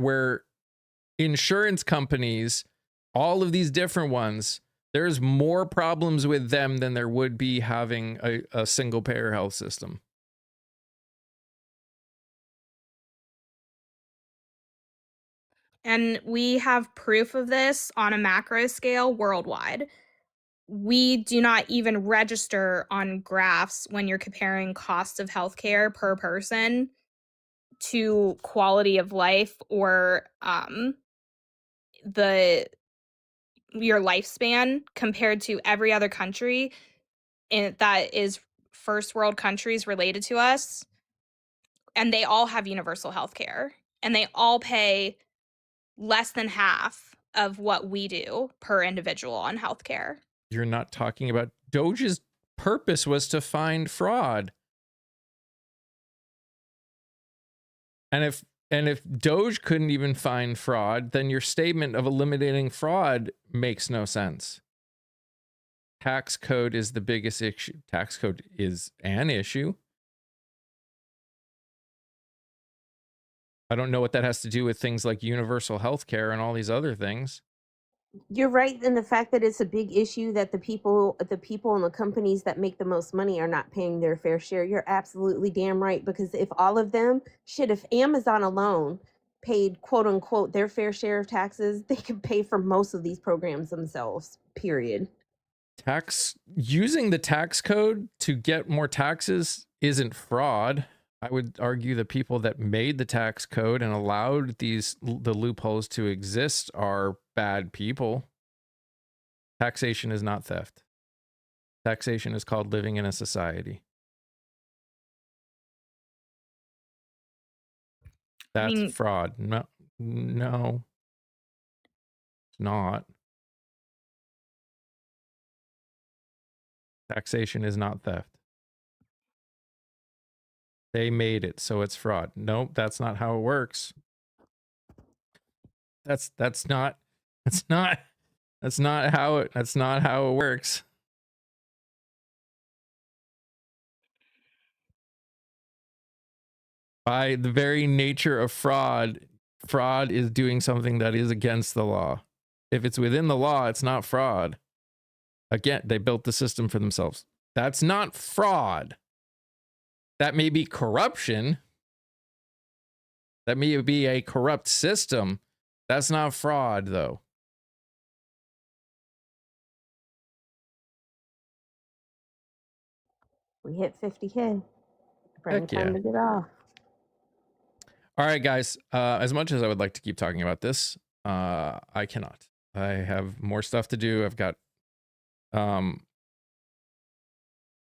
insurance companies, all of these different ones, there's more problems with them than there would be having a single payer health system. And we have proof of this on a macro scale worldwide. We do not even register on graphs when you're comparing cost of healthcare per person to quality of life or your lifespan compared to every other country that is first world countries related to us. And they all have universal healthcare, and they all pay less than half of what we do per individual on healthcare. You're not talking about Doge's purpose was to find fraud. And if Doge couldn't even find fraud, then your statement of eliminating fraud makes no sense. Tax code is the biggest issue. Tax code is an issue. I don't know what that has to do with things like universal health care and all these other things. You're right in the fact that it's a big issue that the people and the companies that make the most money are not paying their fair share. You're absolutely damn right, because if all of them, if Amazon alone paid quote unquote their fair share of taxes, they could pay for most of these programs themselves, period. Using the tax code to get more taxes isn't fraud. I would argue the people that made the tax code and allowed the loopholes to exist are bad people. Taxation is not theft. Taxation is called living in a society. That's fraud. No, it's not. Taxation is not theft. They made it, so it's fraud. Nope, that's not how it works. That's not how it works. By the very nature of fraud is doing something that is against the law. If it's within the law, it's not fraud. Again, they built the system for themselves. That's not fraud. That may be corruption. That may be a corrupt system. That's not fraud, though. We hit 50K. Bring Heck time yeah. to get off. All right, guys. As much as I would like to keep talking about this, I cannot. I have more stuff to do. I've got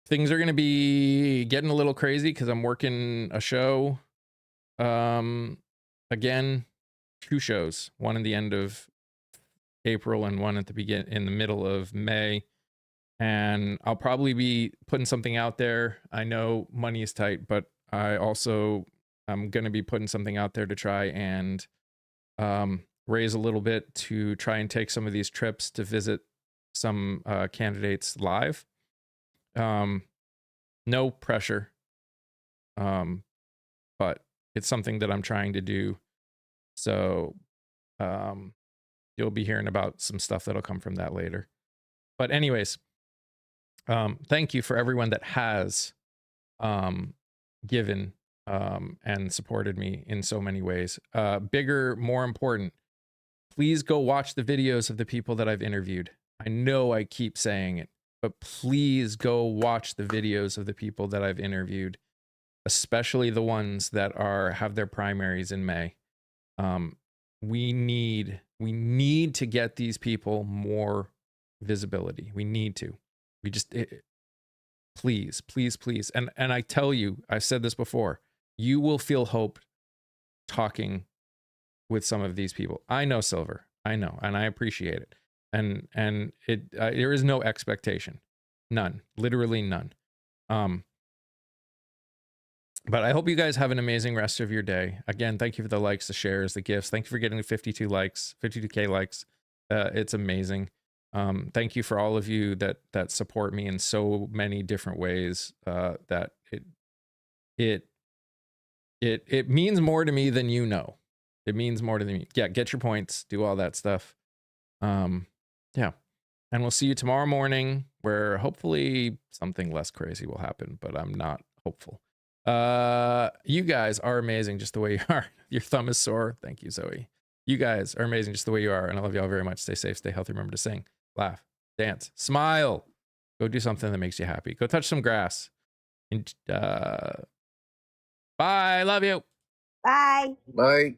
things are going to be getting a little crazy because I'm working a show. Again, 2 shows, one in the end of April and one at in the middle of May. And I'll probably be putting something out there. I know money is tight, but I'm going to be putting something out there to try and raise a little bit to try and take some of these trips to visit some candidates live. No pressure. But it's something that I'm trying to do. So you'll be hearing about some stuff that'll come from that later. But anyways, thank you for everyone that has given and supported me in so many ways. Bigger, more important, please go watch the videos of the people that I've interviewed. I know I keep saying it, but please go watch the videos of the people that I've interviewed, especially the ones that have their primaries in May. We need to get these people more visibility. We need to. Please. And I tell you, I've said this before, you will feel hope talking with some of these people. I know Silver. I know, and I appreciate it. And there is no expectation. None. Literally none. But I hope you guys have an amazing rest of your day. Again, thank you for the likes, the shares, the gifts. Thank you for getting 52 likes, 52K likes. It's amazing. Thank you for all of you that support me in so many different ways. That it means more to me than you know. It means more to me. Yeah, get your points, do all that stuff. Yeah. And we'll see you tomorrow morning where hopefully something less crazy will happen, but I'm not hopeful. You guys are amazing just the way you are. Your thumb is sore. Thank you, Zoe. You guys are amazing just the way you are. And I love y'all very much. Stay safe, stay healthy. Remember to sing, laugh, dance, smile. Go do something that makes you happy. Go touch some grass. And, bye. Love you. Bye. Bye.